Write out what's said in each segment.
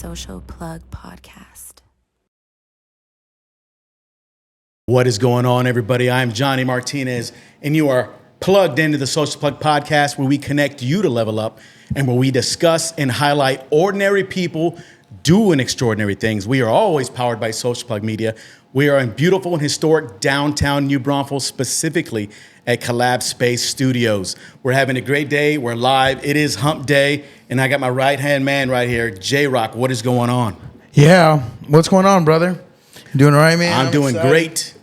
Social Plug Podcast. What is going on, everybody? I'm Johnny Martinez, and you are plugged into the Social Plug Podcast, where we connect you to level up and where we discuss and highlight ordinary people doing extraordinary things. We are always powered by Social Plug Media. We are in beautiful and historic downtown New Braunfels, specifically at Collab Space Studios. We're having a great day. We're live. It is hump day, and I got my right-hand man right here, JRock. What is going on? Yeah. What's going on, brother? You doing all right, man? I'm doing excited. great.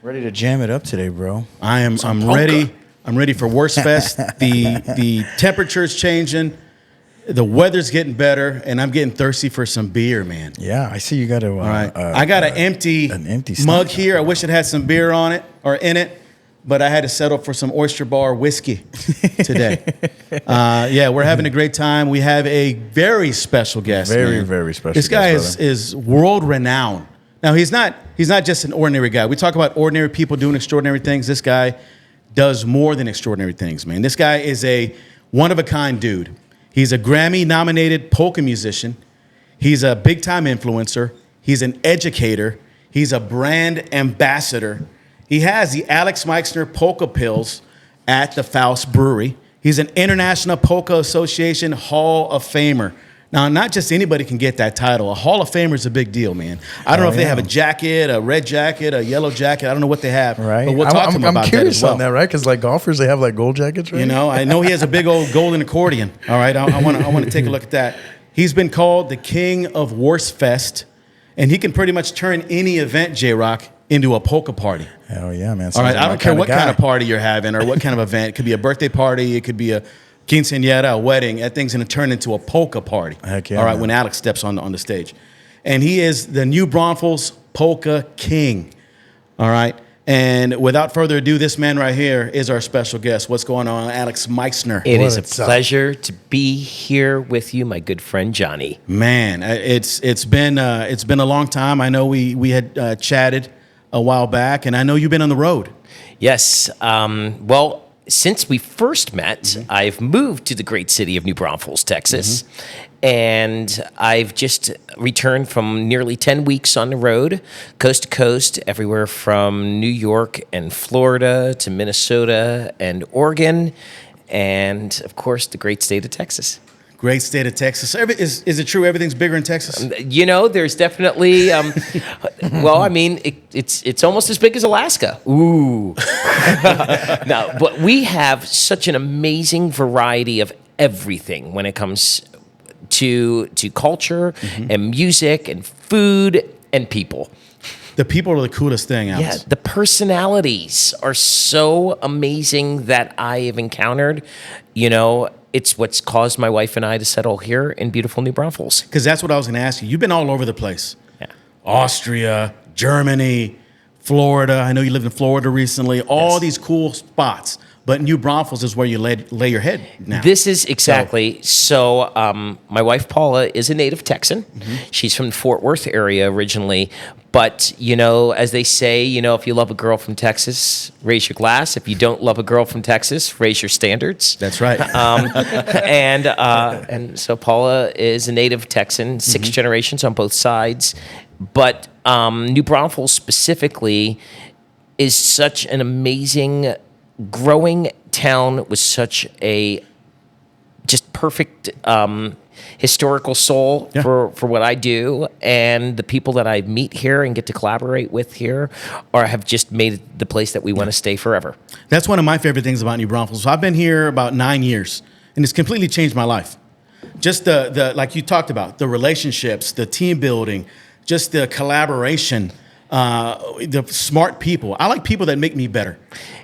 Ready to jam it up today, bro. I'm Polka. ready. I'm ready for Wurstfest. The temperature's changing. The weather's getting better, and I'm getting thirsty for some beer, man. Yeah, I see you got to. All right. I got an empty mug here. I wish it had some beer on it or in it, but I had to settle for some Oyster Bar whiskey today. Yeah, we're having a great time. We have a very special guest. Very special. This guy is world renowned. Now he's not just an ordinary guy. We talk about ordinary people doing extraordinary things. This guy does more than extraordinary things, man. This guy is a one-of-a-kind dude. He's a Grammy-nominated polka musician. He's a big-time influencer. He's an educator. He's a brand ambassador. He has the Alex Meixner Polka Pills at the Faust Brewery. He's an International Polka Association Hall of Famer. Now, not just anybody can get that title. A Hall of Famer is a big deal, man. I don't know if they have a jacket, a red jacket, a yellow jacket. I don't know what they have. Right. But we'll talk to him about that as well. I'm curious on that, right? Because like golfers, they have like gold jackets, right? You know, I know he has a big old golden accordion. All right, I want to take a look at that. He's been called the king of Wurstfest, and he can pretty much turn any event, JRock, into a polka party. Hell yeah, man. All right, I don't care what kind of party you're having or what kind of event. It could be a birthday party. It could be a quinceañera, a wedding. That thing's going to turn into a polka party. Heck yeah, all right, man. when Alex steps on the stage. And he is the New Braunfels Polka King. All right. And without further ado, this man right here is our special guest. What's going on, Alex Meixner? It is a pleasure to be here with you, my good friend Johnny. Man, it's been a long time. I know we had chatted a while back, and I know you've been on the road. Yes. Well, since we first met, I've moved to the great city of New Braunfels, Texas, and I've just returned from nearly 10 weeks on the road, coast to coast, everywhere from New York and Florida to Minnesota and Oregon, and, of course, the great state of Texas. Great state of Texas. Is it true everything's bigger in Texas? You know, there's definitely, well, I mean, it's almost as big as Alaska. Ooh. No, but we have such an amazing variety of everything when it comes to culture and music and food and people. The people are the coolest thing, Alex. Yeah, the personalities are so amazing that I have encountered. You know, it's what's caused my wife and I to settle here in beautiful New Braunfels. Because that's what I was going to ask you. You've been all over the place. Yeah. Austria, Germany, Florida. I know you lived in Florida recently. All these cool spots. But New Braunfels is where you lay your head now. This is exactly. So my wife, Paula, is a native Texan. She's from the Fort Worth area originally. But, you know, as they say, you know, if you love a girl from Texas, raise your glass. If you don't love a girl from Texas, raise your standards. That's right. And so Paula is a native Texan, 6 generations on both sides. But New Braunfels specifically is such an amazing growing town with such a just perfect historical soul for what I do, and the people that I meet here and get to collaborate with here have just made it the place that we want to stay forever. That's one of my favorite things about New Braunfels. So I've been here about 9 years, and it's completely changed my life. Just the like you talked about, the relationships, the team building, just the collaboration, the smart people. I like people that make me better.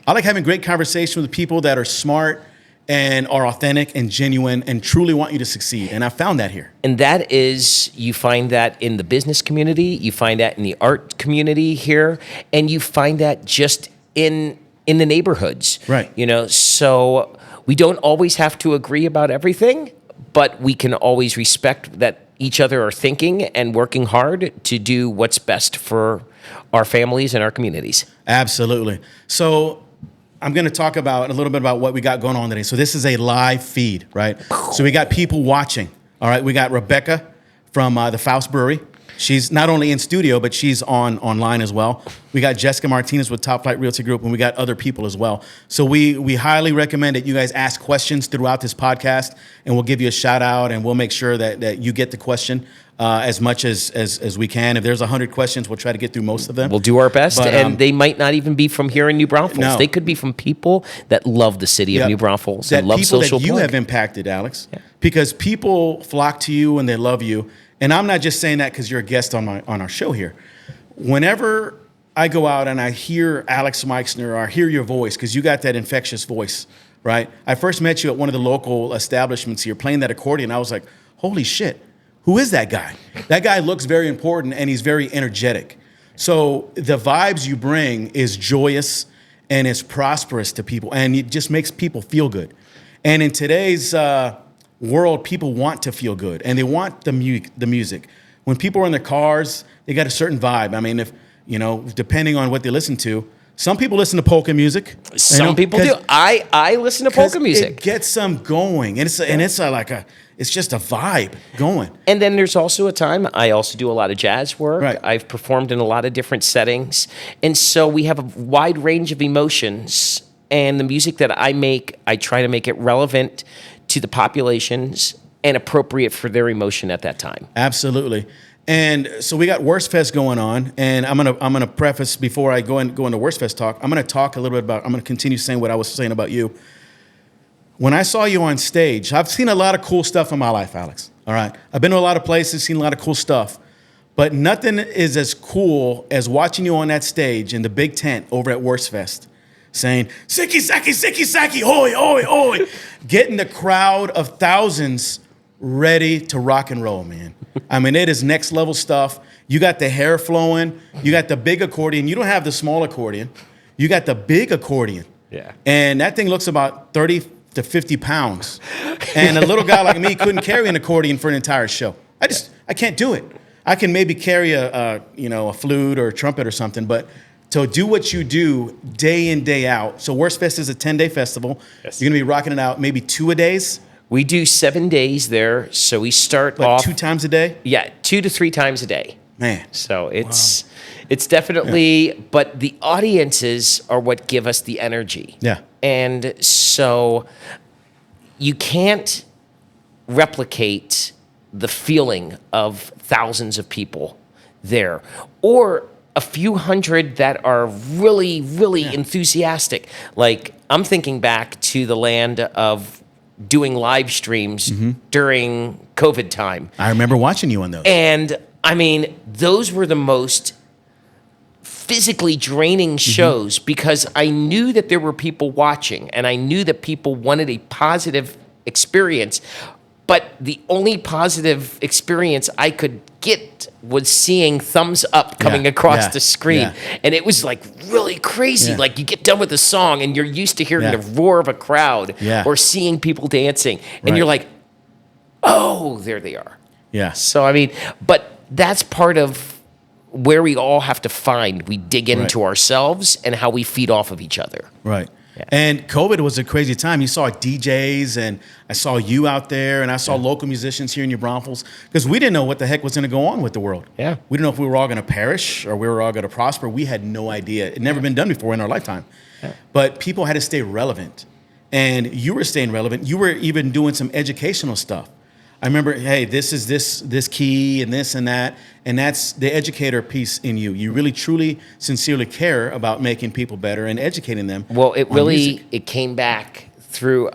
I like having great conversation with people that are smart and are authentic and genuine and truly want you to succeed. And I found that here. And that is, you find that in the business community, you find that in the art community here, and you find that just in the neighborhoods. Right. You know, so we don't always have to agree about everything, but we can always respect that each other are thinking and working hard to do what's best for our families and our communities. Absolutely. So I'm going to talk about a little bit about what we got going on today. So this is a live feed, right? So we got people watching. All right. We got Rebecca from the Faust Brewery. She's not only in studio, but she's online as well. We got Jessica Martinez with Top Flight Realty Group, and we got other people as well. So we highly recommend that you guys ask questions throughout this podcast, and we'll give you a shout out, and we'll make sure that you get the question as much as we can. If there's 100 questions, we'll try to get through most of them. We'll do our best, But, and they might not even be from here in New Braunfels. No. They could be from people that love the city of Yeah. New Braunfels that and love people social that you plug. have impacted, Alex, because people flock to you and they love you. And I'm not just saying that because you're a guest on our show here. Whenever I go out and I hear Alex Meixner or I hear your voice, because you got that infectious voice, right? I first met you at one of the local establishments here playing that accordion. I was like, holy shit, who is that guy? That guy looks very important and he's very energetic. So the vibes you bring is joyous and it's prosperous to people, and it just makes people feel good. And in today's world, people want to feel good and they want the music. When people are in their cars, they got a certain vibe. I mean, if depending on what they listen to, some people listen to polka music. Some people do. I listen to polka music. It gets them going, and it's just a vibe going. And then there's also a time I also do a lot of jazz work. Right. I've performed in a lot of different settings, and so we have a wide range of emotions. And the music that I make, I try to make it relevant to the populations and appropriate for their emotion at that time. Absolutely. And so we got Wurstfest going on, and I'm gonna preface before I go into Wurstfest talk. I'm gonna talk a little bit about. I'm gonna continue saying what I was saying about you. When I saw you on stage, I've seen a lot of cool stuff in my life, Alex. All right, I've been to a lot of places, seen a lot of cool stuff, but nothing is as cool as watching you on that stage in the big tent over at Wurstfest, saying "Siki Saki, Siki Saki, oi, oi, oi," getting the crowd of thousands ready to rock and roll, man. I mean, it is next level stuff. You got the hair flowing. You got the big accordion. You don't have the small accordion. You got the big accordion. Yeah. And that thing looks about 30 to 50 pounds. And a little guy like me couldn't carry an accordion for an entire show. I can't do it. I can maybe carry a flute or a trumpet or something, but to do what you do day in, day out. So Wurstfest is a 10-day festival. Yes. You're going to be rocking it out maybe 2 a days. We do 7 days there, so we start off 2 times a day? Yeah, 2 to 3 times a day. Man. So it's definitely, but the audiences are what give us the energy. Yeah. And so you can't replicate the feeling of thousands of people there, or a few hundred that are really, really enthusiastic. Like, I'm thinking back to the land of doing live streams during COVID time. I remember watching you on those. And I mean, those were the most physically draining shows because I knew that there were people watching and I knew that people wanted a positive experience. But the only positive experience I could get was seeing thumbs up coming across the screen. Yeah. And it was like really crazy. Yeah. Like you get done with the song and you're used to hearing the roar of a crowd or seeing people dancing. And you're like, oh, there they are. Yeah. So, I mean, but that's part of where we all have to find. We dig into ourselves and how we feed off of each other. Right. Yeah. And COVID was a crazy time. You saw DJs, and I saw you out there, and I saw local musicians here in New Braunfels, because we didn't know what the heck was going to go on with the world. Yeah. We didn't know if we were all going to perish or we were all going to prosper. We had no idea. It had never been done before in our lifetime. Yeah. But people had to stay relevant. And you were staying relevant. You were even doing some educational stuff. I remember, hey, this is this key and this and that. And that's the educator piece in you. You really, truly, sincerely care about making people better and educating them. Well, it came back through,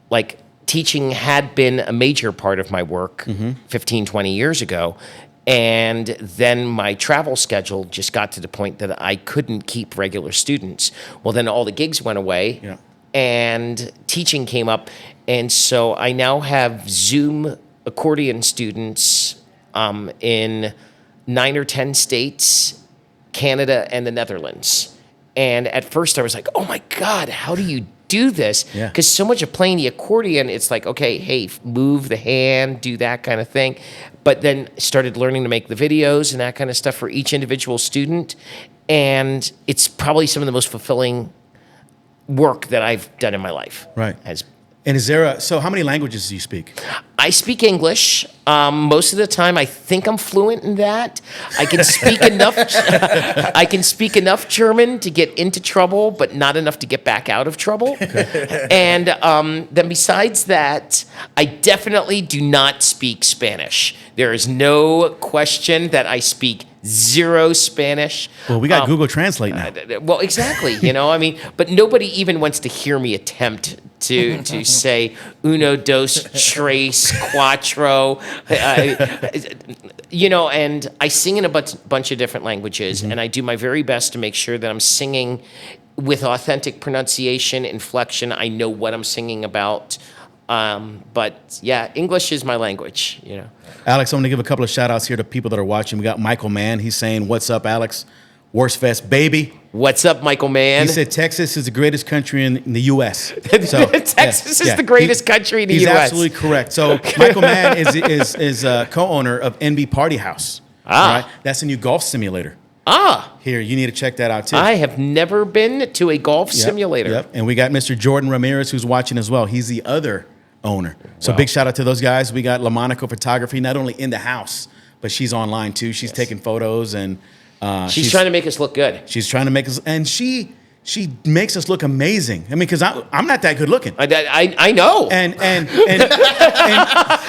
like teaching had been a major part of my work 15, 20 years ago. And then my travel schedule just got to the point that I couldn't keep regular students. Well, then all the gigs went away. Yeah. And teaching came up. And so I now have Zoom accordion students in 9 or 10 states, Canada, and the Netherlands. And at first I was like, oh my God, how do you do this? Because so much of playing the accordion, it's like, okay, hey, move the hand, do that kind of thing. But then started learning to make the videos and that kind of stuff for each individual student. And it's probably some of the most fulfilling work that I've done in my life. Right. And is there so how many languages do you speak? I speak English. Most of the time, I think I'm fluent in that. I can speak enough. I can speak enough German to get into trouble, but not enough to get back out of trouble. And then besides that, I definitely do not speak Spanish. There is no question that I speak zero Spanish. Well, we got Google Translate now. Well, exactly. I mean, but nobody even wants to hear me attempt to say uno, dos, tres, cuatro. And I sing in a bunch of different languages, and I do my very best to make sure that I'm singing with authentic pronunciation, inflection. I know what I'm singing about. But yeah, English is my language, Alex, I'm going to give a couple of shout outs here to people that are watching. We got Michael Mann. He's saying, "What's up, Alex? Wurstfest, baby." What's up, Michael Mann? He said Texas is the greatest country in the U.S. So, Texas is the greatest country in the U.S. He's U.S. absolutely correct. So Michael Mann is co-owner of NB Party House. All right? That's a new golf simulator. Here, you need to check that out too. I have never been to a golf simulator. Yep. And we got Mr. Jordan Ramirez who's watching as well. He's the other owner. So big shout out to those guys. We got LaMonaco Photography, not only in the house, but she's online too. She's taking photos and she's trying to make us look good. She's trying to make us, and she makes us look amazing. I mean, because I'm not that good looking. I know. And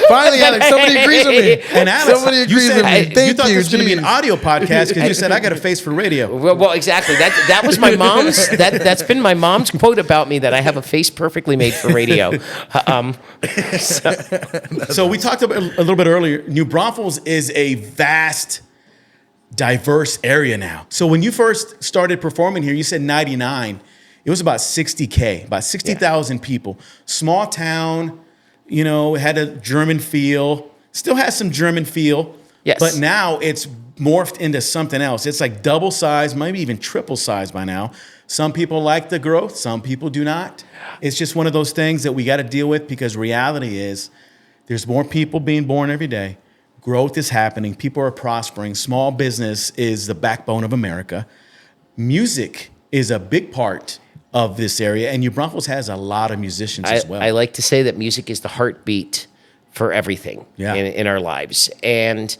Finally, Alex, somebody agrees with me. and Alex, Somebody agrees with me. you Thank thought you. this was going to be an Jeez. audio podcast because you said I got a face for radio. Well, exactly. That was my mom's. That's been my mom's quote about me, that I have a face perfectly made for radio. So we talked about a little bit earlier. New Braunfels is a vast, diverse area now. So when you first started performing here, you said 99. It was about 60K, about 60,000 people. Small town, it had a German feel. Still has some German feel. Yes. But now it's morphed into something else. It's like double size, maybe even triple size by now. Some people like the growth. Some people do not. It's just one of those things that we got to deal with, because reality is there's more people being born every day. Growth is happening. People are prospering. Small business is the backbone of America. Music is a big part of this area, and New Braunfels has a lot of musicians as well. I like to say that music is the heartbeat for everything in our lives. And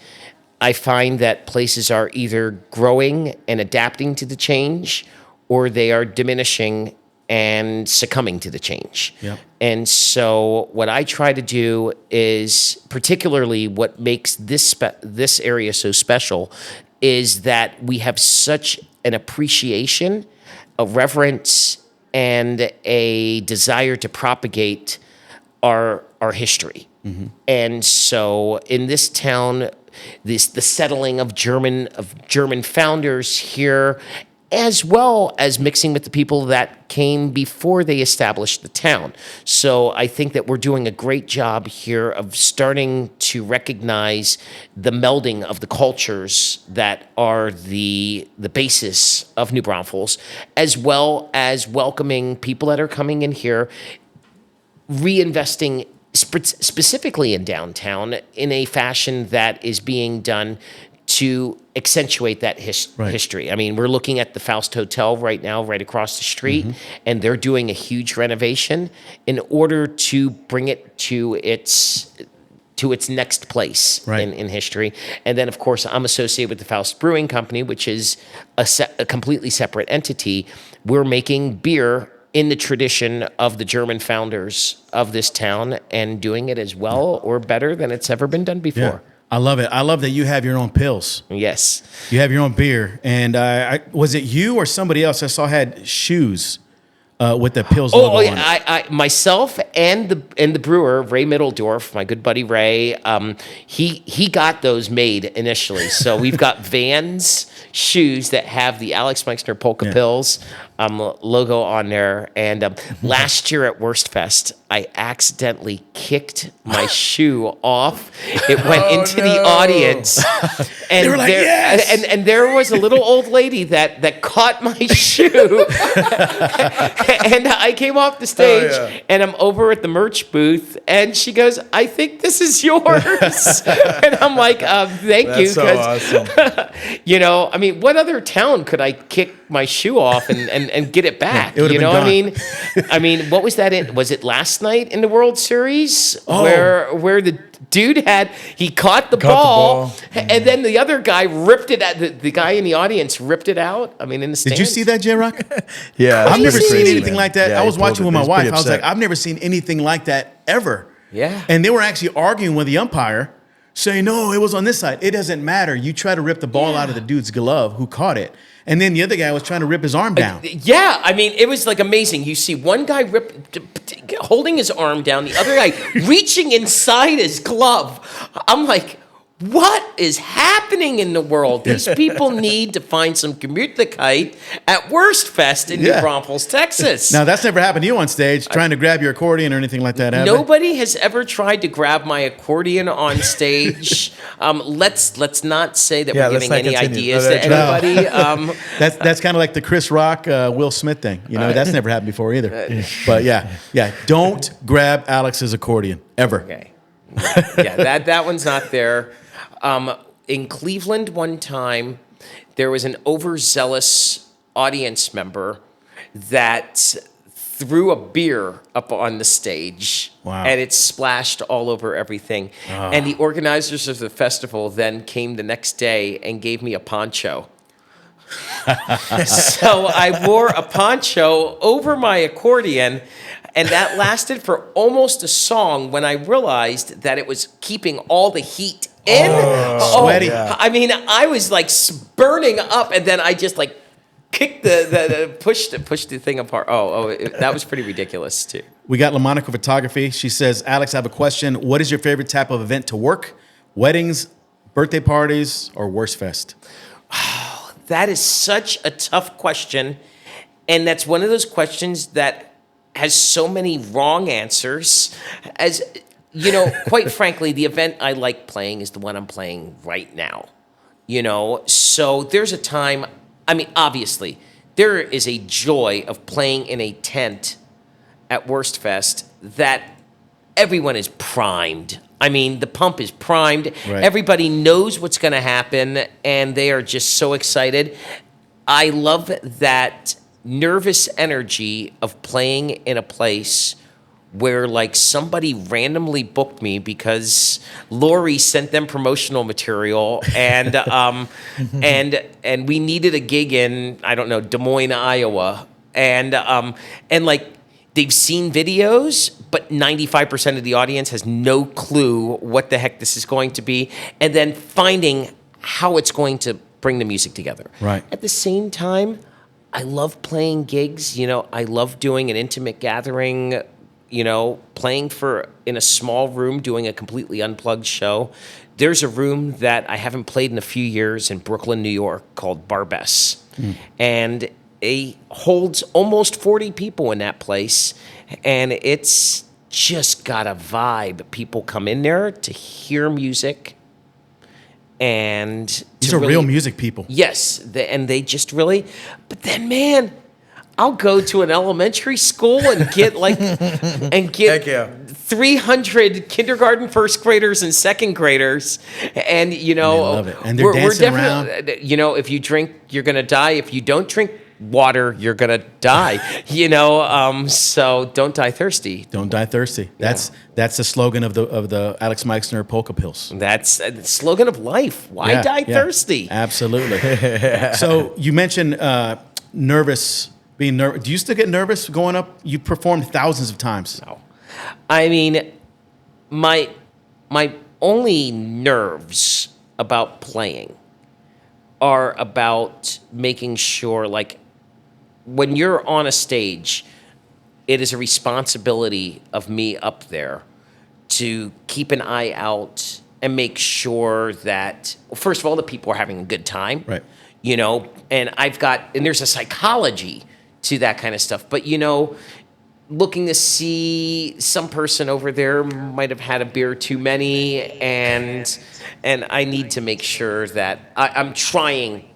I find that places are either growing and adapting to the change, or they are diminishing and succumbing to the change. Yep. And so what I try to do is, particularly what makes this area so special, is that we have such an appreciation, a reverence, and a desire to propagate our history. Mm-hmm. And so in this town, the settling of German founders here, as well as mixing with the people that came before they established the town. So I think that we're doing a great job here of starting to recognize the melding of the cultures that are the basis of New Braunfels, as well as welcoming people that are coming in here, reinvesting specifically in downtown in a fashion that is being done to accentuate that history. I mean, we're looking at the Faust Hotel right now, right across the street, and they're doing a huge renovation in order to bring it to its next place in history. And then, of course, I'm associated with the Faust Brewing Company, which is a completely separate entity. We're making beer in the tradition of the German founders of this town, and doing it as well or better than it's ever been done before. Yeah. I love it. I love that you have your own pills. Yes. You have your own beer. And was it you or somebody else I saw had shoes with the pills logo on it? I myself and the brewer, Ray Middledorf, my good buddy Ray, he got those made initially. So we've got Vans shoes that have the Alex Meixner Polka pills logo on there. And last year at Wurstfest, I accidentally kicked my shoe off. It went into the audience. And they were like, yes! and there was a little old lady that caught my shoe. And I came off the stage, and I'm over at the merch booth, and she goes, "I think this is yours." And I'm like, "Thank you." That's so awesome. I mean, what other town could I kick my shoe off and and get it back. it would've You been know what I gone. mean? I mean, what was that in? Was it last night in the World Series Oh. where the dude he caught the ball, and then the other guy ripped it out. The guy in the audience ripped it out. I mean, in the stands. Did you see that, JRock? Yeah, I've never that's seen crazy, anything man. like that. Yeah, I he was pulled watching it. with my He was wife. pretty I was like, upset. I've never seen anything like that ever. Yeah. And they were actually arguing with the umpire, saying, no, it was on this side. It doesn't matter. You try to rip the ball out of the dude's glove who caught it. And then the other guy was trying to rip his arm down. Yeah, I mean, it was like amazing. You see one guy holding his arm down, the other guy reaching inside his glove. I'm like, what is happening in the world? These people need to find some Gemütlichkeit at Wurstfest in New Braunfels, Texas. Now, that's never happened to you on stage, trying to grab your accordion or anything like that, have they? Nobody has ever tried to grab my accordion on stage. Let's not say that we're let's giving not any continue. ideas No, to that's anybody. That's kind of like the Chris Rock, Will Smith thing. You know, that's never happened before either. But yeah, don't grab Alex's accordion, ever. Okay. Yeah, that one's not there. In Cleveland one time, there was an overzealous audience member that threw a beer up on the stage. Wow. And it splashed all over everything. And the organizers of the festival then came the next day and gave me a poncho. So I wore a poncho over my accordion, and that lasted for almost a song when I realized that it was keeping all the heat in. Sweaty. Yeah. I mean, I was like burning up, and then I just like kicked pushed the thing apart. That was pretty ridiculous too. We got LaMonica Photography. She says, Alex, I have a question. What is your favorite type of event to work? Weddings, birthday parties, or Wurstfest? That is such a tough question. And that's one of those questions that has so many wrong answers. As you know, quite frankly, the event I like playing is the one I'm playing right now. You know, so there's a time, I mean, obviously, there is a joy of playing in a tent at Wurstfest that everyone is primed. I mean, the pump is primed. Right. Everybody knows what's going to happen, and they are just so excited. I love that nervous energy of playing in a place where, like, somebody randomly booked me because Lori sent them promotional material, and and we needed a gig in, I don't know, Des Moines, Iowa, and like, they've seen videos, but 95% of the audience has no clue what the heck this is going to be, and then finding how it's going to bring the music together. Right. At the same time, I love playing gigs. You know, I love doing an intimate gathering, you know, playing in a small room, doing a completely unplugged show. There's a room that I haven't played in a few years in Brooklyn, New York, called Barbess. And it holds almost 40 people in that place, and it's just got a vibe. People come in there to hear music, and These to are really, real music people. Yes, and they just really. But then, man, I'll go to an elementary school and get Heck yeah. 300 kindergarten first graders and second graders, and you know, They love it. And they're dancing definitely, you know, if you drink, you're gonna die. If you don't drink water, you're gonna die. You know, so don't die thirsty. Don't die thirsty. That's the slogan of the Alex Meixner polka pills. That's the slogan of life. Why Yeah, die yeah. thirsty? Absolutely. So you mentioned nervous, being nervous. Do you still get nervous going up? You performed thousands of times. No. I mean, my only nerves about playing are about making sure, like, when you're on a stage, it is a responsibility of me up there to keep an eye out and make sure that, first of all, the people are having a good time. Right. You know, and there's a psychology to that kind of stuff. But, you know, looking to see some person over there might have had a beer too many, and I need to make sure that I'm trying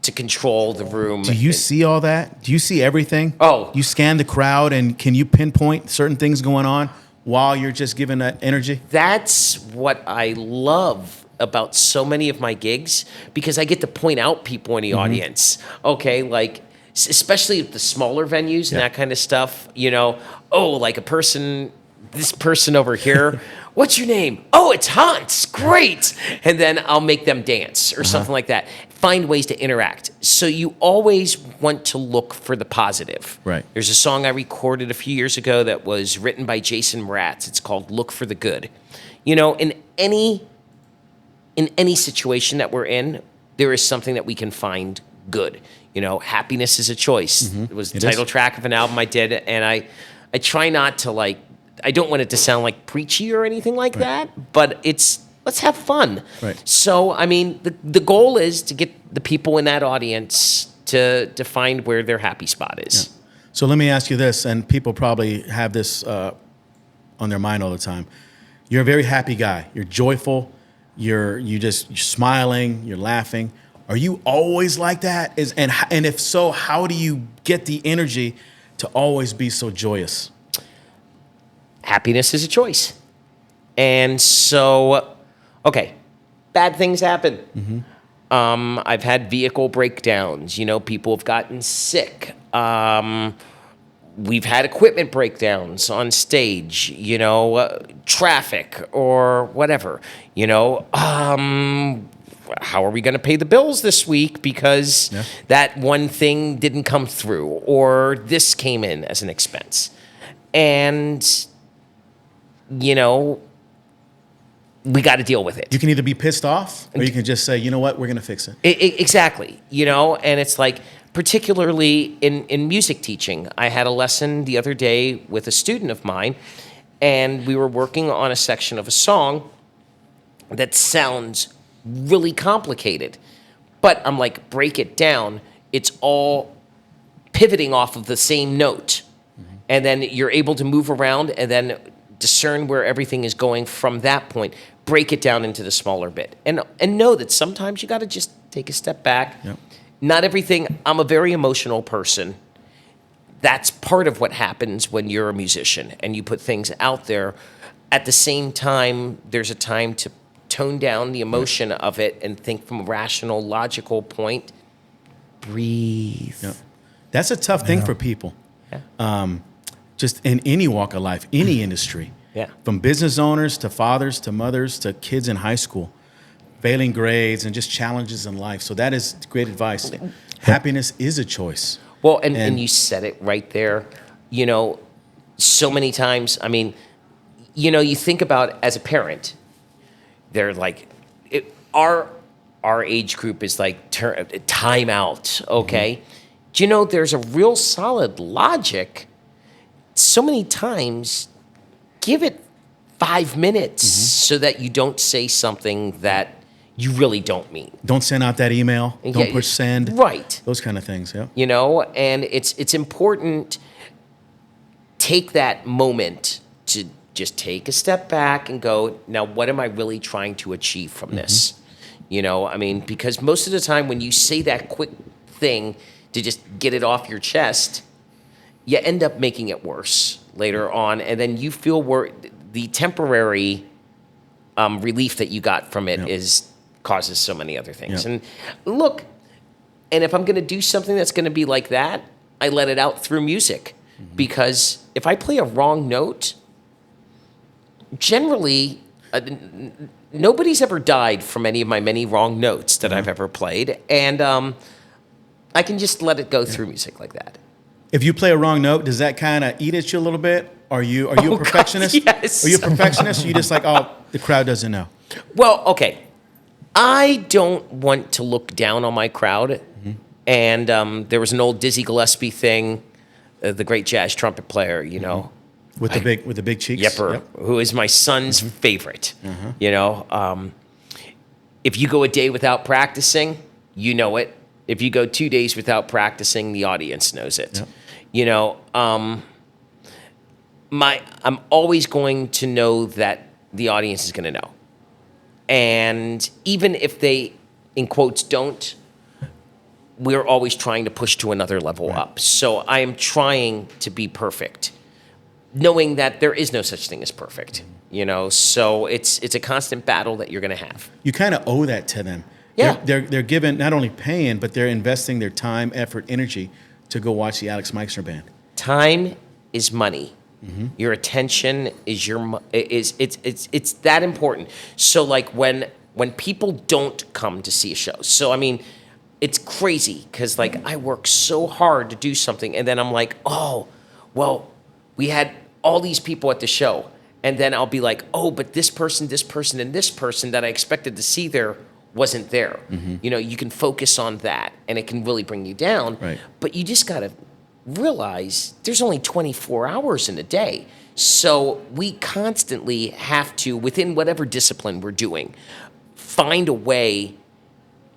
to control the room. Do you see all that? Do you see everything? Oh. You scan the crowd, and can you pinpoint certain things going on while you're just giving that energy? That's what I love about so many of my gigs, because I get to point out people in the audience. Okay, like, especially at the smaller venues and that kind of stuff, like this person over here, what's your name? Oh, it's Hans. Great. And then I'll make them dance or something like that. Find ways to interact. So you always want to look for the positive. Right. There's a song I recorded a few years ago that was written by Jason Mraz. It's called Look for the Good. In any situation that we're in, there is something that we can find good. Happiness is a choice. It was the title track of an album I did, and I try not to I don't want it to sound like preachy or anything like that, but let's have fun. Right. So, the goal is to get the people in that audience to find where their happy spot is. Yeah. So let me ask you this, and people probably have this on their mind all the time. You're a very happy guy. You're joyful. You're smiling. You're laughing. Are you always like that? And if so, how do you get the energy to always be so joyous? Happiness is a choice. And so, okay, bad things happen. I've had vehicle breakdowns. People have gotten sick. We've had equipment breakdowns on stage, traffic or whatever, how are we going to pay the bills this week because that one thing didn't come through or this came in as an expense. And, we got to deal with it. You can either be pissed off or you can just say, you know what, we're going to fix it. Exactly. And it's like, particularly in music teaching, I had a lesson the other day with a student of mine, and we were working on a section of a song that sounds really complicated. But I'm like, break it down. It's all pivoting off of the same note. And then you're able to move around and then discern where everything is going from that point. Break it down into the smaller bit. And know that sometimes you got to just take a step back. Yep. Not everything. I'm a very emotional person. That's part of what happens when you're a musician and you put things out there. At the same time, there's a time to tone down the emotion of it and think from a rational, logical point. Breathe. Yep. That's a tough thing for people. Just in any walk of life, any industry. Yeah. From business owners to fathers to mothers to kids in high school. Failing grades and just challenges in life. So that is great advice. Happiness is a choice. Well, and you said it right there. So many times, you think about as a parent, they're like, our age group is like time out, okay? Do you know there's a real solid logic? So many times, give it 5 minutes so that you don't say something that you really don't mean. Don't send out that email. Don't push send. Right. Those kind of things, yeah. And it's important. Take that moment to just take a step back and go, now what am I really trying to achieve from this? Because most of the time when you say that quick thing to just get it off your chest, you end up making it worse later on. And then you feel the temporary relief that you got from it causes so many other things. And look, and if I'm going to do something that's going to be like that, I let it out through music. Because if I play a wrong note, generally, nobody's ever died from any of my many wrong notes that I've ever played. And I can just let it go through music like that. If you play a wrong note, does that kind of eat at you a little bit? Are you a perfectionist? God, yes. Are you a perfectionist? Or you just like, oh, the crowd doesn't know? Well, okay. I don't want to look down on my crowd. And there was an old Dizzy Gillespie thing, the great jazz trumpet player, With the big cheeks? Yep. Who is my son's favorite. If you go a day without practicing, you know it. If you go 2 days without practicing, the audience knows it. I'm always going to know that the audience is going to know. And even if they, in quotes, don't, we're always trying to push to another level up. So I am trying to be perfect, knowing that there is no such thing as perfect. So it's a constant battle that you're going to have. You kind of owe that to them. Yeah. They're given not only paying, but they're investing their time, effort, energy to go watch the Alex Meixner band? Time is money. Your attention is it's that important. So like when people don't come to see a show. So I mean, it's crazy because like I work so hard to do something, and then I'm like, oh, well, we had all these people at the show, and then I'll be like, oh, but this person, and this person that I expected to see there wasn't there. You know, you can focus on that, and it can really bring you down. Right. But you just gotta realize there's only 24 hours in a day. So we constantly have to, within whatever discipline we're doing, find a way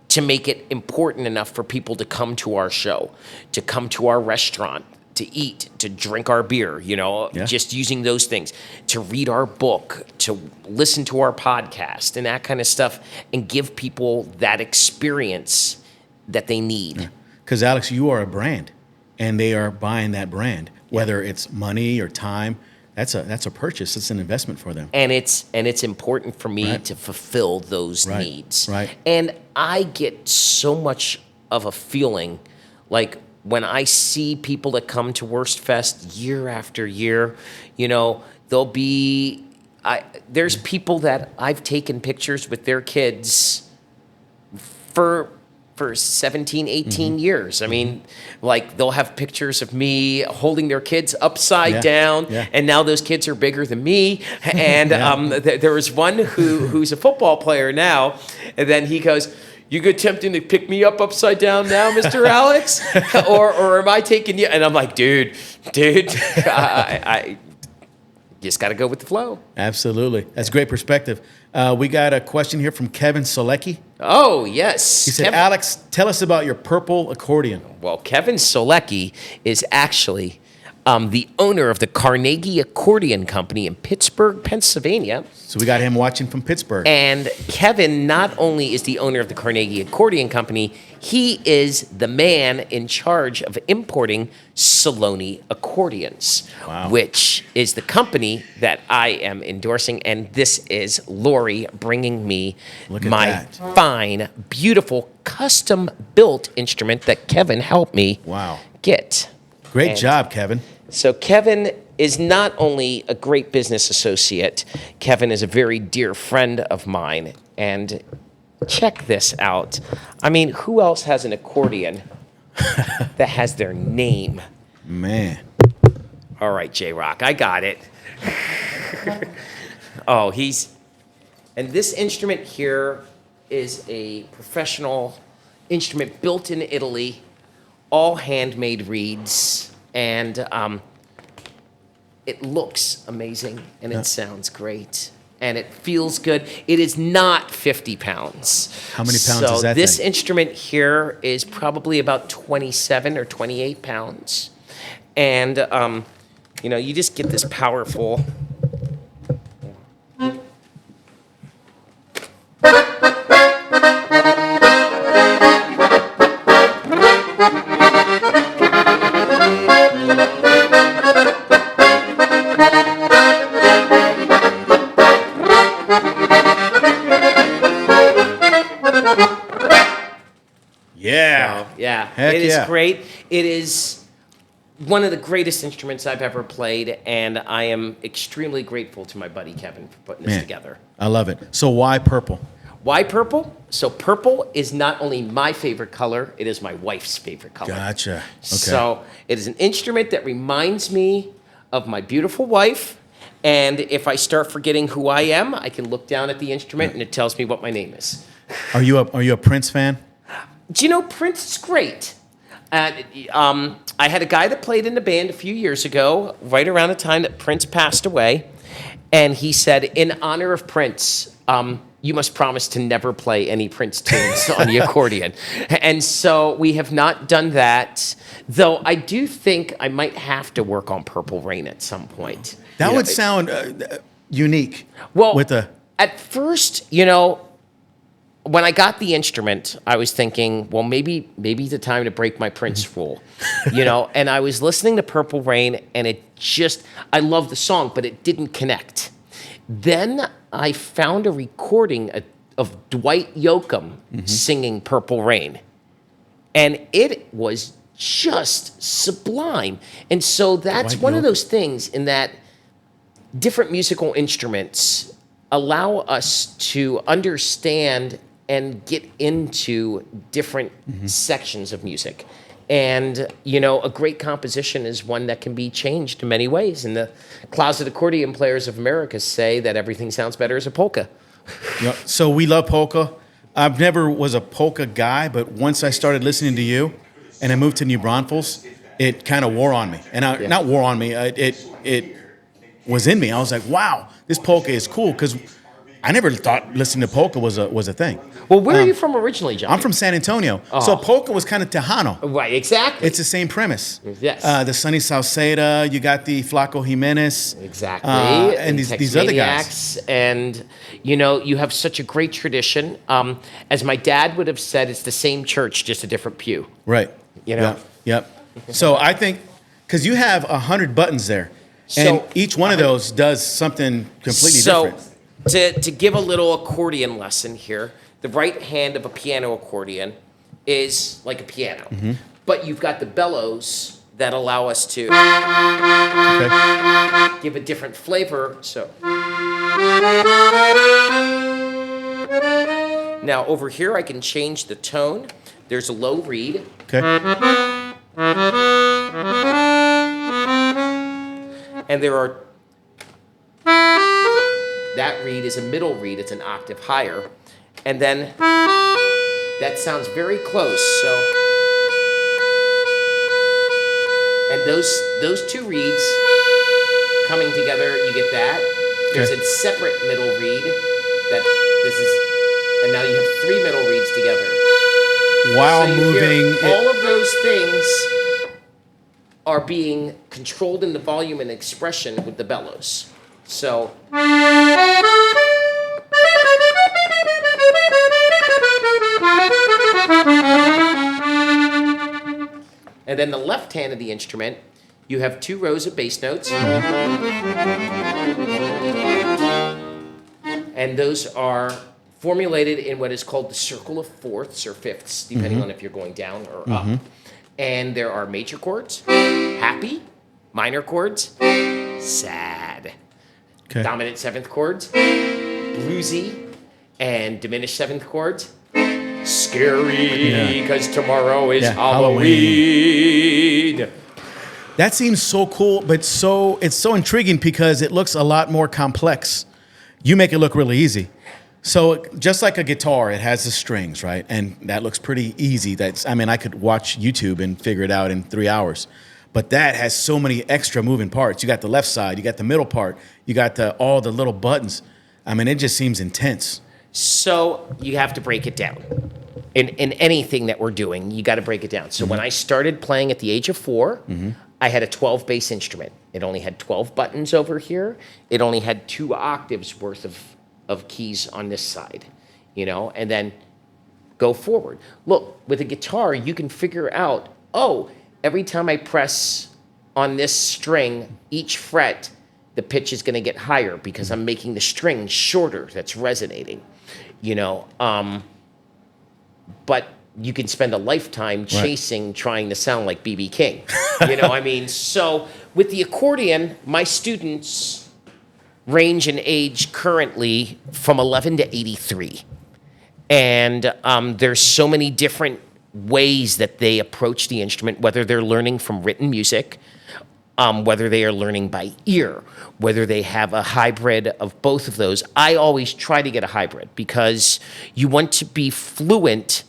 to make it important enough for people to come to our show, to come to our restaurant, to eat, to drink our beer, you know, just using those things, to read our book, to listen to our podcast and that kind of stuff, and give people that experience that they need. Because Alex, you are a brand, and they are buying that brand, whether it's money or time. That's a purchase. It's an investment for them. And it's important for me to fulfill those needs. Right. And I get so much of a feeling like when I see people that come to Wurstfest year after year, you know, there's people that I've taken pictures with their kids for 17, 18 years. I mean, like they'll have pictures of me holding their kids upside down, and now those kids are bigger than me. And there was one who's a football player now, and then he goes, "You attempting to pick me up upside down now, Mr. Alex? or am I taking you?" And I'm like, dude, I just got to go with the flow. Absolutely. That's great perspective. We got a question here from Kevin Solecki. Oh, yes. He said, Alex, tell us about your purple accordion. Well, Kevin Solecki is actually the owner of the Carnegie Accordion Company in Pittsburgh, Pennsylvania. So we got him watching from Pittsburgh. And Kevin not only is the owner of the Carnegie Accordion Company, he is the man in charge of importing Saloni accordions, which is the company that I am endorsing. And this is Lori bringing me my fine, beautiful, custom-built instrument that Kevin helped me get. Great job, Kevin. So Kevin is not only a great business associate, Kevin is a very dear friend of mine. And check this out. I mean, who else has an accordion that has their name? Man. All right, JRock, I got it. And this instrument here is a professional instrument built in Italy, all handmade reeds, and it looks amazing, and it sounds great, and it feels good. It is not 50 pounds. How many pounds is that this thing? instrument here is probably about 27 or 28 pounds. And, you know, you just get this powerful... Heck it is great. It is one of the greatest instruments I've ever played, and I am extremely grateful to my buddy Kevin for putting this together. I love it. So why purple? Why purple? So purple is not only my favorite color, it is my wife's favorite color. Gotcha. Okay. So it is an instrument that reminds me of my beautiful wife, and if I start forgetting who I am, I can look down at the instrument and it tells me what my name is. Are you a Prince fan? Do you know Prince is great? I had a guy that played in the band a few years ago, right around the time that Prince passed away, and he said, in honor of Prince, you must promise to never play any Prince tunes on the accordion. And so we have not done that, though I do think I might have to work on Purple Rain at some point. That would sound unique. Well, with at first, you know, when I got the instrument, I was thinking, well, maybe it's the time to break my Prince rule, you know. And I was listening to Purple Rain, and I love the song, but it didn't connect. Then I found a recording of Dwight Yoakam singing Purple Rain, and it was just sublime. And so that's White one of note. those things in that different musical instruments allow us to understand and get into different sections of music. And, a great composition is one that can be changed in many ways. And the closet accordion players of America say that everything sounds better as a polka. Yeah, so we love polka. I've never was a polka guy, but once I started listening to you and I moved to New Braunfels, it kind of wore on me. And not wore on me, it was in me. I was like, wow, this polka is cool, because I never thought listening to polka was a thing. Well, where are you from originally, John? I'm from San Antonio. So polka was kind of Tejano. Right, exactly. It's the same premise. Yes. The Sonny Salceda, you got the Flaco Jimenez. Exactly. And these other guys. Tex-Maniacs. And, you have such a great tradition. As my dad would have said, it's the same church, just a different pew. Right. Yep. So I think, because you have 100 buttons there, and each one of those does something completely different. To give a little accordion lesson here, the right hand of a piano accordion is like a piano, but you've got the bellows that allow us to give a different flavor. So now over here, I can change the tone. There's a low reed. Okay. And there are, that reed is a middle reed, it's an octave higher. And then that sounds very close, so. And those two reeds coming together, you get that. There's a separate middle reed and now you have three middle reeds together. While So you moving. hear all of those things are being controlled in the volume and expression with the bellows. So. And then the left hand of the instrument, you have two rows of bass notes. And those are formulated in what is called the circle of fourths or fifths, depending on if you're going down or up. And there are major chords, happy, minor chords, sad, dominant seventh chords, bluesy, and diminished seventh chords, scary, because tomorrow is Halloween. That seems so cool, but it's so intriguing because it looks a lot more complex. You make it look really easy. So just like a guitar, it has the strings, right? And that looks pretty easy. I could watch YouTube and figure it out in 3 hours. But that has so many extra moving parts. You got the left side, you got the middle part, you got all the little buttons. It just seems intense. So you have to break it down. In anything that we're doing, you got to break it down. So when I started playing at the age of 4, I had a 12 bass instrument. It only had 12 buttons over here. It only had 2 octaves worth of keys on this side, and then go forward. Look, with a guitar, you can figure out, every time I press on this string, each fret, the pitch is going to get higher because I'm making the string shorter that's resonating, but you can spend a lifetime chasing, trying to sound like B.B. King. So with the accordion, my students range in age currently from 11 to 83. And there's so many different ways that they approach the instrument, whether they're learning from written music, whether they are learning by ear, whether they have a hybrid of both of those. I always try to get a hybrid because you want to be fluent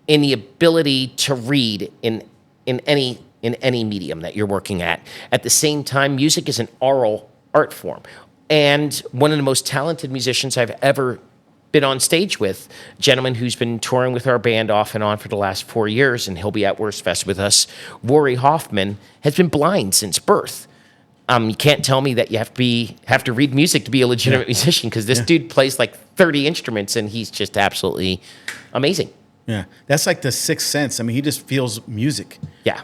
in the ability to read in any medium that you're working at. At the same time, music is an oral art form. And one of the most talented musicians I've ever been on stage with, a gentleman who's been touring with our band off and on for the last 4 years, and he'll be at Wurstfest with us, Rory Hoffman, has been blind since birth. You can't tell me that you have to read music to be a legitimate musician, because this dude plays like 30 instruments, and he's just absolutely amazing. Yeah, that's like the sixth sense. He just feels music. Yeah.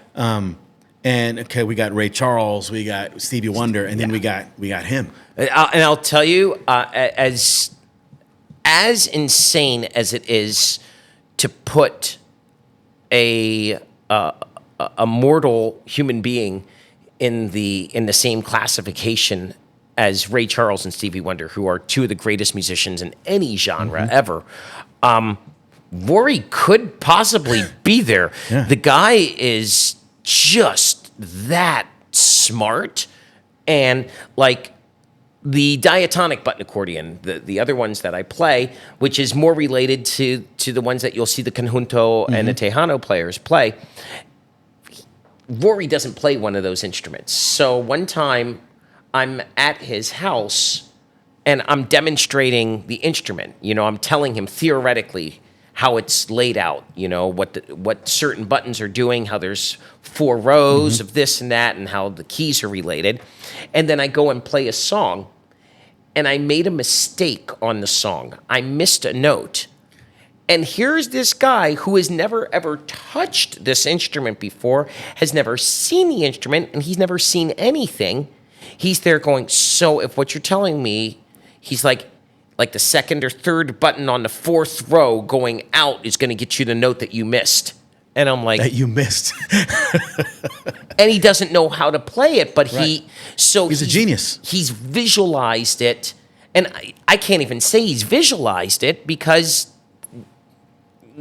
And we got Ray Charles, we got Stevie Wonder, and then we got him. And I'll tell you, as insane as it is to put a a mortal human being in the same classification as Ray Charles and Stevie Wonder, who are two of the greatest musicians in any genre ever. Rory could possibly be there. Yeah. The guy is just that smart, and like the diatonic button accordion, the other ones that I play, which is more related to the ones that you'll see the conjunto and the tejano players play. Rory doesn't play one of those instruments. So one time I'm at his house and I'm demonstrating the instrument. You know, I'm telling him theoretically how it's laid out, you know, what certain buttons are doing, how there's 4 rows of this and that, and how the keys are related. And then I go and play a song, and I made a mistake on the song. I missed a note. And here's this guy who has never, ever touched this instrument before, has never seen the instrument, and he's never seen anything. He's there going, so if what you're telling me, he's like the second or third button on the 4th row going out is going to get you the note that you missed. And I'm like... That you missed. And he doesn't know how to play it, but Right. he's a genius. He's visualized it. And I can't even say he's visualized it because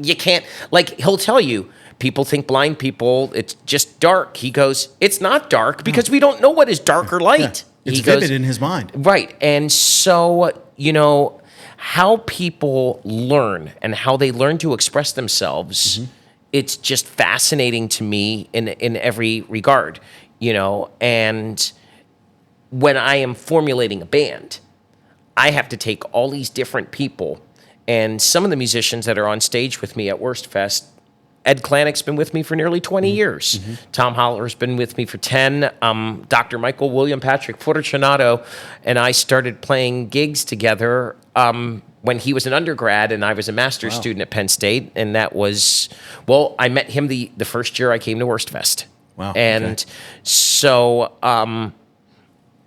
you can't... Like, he'll tell you, people think blind people, it's just dark. He goes, it's not dark because we don't know what is dark or light. Yeah. It's He vivid goes, in his mind. Right. And so, you know, how people learn and how they learn to express themselves, it's just fascinating to me in every regard, you know. And when I am formulating a band, I have to take all these different people, and some of the musicians that are on stage with me at Wurstfest, Ed Klanick's been with me for nearly 20 years. Tom Holler's been with me for 10. Dr. Michael William Patrick Fortunato and I started playing gigs together when he was an undergrad and I was a master's student at Penn State. And that was, well, I met him the first year I came to Wurstfest. Wow. And so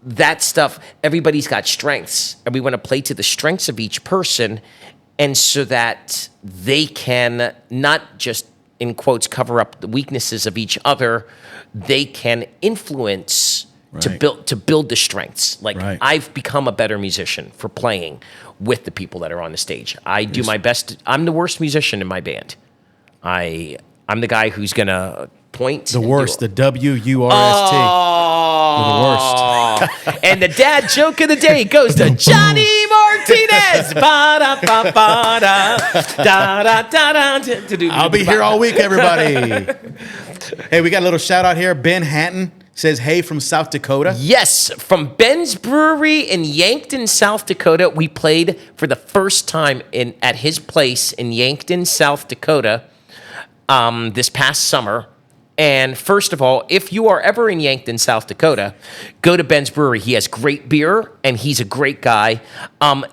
that stuff, everybody's got strengths. And we want to play to the strengths of each person. And so that they can not just, in quotes, cover up the weaknesses of each other, they can influence Right. to build the strengths. Like Right. I've become a better musician for playing with the people that are on the stage. I do my best. I'm the worst musician in my band. I'm the guy who's gonna point. The and worst, do- the W-U-R-S-T. Oh, and the dad joke of the day goes to Johnny Martinez. I'll be here all week, everybody. Hey, we got a little shout out here. Ben Hatton says, hey, from South Dakota. Yes, from Ben's Brewery in Yankton, South Dakota. We played for the first time at his place in Yankton, South Dakota, this past summer. And first of all, if you are ever in Yankton, South Dakota, go to Ben's Brewery. He has great beer, and he's a great guy.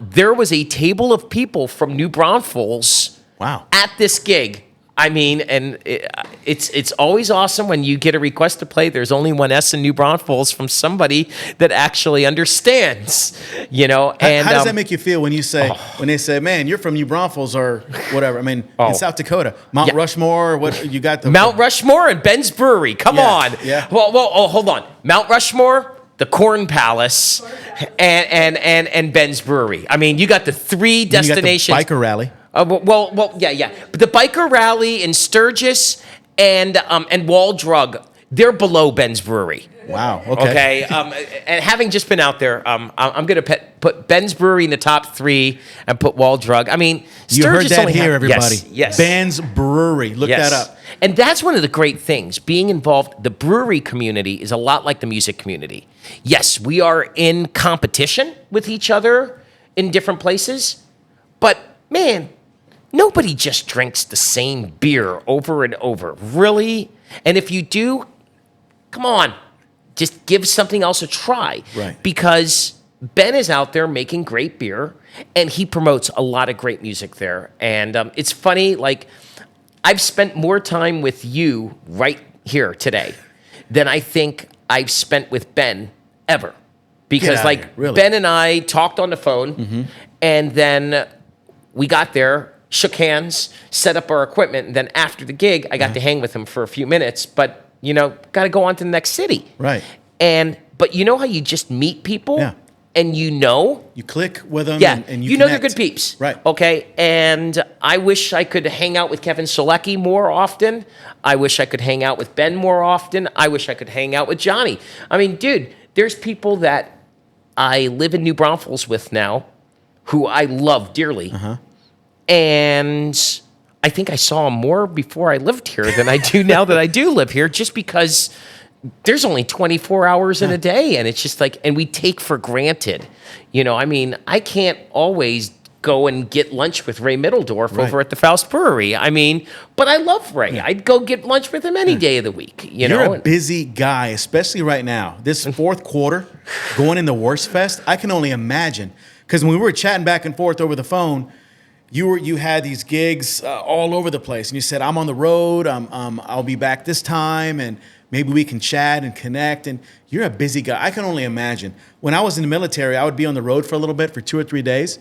There was a table of people from New Braunfels Wow. at this gig. I mean, and it's always awesome when you get a request to play. There's only one S in New Braunfels from somebody that actually understands, you know. And How does that make you feel when you say when they say, "Man, you're from New Braunfels" or whatever? I mean, in South Dakota, Mount Yeah. Rushmore. What you got? The Mount Rushmore and Ben's Brewery. Come Yeah, on. yeah. Well, hold on. Mount Rushmore, the Corn Palace, and Ben's Brewery. I mean, you got the 3 Then you got the destinations. biker rally. Yeah. But the biker rally in Sturgis and Wall Drug, they're below Ben's Brewery. Wow. Okay. And having just been out there, I'm going to put Ben's Brewery in the top 3 and put Wall Drug. I mean, You heard Sturgis that only here, had- everybody. Yes. Ben's Brewery. Look Yes. that up. And that's one of the great things. Being involved, the brewery community is a lot like the music community. Yes, we are in competition with each other in different places, but man, nobody just drinks the same beer over and over. Really? And if you do, come on, just give something else a try. Right. Because Ben is out there making great beer, and he promotes a lot of great music there. And it's funny, like, I've spent more time with you right here today than I think I've spent with Ben ever. Because, outta like, here, really? Ben and I talked on the phone, and then we got there, shook hands, set up our equipment, and then after the gig, I got to hang with him for a few minutes. But got to go on to the next city. Right. But you know how you just meet people? Yeah. And you click with them, yeah, and you know connect. they're good peeps. Right. Okay. And I wish I could hang out with Kevin Solecki more often. I wish I could hang out with Ben more often. I wish I could hang out with Johnny. I mean, dude, there's people that I live in New Braunfels with now who I love dearly. And I think I saw them more before I lived here than I do now that I do live here, just because there's only 24 hours in a day, and it's just like, and we take for granted, I mean, I can't always go and get lunch with Ray Middledorf over at the Faust Brewery. I mean, but I love Ray. I'd go get lunch with him any day of the week, You're a busy guy, especially right now. This fourth quarter, going into Wurstfest, I can only imagine. Because when we were chatting back and forth over the phone, you had these gigs all over the place, and you said, I'm on the road, I'll be back this time, and maybe we can chat and connect. And you're a busy guy. I can only imagine. When I was in the military, I would be on the road for a little bit, for 2 or 3 days.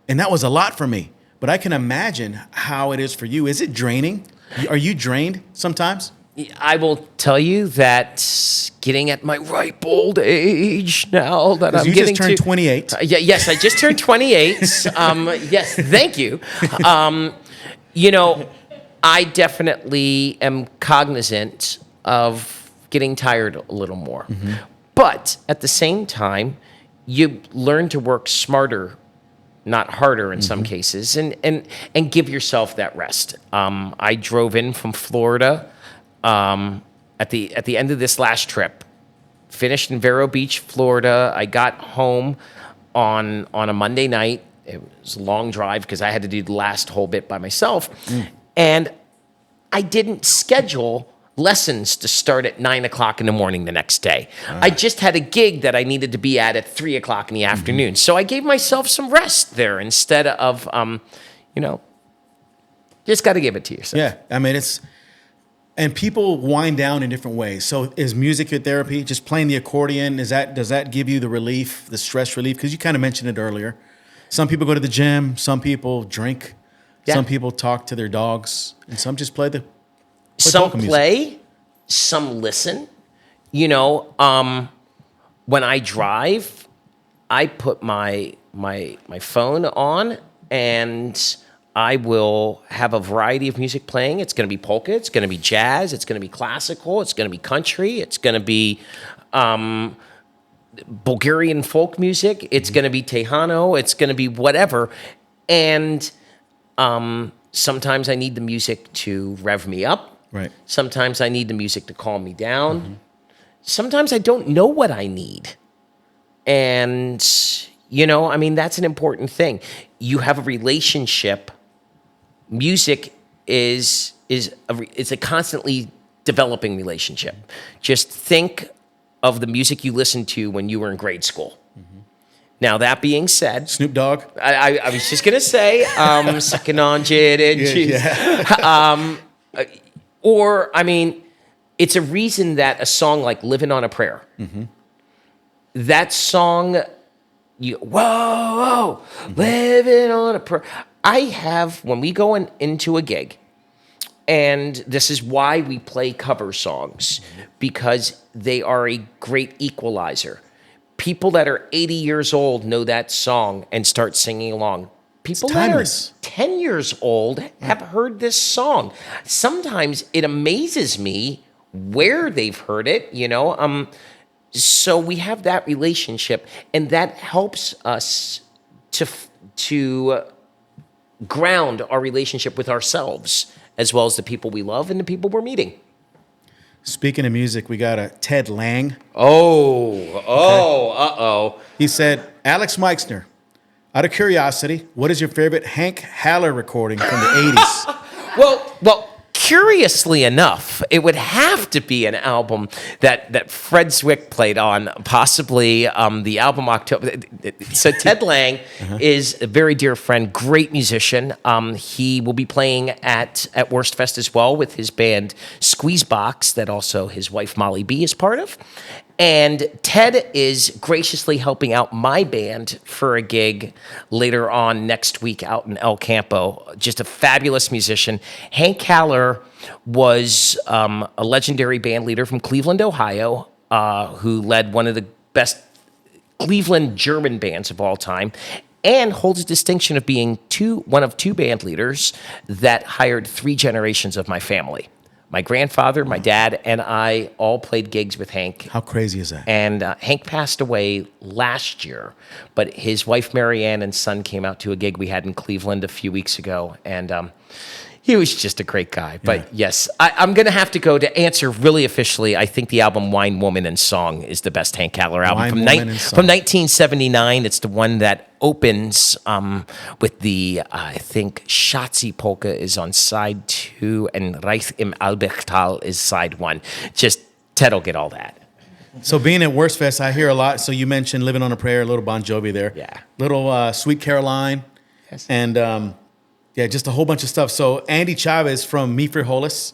And that was a lot for me. But I can imagine how it is for you. Is it draining? Are you drained sometimes? I will tell you that getting at my ripe old age now that I'm you getting just turned 28. Yes, I just turned 28. Yes, thank you. I definitely am cognizant of getting tired a little more. But at the same time, you learn to work smarter, not harder in some cases, and give yourself that rest. I drove in from Florida at the end of this last trip, finished in Vero Beach, Florida. I got home on a Monday night. It was a long drive because I had to do the last whole bit by myself. And I didn't schedule lessons to start at 9 o'clock in the morning the next day. I just had a gig that I needed to be at 3 o'clock in the afternoon. So I gave myself some rest there instead of, just got to give it to yourself. Yeah, I mean, and people wind down in different ways. So is music your therapy? Just playing the accordion, does that give you the relief, the stress relief? Because you kind of mentioned it earlier. Some people go to the gym, some people drink, some people talk to their dogs, and some just play some play, some listen. When I drive, I put my phone on, and I will have a variety of music playing. It's going to be polka, it's going to be jazz, it's going to be classical, it's going to be country, it's going to be Bulgarian folk music, it's going to be Tejano, it's going to be whatever. And sometimes I need the music to rev me up. Right. Sometimes I need the music to calm me down. Sometimes I don't know what I need. And, that's an important thing. You have a relationship. Music is a constantly developing relationship. Just think of the music you listened to when you were in grade school. Now, that being said, Snoop Dogg. I was just going to say, sucking on gin and cheese. It's a reason that a song like Living on a Prayer, that song, living on a prayer. I have, when we go into a gig, and this is why we play cover songs, because they are a great equalizer. People that are 80 years old know that song and start singing along. People that are 10 years old have heard this song. Sometimes it amazes me where they've heard it, So we have that relationship, and that helps us to ground our relationship with ourselves, as well as the people we love and the people we're meeting. Speaking of music, we got a Ted Lang. He said, Alex Meixner, out of curiosity, what is your favorite Hank Haller recording from the 80s? Well, curiously enough, it would have to be an album that Fred Zwick played on, possibly the album October. So Ted Lang is a very dear friend, great musician. He will be playing at Wurstfest as well with his band Squeezebox, that also his wife Molly B is part of. And Ted is graciously helping out my band for a gig later on next week out in El Campo. Just a fabulous musician. Hank Haller was a legendary band leader from Cleveland, Ohio, who led one of the best Cleveland German bands of all time, and holds a distinction of being one of two band leaders that hired 3 generations of my family. My grandfather, my dad, and I all played gigs with Hank. How crazy is that? And Hank passed away last year, but his wife, Marianne, and son came out to a gig we had in Cleveland a few weeks ago. And he was just a great guy. But yes, I'm going to have to go to answer really officially. I think the album Wine, Woman, and Song is the best Hank Haller album from 1979. It's the one that opens with the, I think, Schatzi Polka is on side 2 and Reich im Albechtal is side 1. Just Ted will get all that. So being at Wurstfest, I hear a lot. So you mentioned Living on a Prayer, a little Bon Jovi there. Yeah. Little Sweet Caroline. Yes. And just a whole bunch of stuff. So Andy Chavez from Me for Hollis.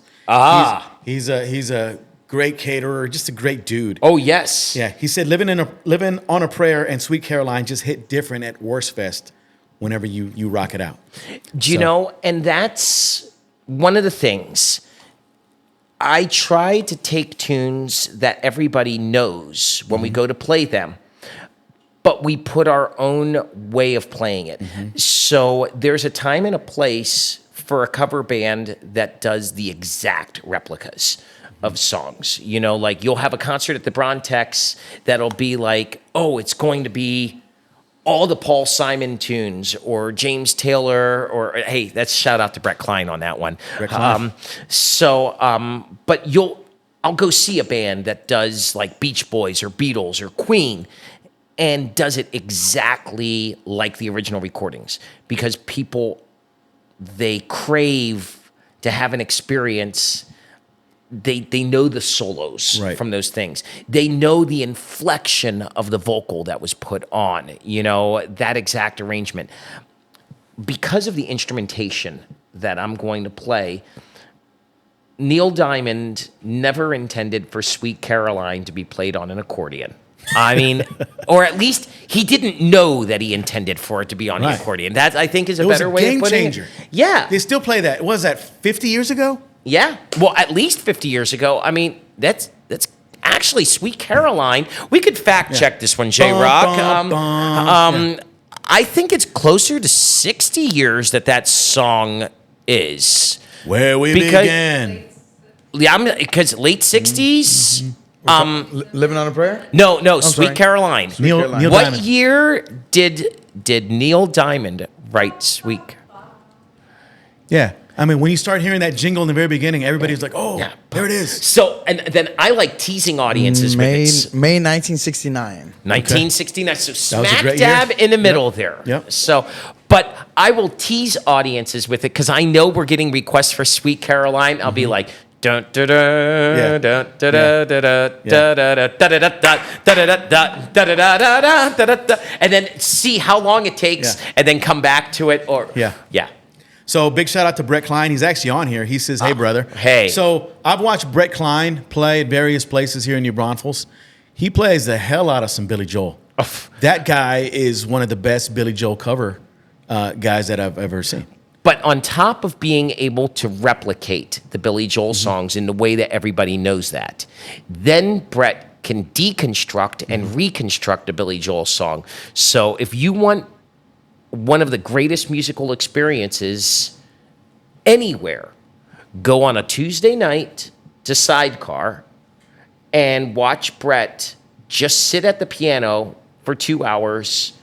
He's a great caterer, just a great dude. Oh, yes. Yeah, he said Living on a Prayer and Sweet Caroline just hit different at Wurstfest whenever you rock it out. Do you know, and that's one of the things. I try to take tunes that everybody knows when we go to play them, but we put our own way of playing it. So there's a time and a place for a cover band that does the exact replicas of songs. You know, like you'll have a concert at the Brontex that'll be like, oh, it's going to be all the Paul Simon tunes or James Taylor or, hey, that's shout out to Brett Klein on that one. Brett Klein. But I'll go see a band that does like Beach Boys or Beatles or Queen and does it exactly like the original recordings because people, they crave to have an experience. They know the solos from those things. They know the inflection of the vocal that was put on, you know, that exact arrangement. Because of the instrumentation that I'm going to play, Neil Diamond never intended for Sweet Caroline to be played on an accordion. I mean, or at least he didn't know that he intended for it to be on the accordion. That, I think, is a better way of putting it. It was a game changer. Yeah. They still play that. Was that 50 years ago? Yeah. Well, at least 50 years ago. I mean, that's actually Sweet Caroline. We could fact check this one, JRock. I think it's closer to 60 years that song is. Where we began. Yeah, because late 60s. Living on a Prayer? No, Sweet Caroline. Neil What Diamond. year did Neil Diamond write Sweet? Yeah. I mean, when you start hearing that jingle in the very beginning, everybody's like, oh, there it is. So, and then I like teasing audiences May with it. May 1969. 1969. So was a smack great dab year. in the middle there. Yep. So, but I will tease audiences with it because I know we're getting requests for Sweet Caroline. I'll be like, dun da da da da da da da da da da da da da, and then see how long it takes, and then come back to it. Or yeah. So big shout out to Brett Klein. He's actually on here. He says, hey, brother. Hey. So I've watched Brett Klein play at various places here in New Braunfels. He plays the hell out of some Billy Joel. That guy is one of the best Billy Joel cover guys that I've ever seen. But on top of being able to replicate the Billy Joel songs in the way that everybody knows that, then Brett can deconstruct and reconstruct a Billy Joel song. So if you want one of the greatest musical experiences anywhere, go on a Tuesday night to Sidecar and watch Brett just sit at the piano for 2 hours,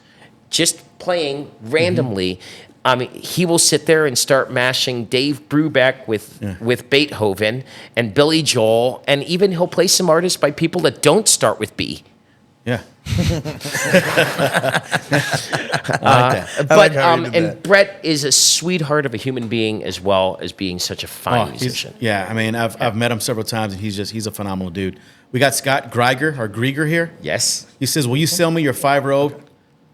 just playing randomly. I mean, he will sit there and start mashing Dave Brubeck with Beethoven and Billy Joel, and even he'll play some artists by people that don't start with B. Yeah. And Brett is a sweetheart of a human being as well as being such a fine musician. Yeah, I mean, I've met him several times, and he's a phenomenal dude. We got Scott Grieger here. Yes. He says, will you sell me your 5-row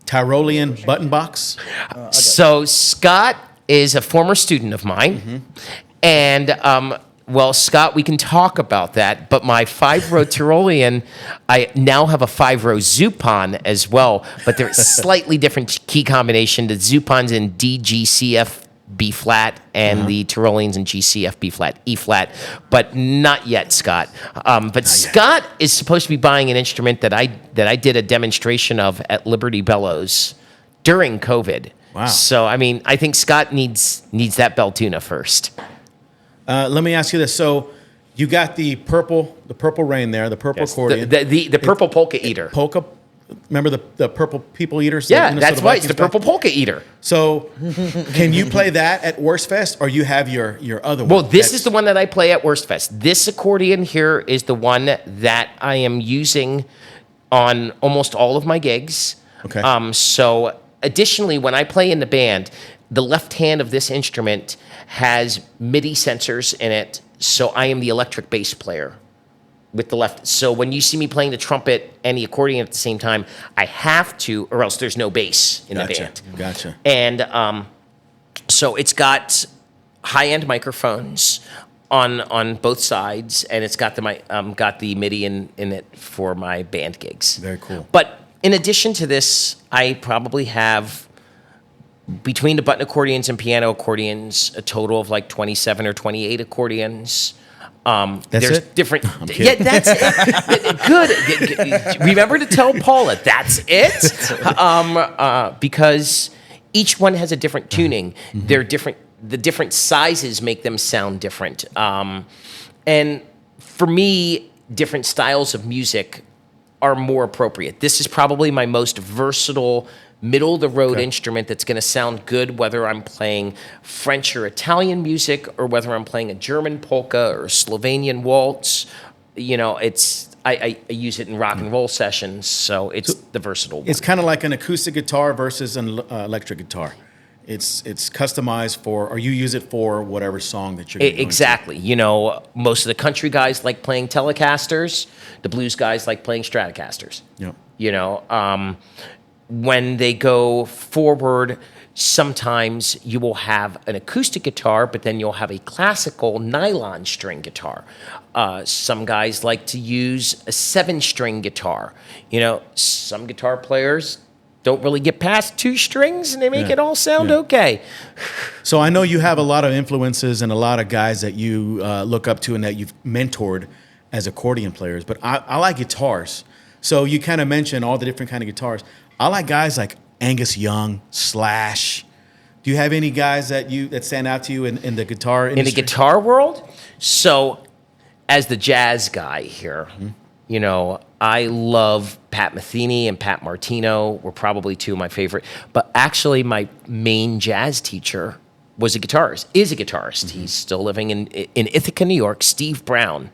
Tyrolean button box? So Scott is a former student of mine, and Well, Scott, we can talk about that, but my 5-row Tyrolean, I now have a 5-row Zupan as well, but they're slightly different key combination. The Zupan's in D, G, C, F, B flat, and the Tyrolean's in G, C, F, B flat, E flat, but not yet, Scott. But Scott is supposed to be buying an instrument that I did a demonstration of at Liberty Bellows during COVID. Wow. So, I mean, I think Scott needs that bell tuna first. Let me ask you this. So you got the purple rain there, the purple accordion. The purple polka eater. Polka, remember the purple people eaters? Yeah, the that's right. It's the Vikings purple polka eater. So can you play that at Wurstfest, or you have your other one? Well, this is the one that I play at Wurstfest. This accordion here is the one that I am using on almost all of my gigs. Okay. So additionally, when I play in the band, the left hand of this instrument has MIDI sensors in it, so I am the electric bass player with the left. So when you see me playing the trumpet and the accordion at the same time, I have to, or else there's no bass in the band. Gotcha. And so it's got high-end microphones on both sides, and it's got the MIDI in it for my band gigs. Very cool. But in addition to this, I probably have, between the button accordions and piano accordions, a total of like 27 or 28 accordions. There's it? different. I'm kidding. Yeah, that's it. Good. Remember to tell Paula that's it, because each one has a different tuning. They're different. The different sizes make them sound different. And for me, different styles of music are more appropriate. This is probably my most versatile middle-of-the-road instrument that's going to sound good whether I'm playing French or Italian music or whether I'm playing a German polka or a Slovenian waltz. You know, I use it in rock and roll sessions, so it's the versatile one. It's kind of like an acoustic guitar versus an electric guitar. It's customized for, or you use it for whatever song that you're going to Exactly. You know, most of the country guys like playing Telecasters. The blues guys like playing Stratocasters. Yep. You know, when they go forward, sometimes you will have an acoustic guitar, but then you'll have a classical nylon string guitar. Some guys like to use a 7-string guitar. You know, some guitar players don't really get past 2 strings, and they make it all sound okay. So I know you have a lot of influences and a lot of guys that you look up to and that you've mentored as accordion players, but I like guitars. So you kind of mentioned all the different kind of guitars. I like guys like Angus Young, Slash. Do you have any guys that stand out to you in the guitar industry? In the guitar world? So, as the jazz guy here, you know, I love Pat Metheny and Pat Martino were probably 2 of my favorite. But actually, my main jazz teacher is a guitarist. He's still living in Ithaca, New York, Steve Brown.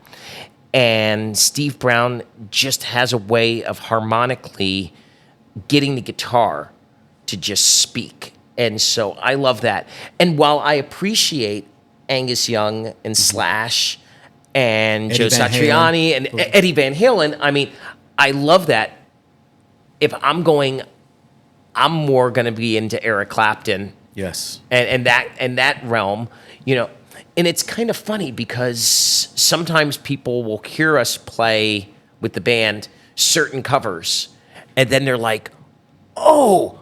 And Steve Brown just has a way of harmonically getting the guitar to just speak. And so I love that. And while I appreciate Angus Young and Slash and Joe Satriani and Eddie Van Halen, I mean, I love that. If I'm more going to be into Eric Clapton. Yes. And that realm, you know. And it's kind of funny because sometimes people will hear us play with the band certain covers, and then they're like, oh,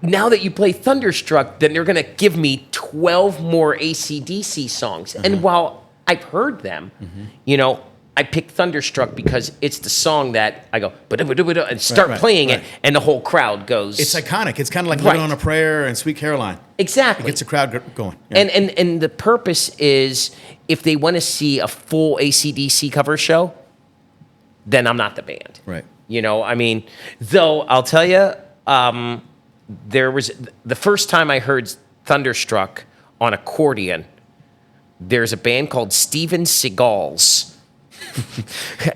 now that you play Thunderstruck, then they're going to give me 12 more AC/DC songs. And while I've heard them, you know, I pick Thunderstruck because it's the song that I go, and start playing it, and the whole crowd goes. It's iconic. It's kind of like Living on a Prayer and Sweet Caroline. Exactly. It gets the crowd going. Yeah. And the purpose is, if they want to see a full AC/DC cover show, then I'm not the band. Right. You know, I mean, though I'll tell you, there was the first time I heard Thunderstruck on accordion. There's a band called Steven Seagal's.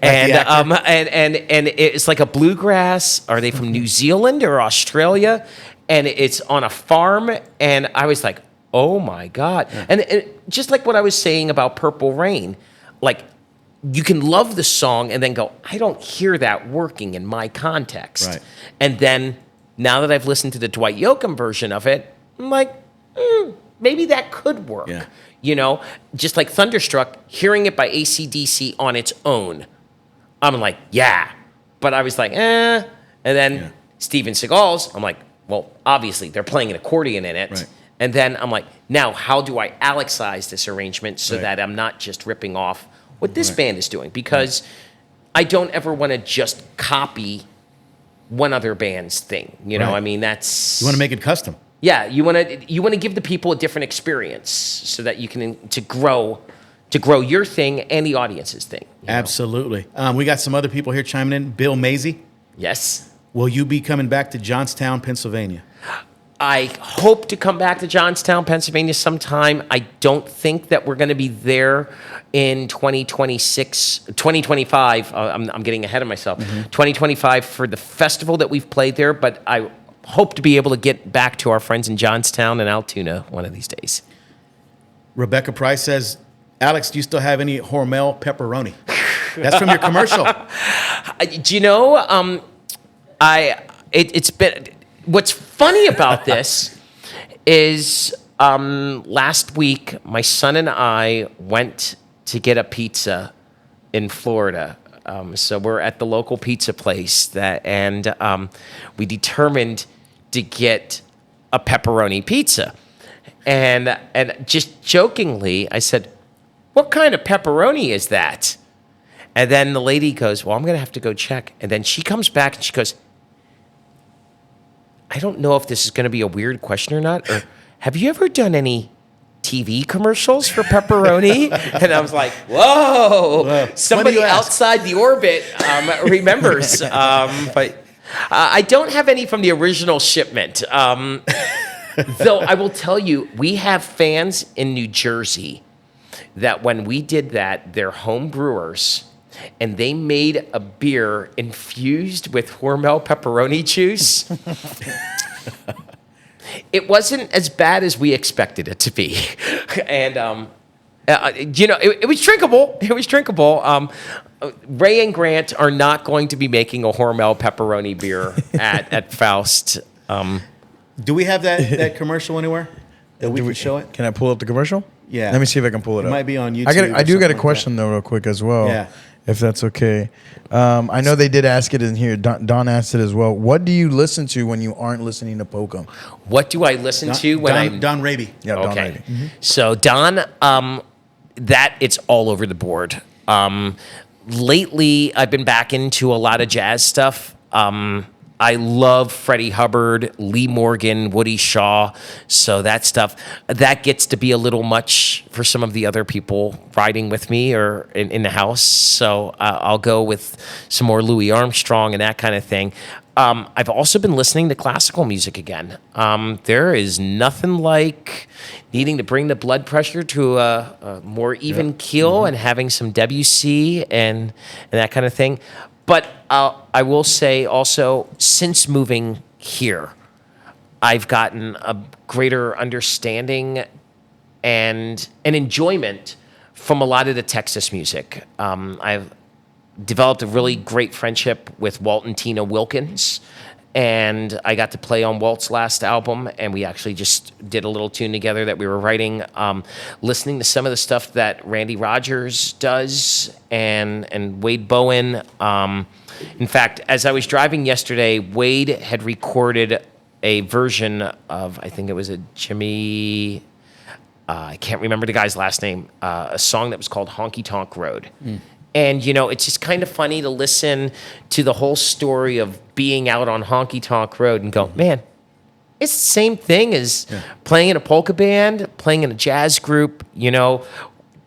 and it's like a bluegrass. Are they from New Zealand or Australia? And it's on a farm, and I was like, oh my God. Yeah. And just like what I was saying about Purple Rain, like, you can love the song and then go, I don't hear that working in my context. Right. And then now that I've listened to the Dwight Yoakam version of it, I'm like, maybe that could work. Yeah. You know, just like Thunderstruck, hearing it by AC/DC on its own, I'm like, yeah. But I was like, eh. And then Steven Seagal's, I'm like, well, obviously they're playing an accordion in it. Right. And then I'm like, now how do I Alexize this arrangement so that I'm not just ripping off what this band is doing? Because I don't ever want to just copy one other band's thing. You know, I mean, that's... You want to make it custom. Yeah, you want to give the people a different experience so that you can to grow your thing and the audience's thing. Absolutely. We got some other people here chiming in. Bill Mazie. Yes. Will you be coming back to Johnstown, Pennsylvania? I hope to come back to Johnstown, Pennsylvania sometime. I don't think that we're going to be there in 2025. I'm getting ahead of myself. 2025 for the festival that we've played there, but I hope to be able to get back to our friends in Johnstown and Altoona one of these days. Rebecca Price says, Alex, do you still have any Hormel pepperoni? That's from your commercial. Do you know, it's been... What's funny about this is last week, my son and I went to get a pizza in Florida. So we're at the local pizza place and we determined to get a pepperoni pizza. And just jokingly, I said, what kind of pepperoni is that? And then the lady goes, well, I'm going to have to go check. And then she comes back and she goes, I don't know if this is going to be a weird question or not. Or have you ever done any TV commercials for pepperoni? And I was like, whoa, somebody outside the orbit remembers. But I don't have any from the original shipment. Though I will tell you, we have fans in New Jersey that when we did that, they're home brewers, and they made a beer infused with Hormel pepperoni juice. It wasn't as bad as we expected it to be. And, it was drinkable. It was drinkable. Ray and Grant are not going to be making a Hormel pepperoni beer at Faust. Do we have that commercial anywhere that we can show it? Can I pull up the commercial? Yeah. Let me see if I can pull it up. It might be on YouTube. I do got a question though, real quick as well. Yeah. If that's okay. I know they did ask it in here. Don asked it as well. What do you listen to when you aren't listening to Polka? What do I listen to when I'm... Don Raby. Yeah, Don Okay. Raby. Mm-hmm. So Don, it's all over the board. Lately, I've been back into a lot of jazz stuff. I love Freddie Hubbard, Lee Morgan, Woody Shaw. So that stuff, that gets to be a little much for some of the other people riding with me or in the house. So I'll go with some more Louis Armstrong and that kind of thing. I've also been listening to classical music again. There is nothing like needing to bring the blood pressure to a more even keel and having some Debussy and that kind of thing. But I will say also, since moving here, I've gotten a greater understanding and an enjoyment from a lot of the Texas music. I've developed a really great friendship with Walt and Tina Wilkins, and I got to play on Walt's last album, and we actually just did a little tune together that we were writing, listening to some of the stuff that Randy Rogers does and Wade Bowen. In fact, as I was driving yesterday, Wade had recorded a version of, I think it was a Jimmy, I can't remember the guy's last name, a song that was called Honky Tonk Road. And, it's just kind of funny to listen to the whole story of being out on Honky Tonk Road and go, man, it's the same thing as playing in a polka band, playing in a jazz group.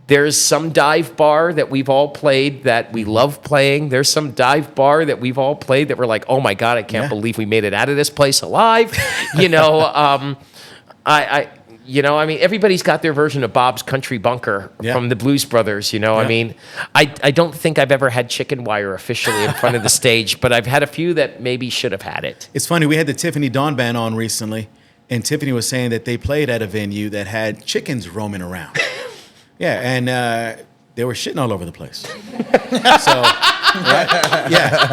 There's some dive bar that we've all played that we love playing. There's some dive bar that we've all played that we're like, oh my God, I can't believe we made it out of this place alive. I mean, everybody's got their version of Bob's Country Bunker from the Blues Brothers, I mean, I don't think I've ever had chicken wire officially in front of the stage, but I've had a few that maybe should have had it. It's funny, we had the Tiffany Dawn Band on recently, and Tiffany was saying that they played at a venue that had chickens roaming around. And they were shitting all over the place.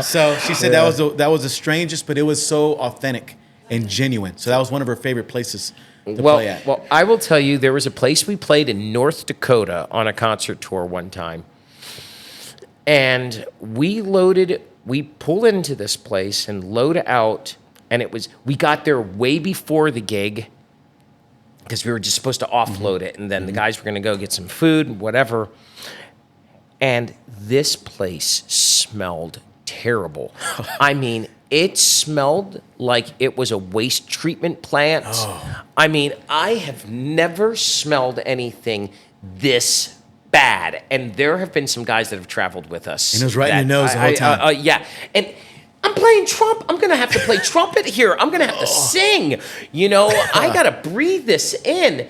So she said that was the strangest, but it was so authentic and genuine. So that was one of her favorite places play at? Well, I will tell you, there was a place we played in North Dakota on a concert tour one time. And we pulled into this place and load out, and we got there way before the gig because we were just supposed to offload it, and then the guys were going to go get some food, whatever. And this place smelled terrible. I mean, it smelled like it was a waste treatment plant. Oh. I mean, I have never smelled anything this bad. And there have been some guys that have traveled with us. And it was right in your nose the whole time. Yeah. And I'm playing I'm going to have to play trumpet here. I'm going to have to sing. You know, I got to breathe this in.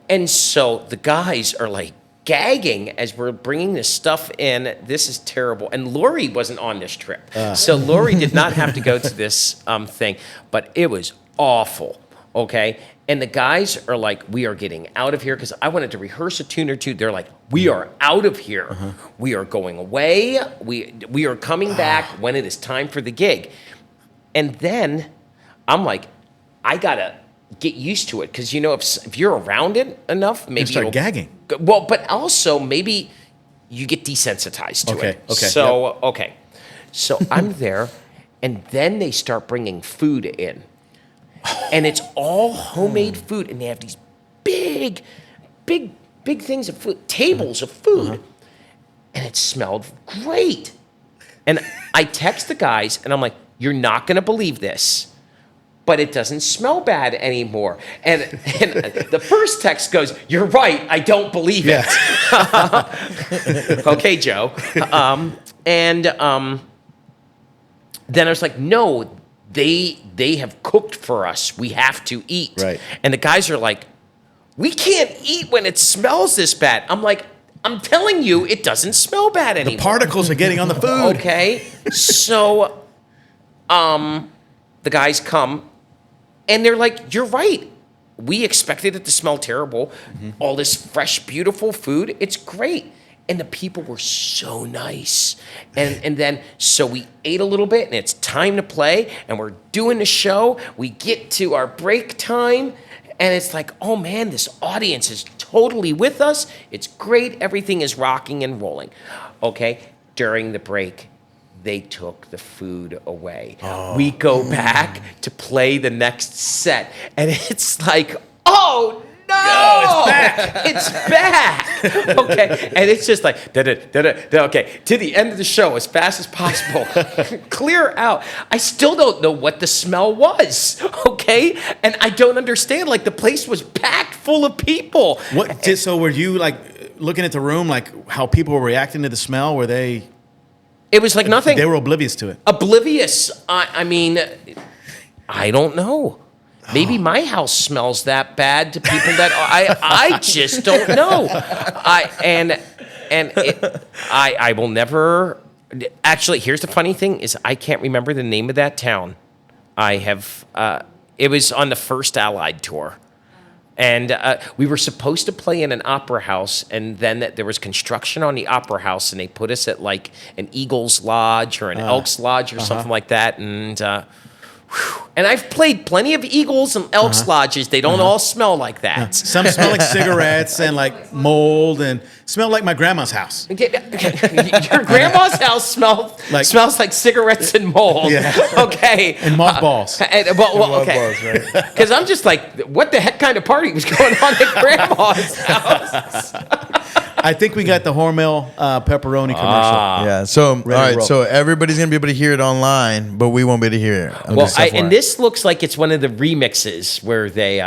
And so the guys are like gagging as we're bringing this stuff in. This is terrible. And Lori wasn't on this trip. So Lori did not have to go to this thing. But it was awful. Okay. And the guys are like, we are getting out of here because I wanted to rehearse a tune or two. They're like, we are out of here. We are going away. We are coming back when it is time for the gig. And then I'm like, I got to get used to it because, you know, if you're around it enough, maybe you start gagging. Well, but also maybe you get desensitized to it. Okay. So, okay. So I'm there, and then they start bringing food in. And it's all homemade food, and they have these big things of food, tables of food, and it smelled great. And I text the guys, and I'm like, "You're not going to believe this, but it doesn't smell bad anymore." And the first text goes, "You're right, I don't believe it." Okay, Joe. Then I was like, "No. They have cooked for us. We have to eat." Right. And the guys are like, "We can't eat when it smells this bad." I'm like, "I'm telling you, it doesn't smell bad anymore." The particles are getting on the food. Okay. So, the guys come, and they're like, "You're right. We expected it to smell terrible. All this fresh, beautiful food. It's great." And the people were so nice. And then, so we ate a little bit, and it's time to play, and we're doing the show. We get to our break time, and it's like, oh man, this audience is totally with us. It's great. Everything is rocking and rolling. Okay, during the break, they took the food away. We go back to play the next set, and it's like, oh no, it's back. Okay, and it's just like okay, to the end of the show as fast as possible. Clear out. I still don't know what the smell was. Okay, and I don't understand. Like, the place was packed full of people. So were you like looking at the room, like how people were reacting to the smell? Were they? It was like nothing. They were oblivious to it. Oblivious. I mean, I don't know. Maybe my house smells that bad to people that I just don't know. I will never. Actually, here's the funny thing: is I can't remember the name of that town. I have. It was on the first Allied tour, and we were supposed to play in an opera house, and then there was construction on the opera house, and they put us at like an Eagles Lodge or an Elks Lodge or something like that, and I've played plenty of Eagles and Elks Lodges. They don't all smell like that. Some smell like cigarettes and like mold, and smell like my grandma's house. Your grandma's house smells like cigarettes and mold. Yeah. Okay. And mothballs. Okay. Because I'm just like, what the heck kind of party was going on at grandma's house? I think we got the Hormel pepperoni commercial. Yeah. So all right. So everybody's gonna be able to hear it online, but we won't be able to hear it. And this looks like it's one of the remixes where they.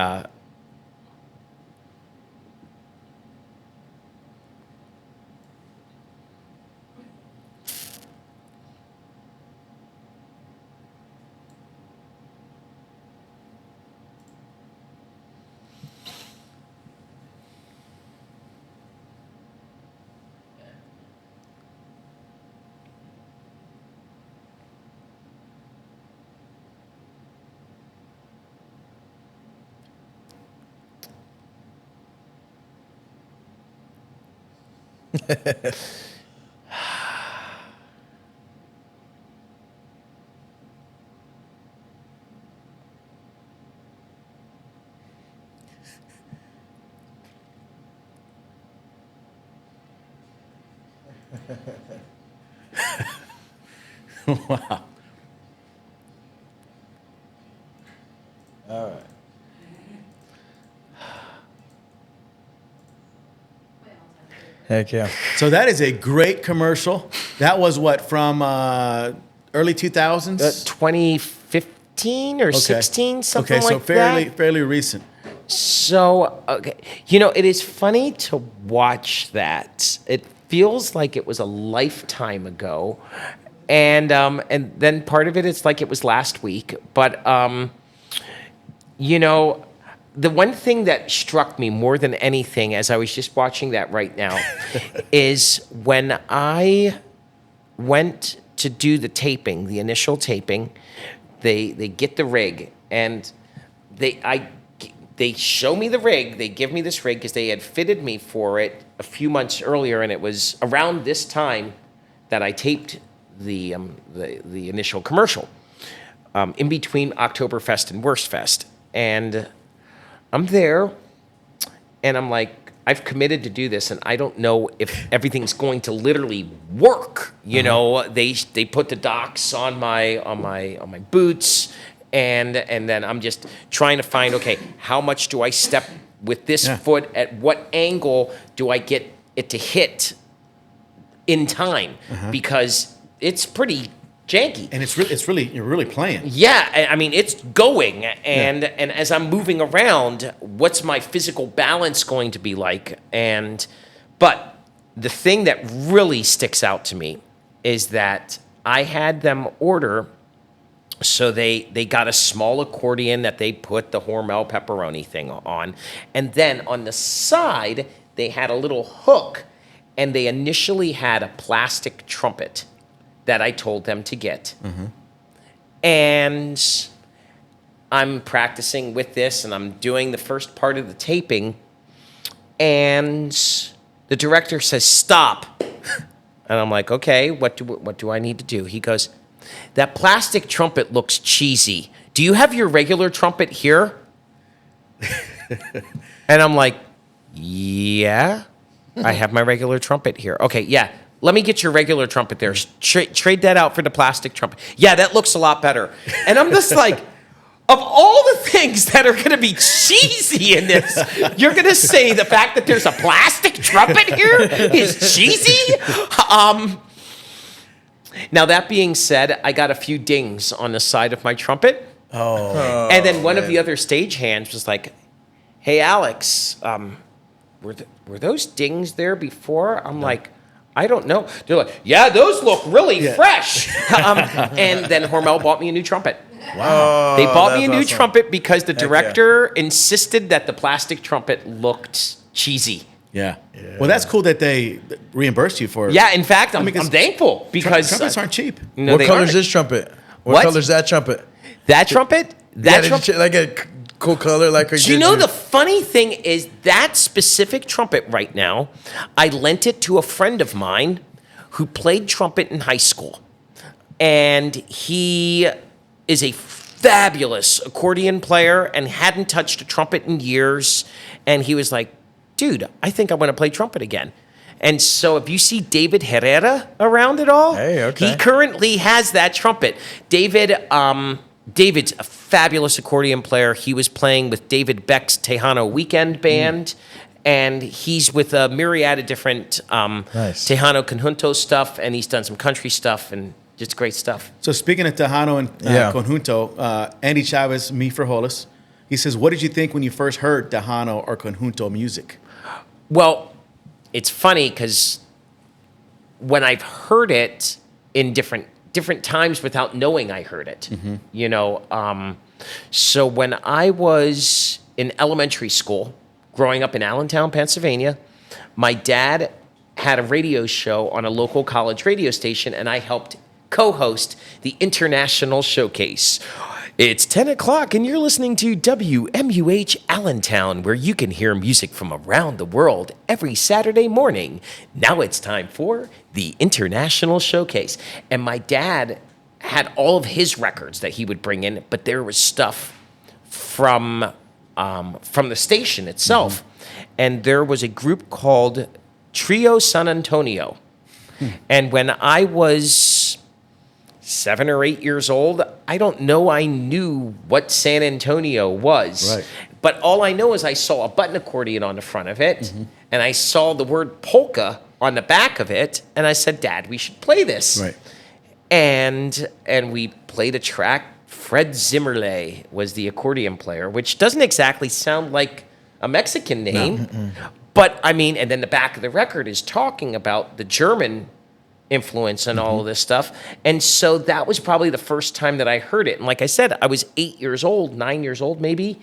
Wow. All right. Heck yeah. So that is a great commercial. That was what, from early 2000s? 2015 or 16, something like that. fairly recent. So, okay. You know, it is funny to watch that. It feels like it was a lifetime ago. And then part of it is like it was last week. But, you know, the one thing that struck me more than anything as I was just watching that right now is when I went to do the taping, the initial taping, they get the rig and they show me the rig. They give me this rig because they had fitted me for it a few months earlier, and it was around this time that I taped the initial commercial, in between Oktoberfest and Wurstfest. And I'm there, and I'm like, I've committed to do this, and I don't know if everything's going to literally work. You know, they put the docks on my boots, and then I'm just trying to find, okay, how much do I step with this foot? At what angle do I get it to hit in time? Because it's pretty janky. And you're really playing. Yeah, I mean, it's going, and as I'm moving around, what's my physical balance going to be like? But the thing that really sticks out to me is that I had them order, so they got a small accordion that they put the Hormel pepperoni thing on, and then on the side, they had a little hook, and they initially had a plastic trumpet that I told them to get. And I'm practicing with this, and I'm doing the first part of the taping, and the director says, "Stop." And I'm like, "Okay, what do I need to do?" He goes, "That plastic trumpet looks cheesy. Do you have your regular trumpet here?" And I'm like, "Yeah, I have my regular trumpet here." "Okay, yeah. Let me get your regular trumpet there. Trade that out for the plastic trumpet." "Yeah, that looks a lot better." And I'm just like, of all the things that are going to be cheesy in this, you're going to say the fact that there's a plastic trumpet here is cheesy? Now, that being said, I got a few dings on the side of my trumpet. And then one of the other stagehands was like, "Hey, Alex, were those dings there before?" I'm like, "I don't know." They're like, "Yeah, those look really fresh." And then Hormel bought me a new trumpet. Wow. They bought me a new awesome. trumpet because the director insisted that the plastic trumpet looked cheesy. Yeah. Well, that's cool that they reimbursed you for it. Yeah, in fact, I'm 'cause thankful because trumpets aren't cheap. No, What they color is aren't. this trumpet? What? What color is that trumpet? That trumpet? That trumpet, like a cool color, like a. Do you know the funny thing is that specific trumpet right now, I lent it to a friend of mine who played trumpet in high school. And he is a fabulous accordion player and hadn't touched a trumpet in years. And he was like, "Dude, I think I want to play trumpet again." And so if you see David Herrera around at all, Hey, okay. he currently has that trumpet. David's a fabulous accordion player. He was playing with David Beck's Tejano Weekend Band, and he's with a myriad of different Nice. Tejano Conjunto stuff, and he's done some country stuff and just great stuff. So speaking of Tejano and Conjunto, Andy Chavez, me for Hollis, he says, "What did you think when you first heard Tejano or Conjunto music?" Well, it's funny because when I've heard it in different times without knowing I heard it, you know. So when I was in elementary school, growing up in Allentown, Pennsylvania, my dad had a radio show on a local college radio station, and I helped co-host the International Showcase. It's 10 o'clock, and you're listening to WMUH Allentown, where you can hear music from around the world every Saturday morning. Now it's time for the International Showcase. And my dad had all of his records that he would bring in, but there was stuff from the station itself. And there was a group called Trio San Antonio. And when I was 7 or 8 years old, I don't know I knew what San Antonio was. Right. But all I know is I saw a button accordion on the front of it, and I saw the word polka on the back of it, and I said, Dad, we should play this. Right. And we played a track. Fred Zimmerle was the accordion player, which doesn't exactly sound like a Mexican name. But, I mean, and then the back of the record is talking about the German influence and all of this stuff. And so that was probably the first time that I heard it. And like I said, I was 8 years old, 9 years old maybe,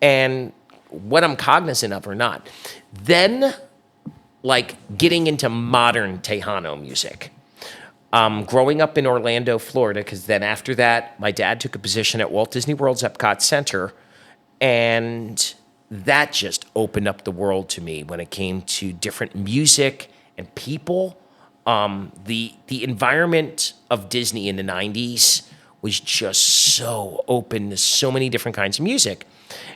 and what I'm cognizant of or not. Then, like, getting into modern Tejano music. Growing up in Orlando, Florida, because then after that, my dad took a position at Walt Disney World's Epcot Center, and that just opened up the world to me when it came to different music and people. The environment of Disney in the 90s was just so open to so many different kinds of music.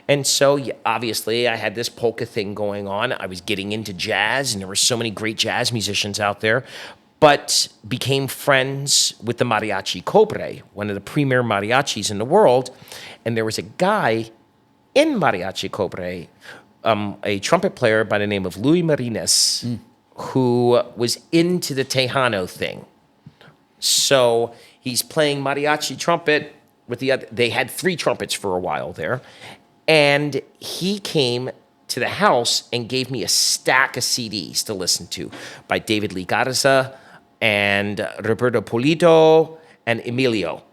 And so, obviously, I had this polka thing going on. I was getting into jazz, and there were so many great jazz musicians out there, but became friends with the Mariachi Cobre, one of the premier mariachis in the world. And there was a guy in Mariachi Cobre, a trumpet player by the name of Luis Martinez, who was into the Tejano thing. So he's playing mariachi trumpet with the other. They had 3 trumpets for a while there. And he came to the house and gave me a stack of CDs to listen to by David Lee Garza and Roberto Polito and Emilio.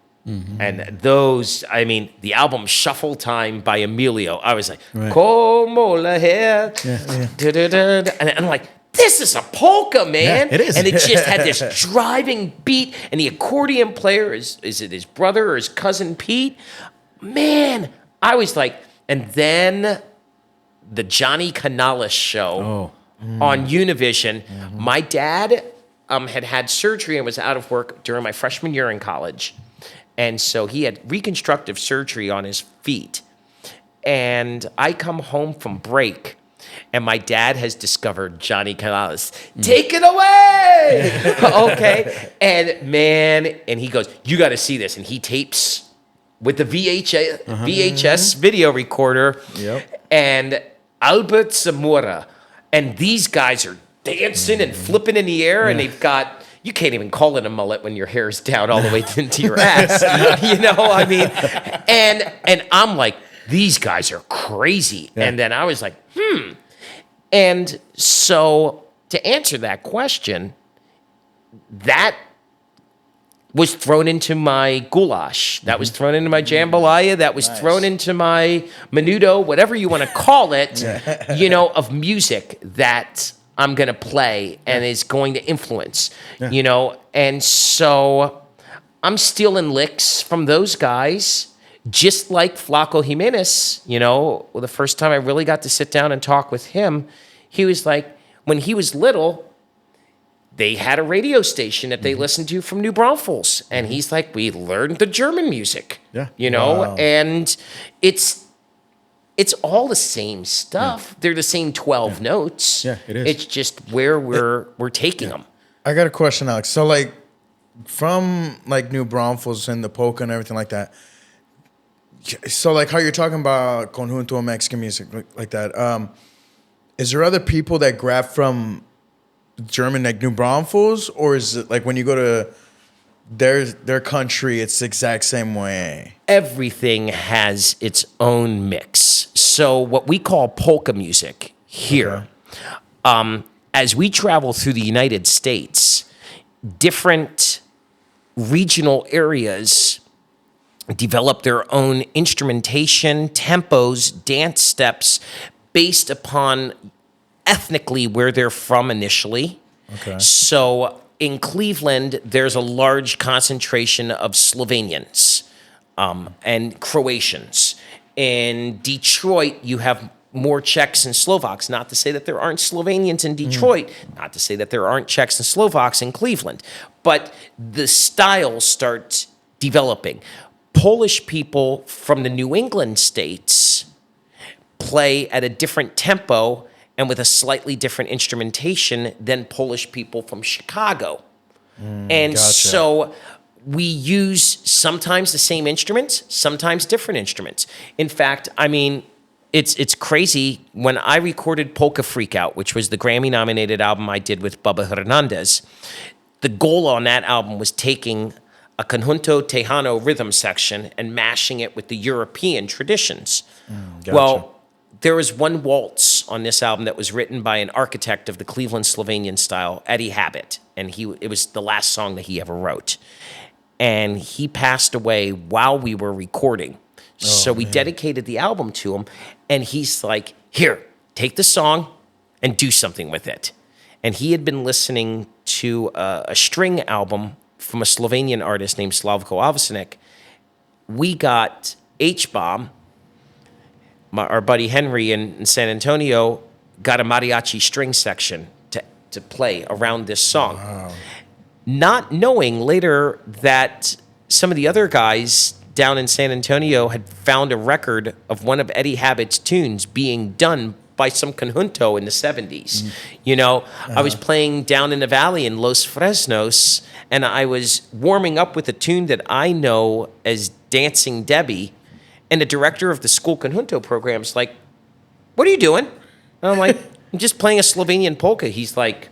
And those, I mean, the album Shuffle Time by Emilio, I was like, Como la hair. And I'm like, this is a polka, man. Yeah, it is. And it just had this driving beat. And the accordion player, is it his brother or his cousin Pete? Man, I was like, and then the Johnny Canales show on Univision. My dad had surgery and was out of work during my freshman year in college. And so he had reconstructive surgery on his feet. And I come home from break, and my dad has discovered Johnny Canales. Take it away! Okay. And man, and he goes, you got to see this. And he tapes with the VHS video recorder. And Albert Zamora. And these guys are dancing and flipping in the air, and they've got, you can't even call it a mullet when your hair's down all the way into your ass. You know, I mean, and I'm like, these guys are crazy. And then I was like, And so to answer that question, that was thrown into my goulash. That was thrown into my jambalaya. That was thrown into my menudo, whatever you want to call it, you know, of music that I'm going to play and is going to influence, you know. And so I'm stealing licks from those guys, just like Flaco Jimenez, you know. Well, the first time I really got to sit down and talk with him, he was like, when he was little, they had a radio station that they listened to from New Braunfels. And he's like, we learned the German music, you know, and it's all the same stuff. They're the same 12 notes. Yeah, it is. It's just where we're taking them. I got a question, Alex. So, like, from, like, New Braunfels and the polka and everything like that, so, like, how you're talking about conjunto Mexican music like that, is there other people that grab from German, like New Braunfels, or is it like when you go to their country, it's the exact same way? Everything has its own mix. So what we call polka music here, as we travel through the United States, different regional areas develop their own instrumentation, tempos, dance steps based upon ethnically where they're from initially. Okay. So in Cleveland, there's a large concentration of Slovenians and Croatians. In Detroit, you have more Czechs and Slovaks. Not to say that there aren't Slovenians in Detroit, not to say that there aren't Czechs and Slovaks in Cleveland, but the styles start developing. Polish people from the New England states play at a different tempo and with a slightly different instrumentation than Polish people from Chicago. And gotcha. so we use sometimes the same instruments, sometimes different instruments. In fact, I mean, it's crazy. When I recorded Polka Freakout, which was the Grammy-nominated album I did with Bubba Hernandez, the goal on that album was taking a conjunto tejano rhythm section and mashing it with the European traditions. Gotcha. Well, there was one waltz on this album that was written by an architect of the Cleveland Slovenian style, Eddie Habit, and it was the last song that he ever wrote. And he passed away while we were recording. So we dedicated the album to him, and he's like, here, take the song and do something with it. And he had been listening to a string album from a Slovenian artist named Slavko Avsenik. We got H-Bomb, our buddy Henry in San Antonio, got a mariachi string section to play around this song. Wow. Not knowing later that some of the other guys down in San Antonio had found a record of one of Eddie Habit's tunes being done by some conjunto in the 70s. You know, I was playing down in the valley in Los Fresnos, and I was warming up with a tune that I know as Dancing Debbie, and the director of the school conjunto program's like, what are you doing? And I'm like, I'm just playing a Slovenian polka. He's like,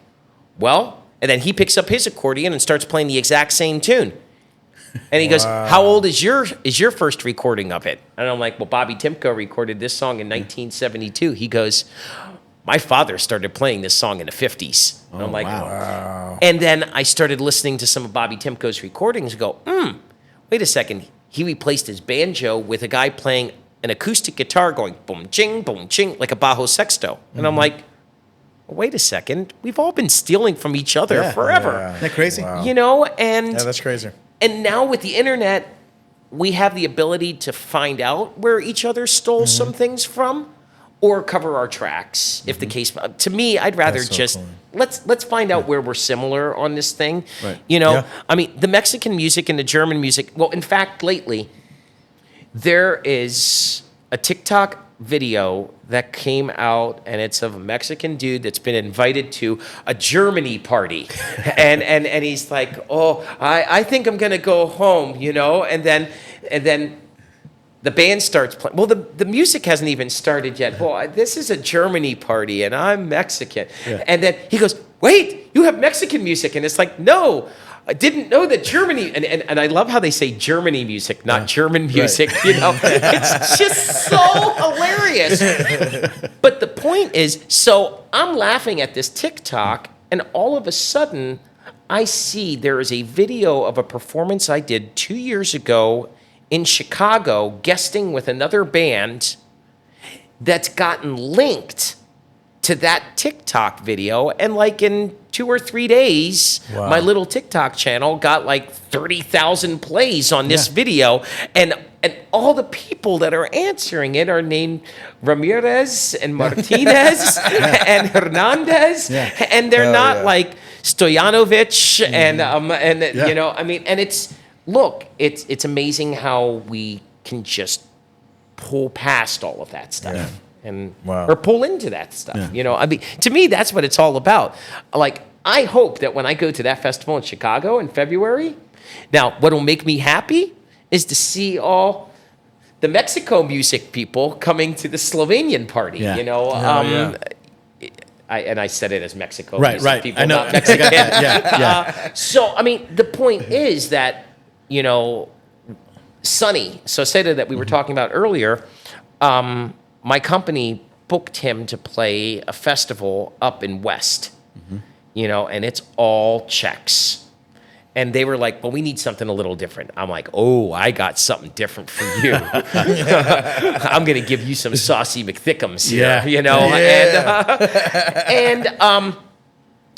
well, and then he picks up his accordion and starts playing the exact same tune. And he goes, how old is your first recording of it? And I'm like, well, Bobby Timko recorded this song in 1972. He goes, my father started playing this song in the 50s. And I'm like, wow. And then I started listening to some of Bobby Timko's recordings and go, wait a second. He replaced his banjo with a guy playing an acoustic guitar going boom, ching, like a bajo sexto. And I'm like, wait a second. We've all been stealing from each other forever. Yeah. Isn't that crazy? Wow. You know, and Yeah, that's crazy. And now with the internet, we have the ability to find out where each other stole some things from, or cover our tracks, if the case. To me, I'd rather That's so just cool. let's find out where we're similar on this thing. Right. You know, Yeah. I mean, the Mexican music and the German music. Well, in fact, lately there is a TikTok video that came out, and it's of a Mexican dude that's been invited to a Germany party, and he's like, oh, I think I'm gonna go home, you know, and then the band starts playing. Well, the music hasn't even started yet. Well, this is a Germany party, and I'm Mexican, and then he goes, wait, you have Mexican music, and it's like, no. I didn't know that Germany, and I love how they say Germany music, not German music, you know. It's just so hilarious. But the point is, so I'm laughing at this TikTok, and all of a sudden, I see there is a video of a performance I did 2 years ago in Chicago, guesting with another band that's gotten linked to that TikTok video, and like in 2 or 3 days, my little TikTok channel got like 30,000 plays on this video, and all the people that are answering it are named Ramirez and Martinez and Hernandez, and they're not like Stoyanovich and you know, I mean, and it's amazing how we can just pull past all of that stuff. Yeah. And or pull into that stuff, you know. I mean, to me, that's what it's all about. Like, I hope that when I go to that festival in Chicago in February, now what'll make me happy is to see all the Mexico music people coming to the Slovenian party. You know, I said it as Mexico music people, I know. not Mexican. So I mean, the point is that, you know, Sonny Saucedo that we were talking about earlier. My company booked him to play a festival up in West, you know, and it's all Czechs. And they were like, well, we need something a little different. I'm like, oh, I got something different for you. I'm going to give you some saucy McThickums here, you know.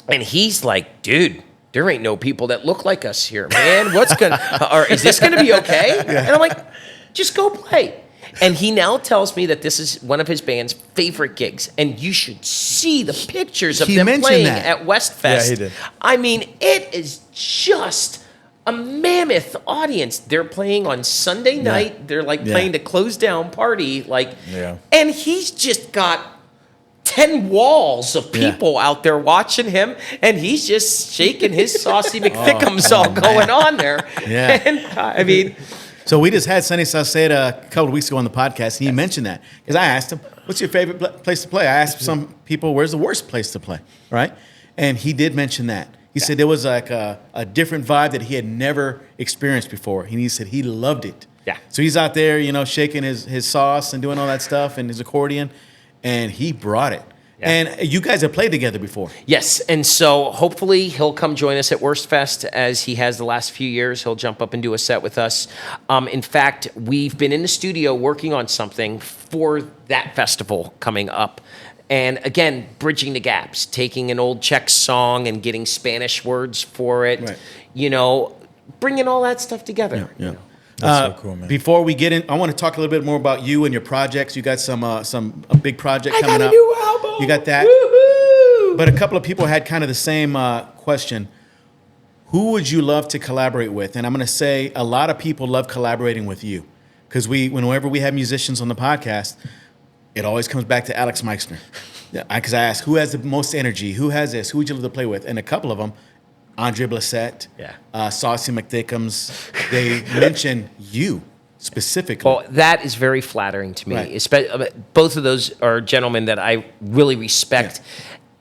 And he's like, dude, there ain't no people that look like us here, man. Or is this going to be okay? And I'm like, just go play. And he now tells me that this is one of his band's favorite gigs. And you should see the pictures of them playing at Wurstfest. Yeah, he did. I mean, it is just a mammoth audience. They're playing on Sunday night. They're like playing the closed down party. And he's just got 10 walls of people out there watching him, and he's just shaking his saucy McThickums all going on there. Yeah. And I mean, So we just had Sonny Sauceda a couple of weeks ago on the podcast, and he mentioned that. Because I asked him, what's your favorite place to play? I asked some people, where's the worst place to play, right? And he did mention that. He said there was like a different vibe that he had never experienced before. And he said he loved it. Yeah. So he's out there, shaking his sauce and doing all that stuff and his accordion, and he brought it. Yeah. And you guys have played together before. yes, and so hopefully he'll come join us at Wurstfest as he has the last few years. He'll jump up and do a set with us. In fact, we've been in the studio working on something for that festival coming up. And again, bridging the gaps, taking an old Czech song and getting Spanish words for it, Right. Bringing all that stuff together. Yeah. That's so cool, man. Before we get in, I want to talk a little bit more about you and your projects. You got a big project I coming got a up. new album. You got that. Woohoo! But a couple of people had kind of the same question. Who would you love to collaborate with? And I'm going to say a lot of people love collaborating with you because whenever we have musicians on the podcast, it always comes back to Alex Meixner. Because I ask, who has the most energy? Who has this? Who would you love to play with? And a couple of them, Andre Blissett, Saucy McThickums, they mention you specifically. Well, that is very flattering to me. Right. Both of those are gentlemen that I really respect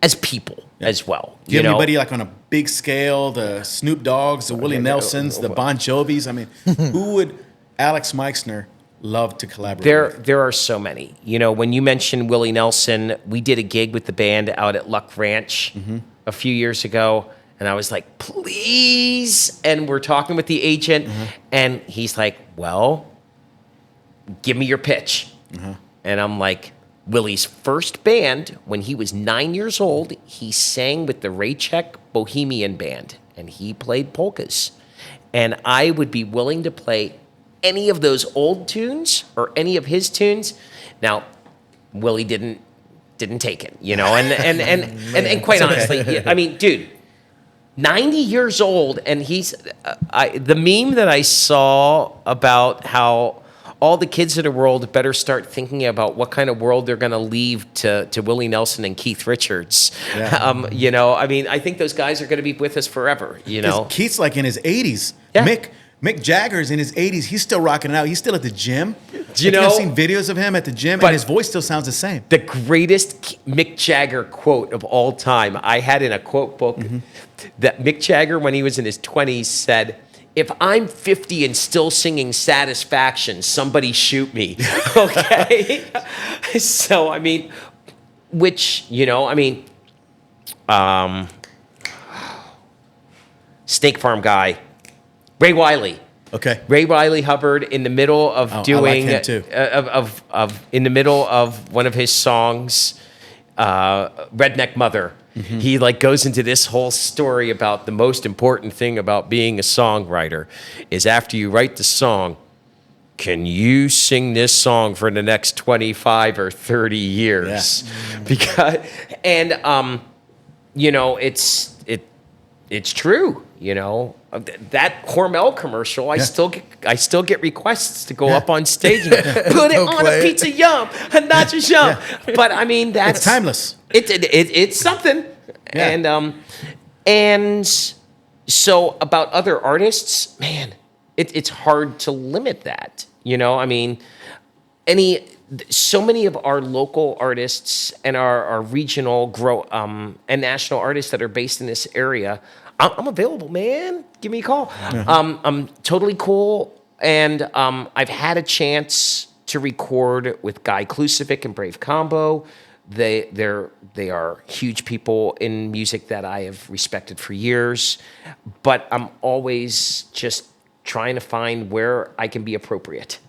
as people as well. Do you have anybody like on a big scale, the Snoop Dogg's, the Willie Nelsons, the Bon Jovis? I mean, who would Alex Meixner love to collaborate with? There are so many. When you mentioned Willie Nelson, we did a gig with the band out at Luck Ranch a few years ago. And I was like, please. And we're talking with the agent. And he's like, well, give me your pitch. And I'm like, Willie's first band, when he was 9 years old, he sang with the Raychek Bohemian Band. And he played polkas. And I would be willing to play any of those old tunes or any of his tunes. Now, Willie didn't take it, and quite honestly, I mean, dude, 90 years old, and he's the meme that I saw about how all the kids in the world better start thinking about what kind of world they're going to leave to Willie Nelson and Keith Richards. I mean, I think those guys are going to be with us forever. Keith's like in his 80s. Yeah. Mick Jagger's in his 80s. He's still rocking it out. He's still at the gym. I've seen videos of him at the gym, and his voice still sounds the same. The greatest Mick Jagger quote of all time, I had in a quote book that Mick Jagger, when he was in his 20s, said, "If I'm 50 and still singing Satisfaction, somebody shoot me." Okay? So, I mean, Snake Farm guy, Ray Wiley. Okay. Ray Riley Hubbard in the middle of doing I like him too. In the middle of one of his songs, Redneck Mother. He goes into this whole story about the most important thing about being a songwriter is after you write the song, can you sing this song for the next 25 or 30 years? Yeah. Because it's true, that Hormel commercial. I still get requests to go up on stage and put it on a pizza, yum, and not just yum. But I mean, It's timeless. It's something, and so about other artists, man, it's hard to limit that. I mean, so many of our local artists and our regional and national artists that are based in this area, I'm available, man. Give me a call. I'm totally cool. And I've had a chance to record with Guy Klusevic and Brave Combo. They are huge people in music that I have respected for years. But I'm always just trying to find where I can be appropriate.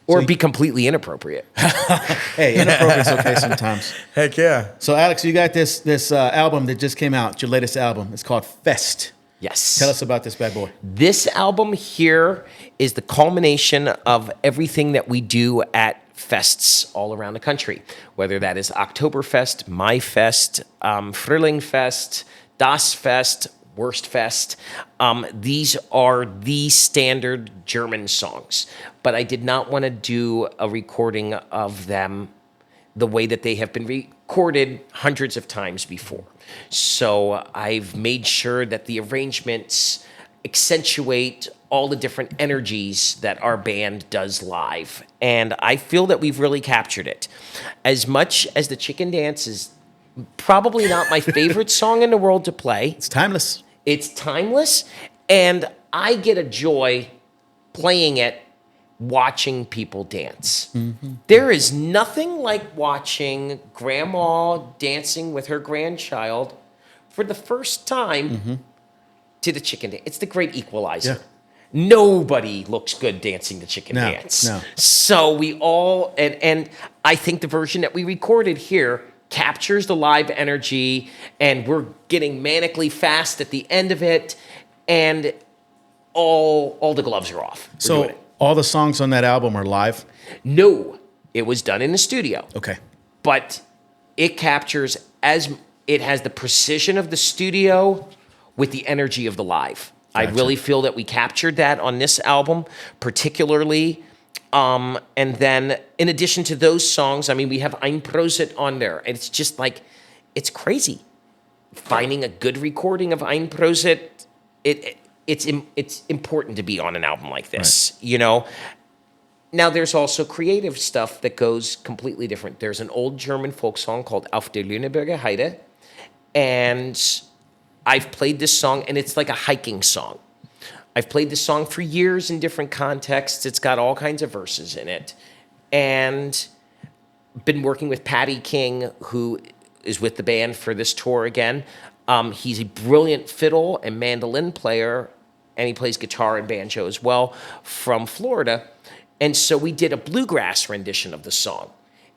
Or be completely inappropriate. Hey, inappropriate's okay sometimes. Heck yeah. So, Alex, you got this album that just came out, your latest album. It's called Fest. Yes. Tell us about this bad boy. This album here is the culmination of everything that we do at fests all around the country, whether that is Oktoberfest, Maifest, Frühlingfest, Das Fest, Wurstfest. These are the standard German songs, but I did not want to do a recording of them the way that they have been recorded hundreds of times before. So I've made sure that the arrangements accentuate all the different energies that our band does live. And I feel that we've really captured it. As much as the chicken dance is probably not my favorite song in the world to play, It's timeless. it's timeless, and I get a joy playing it, watching people dance. There is nothing like watching grandma dancing with her grandchild for the first time to the chicken dance. It's the great equalizer. Yeah. Nobody looks good dancing the chicken No, dance. no. So we all, and I think the version that we recorded here captures the live energy, and we're getting manically fast at the end of it, and all the gloves are off. We're doing So it. all the songs on that album are live? No, it was done in the studio, Okay. but it captures it has the precision of the studio with the energy of the live. I Gotcha. really feel that we captured that on this album, particularly. And then in addition to those songs, I mean, we have Ein Prosit on there, and it's just like, it's crazy. Finding a good recording of Ein Prosit, it's important to be on an album like this, you know? Now, there's also creative stuff that goes completely different. There's an old German folk song called Auf der Lüneburger Heide, and I've played this song, and it's like a hiking song. I've played this song for years in different contexts. It's got all kinds of verses in it. And been working with Patty King, who is with the band for this tour again. He's a brilliant fiddle and mandolin player, and he plays guitar and banjo as well, from Florida. And so we did a bluegrass rendition of the song.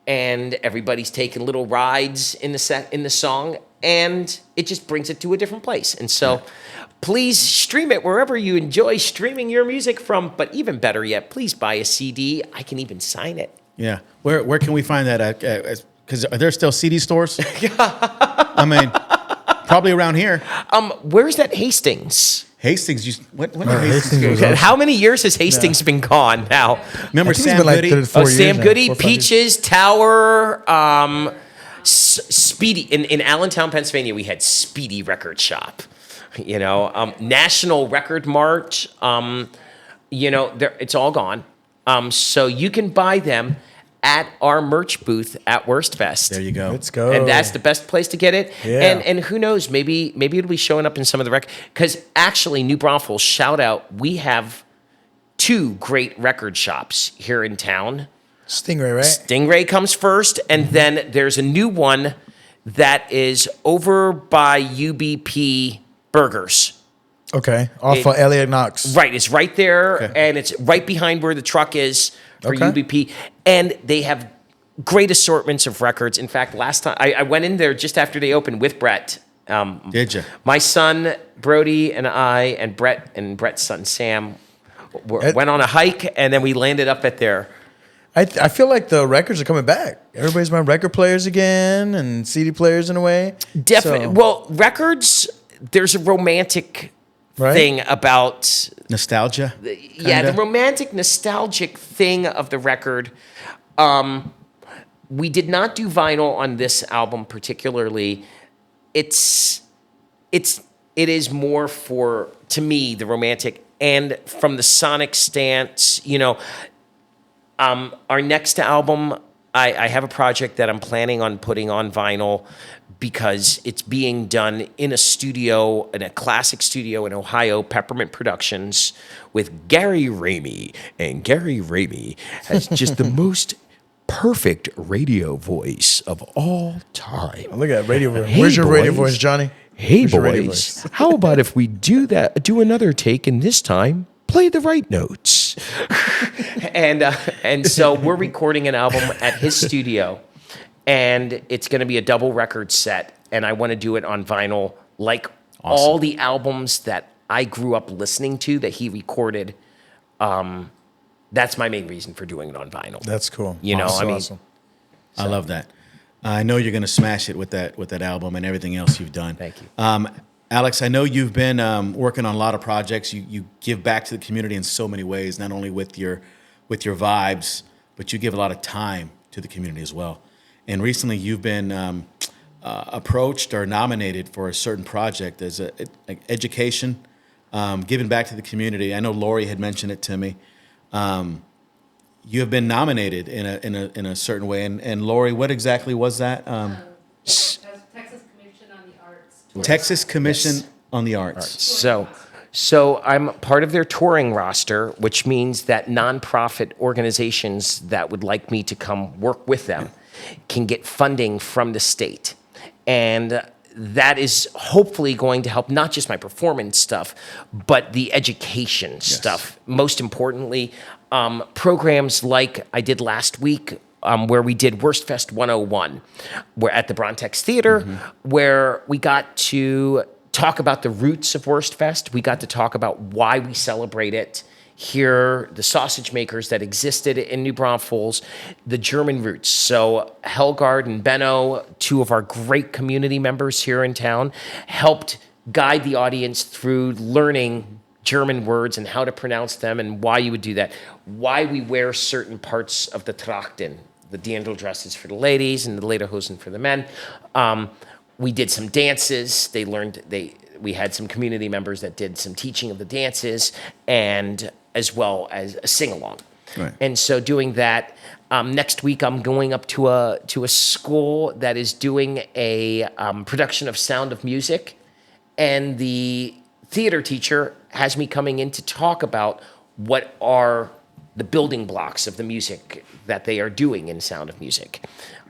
And everybody's taking little rides in the song, and it just brings it to a different place. And so please stream it wherever you enjoy streaming your music from. But even better yet, please buy a CD. I can even sign it. Yeah. Where can we find that at? Because are there still CD stores? I mean, probably around here. Where's that Hastings? Hastings. When did Hastings Hastings go? was awesome. How many years has Hastings been gone now? Remember I think it's Sam been like Goody? 4 years Sam now, Goody, 4 or 5 years. Peaches, Tower, Speedy. In Allentown, Pennsylvania, we had Speedy Record Shop. You know, National Record Mart. You know, it's all gone. So you can buy them at our merch booth at Wurstfest. There you go. Let's go. And that's the best place to get it. Yeah. And who knows, maybe it'll be showing up in some of the because actually, New Braunfels, shout out, we have 2 great record shops here in town. Stingray, right? Stingray comes first, and then there's a new one that is over by UBP Burgers. Okay. Off of Elliot Knox. Right, it's right there, Okay. and it's right behind where the truck is for Okay. UBP. And they have great assortments of records. In fact, last time I went in there just after they opened with Brett. Did you? My son Brody and I and Brett's son Sam went on a hike, and then we landed up at their. I feel like the records are coming back. Everybody's buying record players again and CD players in a way. Definitely. So- Well, records. There's a romantic Right? thing about Nostalgia? yeah, the kinda? romantic, nostalgic thing of the record. We did not do vinyl on this album particularly. It is more for, to me, the romantic, and from the sonic stance, you know. Our next album, I have a project that I'm planning on putting on vinyl because it's being done in a studio, in a classic studio in Ohio, Peppermint Productions, with Gary Ramey. And Gary Ramey has just the most perfect radio voice of all time. Look at that radio voice. Hey, Where's your radio boys. voice, Johnny? Hey, Where's your radio boys, how about if we do another take, and this time play the right notes? and so we're recording an album at his studio, and it's going to be a double record set, and I want to do it on vinyl, like all the albums that I grew up listening to that he recorded. That's my main reason for doing it on vinyl. That's cool. You know, That's I mean- awesome. I love that. I know you're going to smash it with that album and everything else you've done. Thank you. Alex, I know you've been working on a lot of projects. You give back to the community in so many ways, not only with your vibes, but you give a lot of time to the community as well. and recently you've been approached or nominated for a certain project as like education, giving back to the community. I know Lori had mentioned it to me. You have been nominated in a certain way, and Lori, what exactly was that? Texas Commission on the Arts. Texas Commission Yes. on the Arts. So I'm part of their touring roster, which means that nonprofit organizations that would like me to come work with them can get funding from the state. And that is hopefully going to help not just my performance stuff, but the education stuff. Most importantly, programs like I did last week, where we did Wurstfest 101, where at the Braunfels Theater, where we got to talk about the roots of Wurstfest. We got to talk about why we celebrate it. Hear the sausage makers that existed in New Braunfels, the German roots. So Helgard and Benno, two of our great community members here in town, helped guide the audience through learning German words and how to pronounce them and why you would do that. Why we wear certain parts of the Trachten, the Dirndl dresses for the ladies and the Lederhosen for the men. We did some dances. We had some community members that did some teaching of the dances, and as well as a sing-along. Right. And so doing that, next week I'm going up to a school that is doing a production of Sound of Music, and the theater teacher has me coming in to talk about what are the building blocks of the music that they are doing in Sound of Music.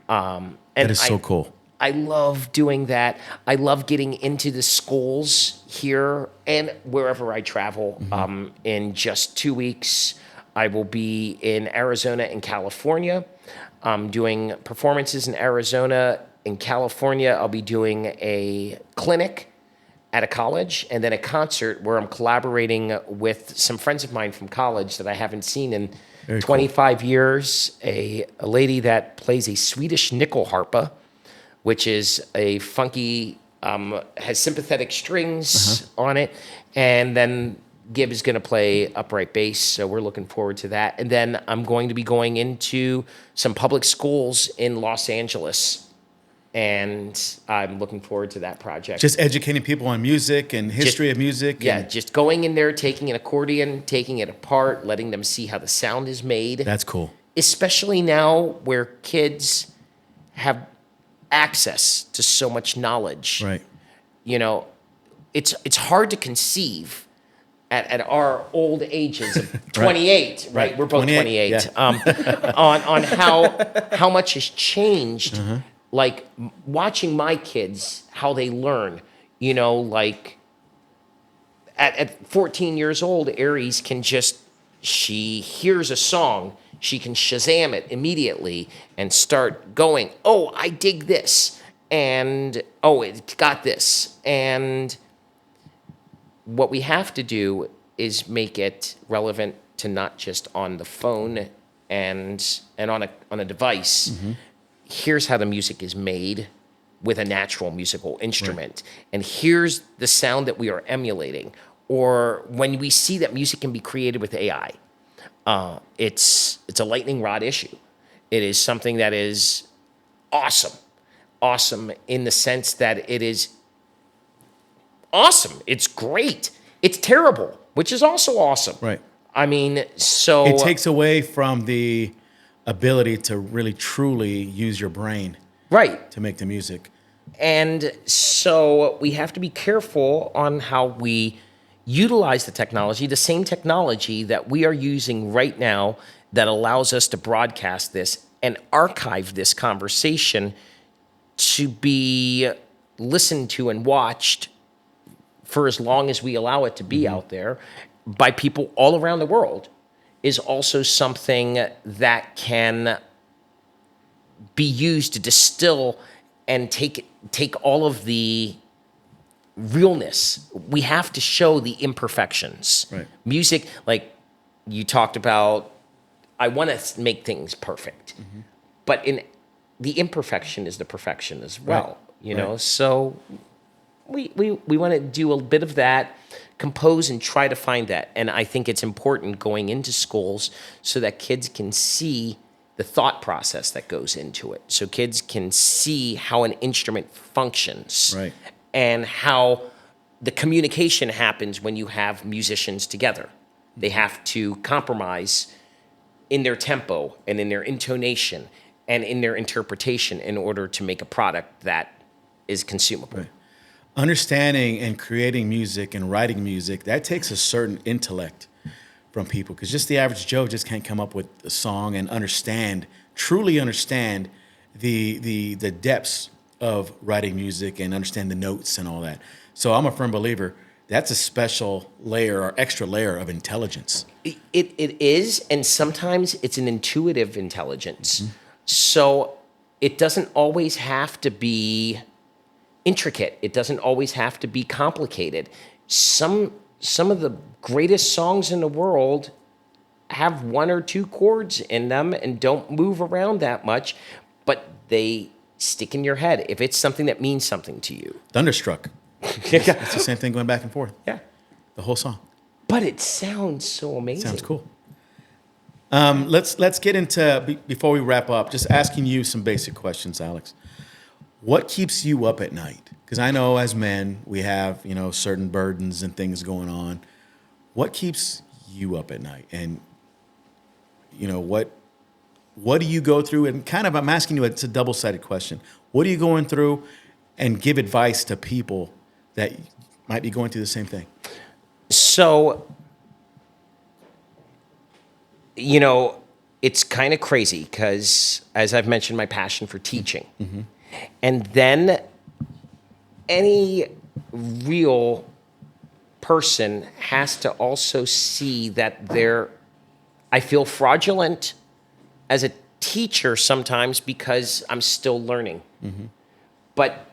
And That is so cool. I love doing that. I love getting into the schools here and wherever I travel. In just 2 weeks, I will be in Arizona and California. I'm doing performances in Arizona. In California, I'll be doing a clinic at a college and then a concert where I'm collaborating with some friends of mine from college that I haven't seen in Very 25 years. A lady that plays a Swedish nickel harpa, which is a funky, has sympathetic strings on it. And then Gib is going to play upright bass, so we're looking forward to that. And then I'm going to be going into some public schools in Los Angeles, and I'm looking forward to that project. Just educating people on music and history of music. Yeah, and just going in there, taking an accordion, taking it apart, letting them see how the sound is made. That's cool. Especially now where kids have access to so much knowledge. Right. You know, it's hard to conceive at our old ages of 28, right? We're both 28. On how much has changed. Like watching my kids, how they learn. You know, like at 14 years old, Aries can she hears a song, she can Shazam it immediately and start going, oh, I dig this. And, oh, it got this. And what we have to do is make it relevant to not just on the phone and on a device. Here's how the music is made with a natural musical instrument. Right. And here's the sound that we are emulating. Or when we see that music can be created with AI, it's a lightning rod issue. It is something that is awesome in the sense that it is awesome. It's great. It's terrible, which is also awesome. Right. I mean, so it takes away from the ability to really truly use your brain, right, to make the music. And so we have to be careful on how we utilize the technology, the same technology that we are using right now that allows us to broadcast this and archive this conversation to be listened to and watched for as long as we allow it to be out there by people all around the world is also something that can be used to distill and take all of the realness. We have to show the imperfections. Right. Music, like you talked about, I want to make things perfect, but in the imperfection is the perfection as well. Right. You know, so we want to do a bit of that, compose and try to find that. And I think it's important going into schools so that kids can see the thought process that goes into it, so kids can see how an instrument functions, Right. and how the communication happens when you have musicians together. They have to compromise in their tempo and in their intonation and in their interpretation in order to make a product that is consumable. Right. Understanding and creating music and writing music, that takes a certain intellect from people, because just the average Joe just can't come up with a song and truly understand the depths of writing music and understand the notes and all that. So I'm a firm believer that's a special layer or extra layer of intelligence. It is, and sometimes it's an intuitive intelligence. So it doesn't always have to be intricate. It doesn't always have to be complicated. Some of the greatest songs in the world have one or two chords in them and don't move around that much, but they stick in your head if it's something that means something to you. Thunderstruck. It's the same thing going back and forth. Yeah. The whole song. But it sounds so amazing. Sounds cool. Let's get into, before we wrap up, just asking you some basic questions, Alex. What keeps you up at night? Because I know as men, we have, certain burdens and things going on. What keeps you up at night? And, what do you go through? And kind of, I'm asking you, it's a double-sided question. What are you going through? And give advice to people that might be going through the same thing. So, it's kind of crazy because, as I've mentioned, my passion for teaching. Mm-hmm. And then any real person has to also see that I feel fraudulent as a teacher sometimes because I'm still learning. Mm-hmm. But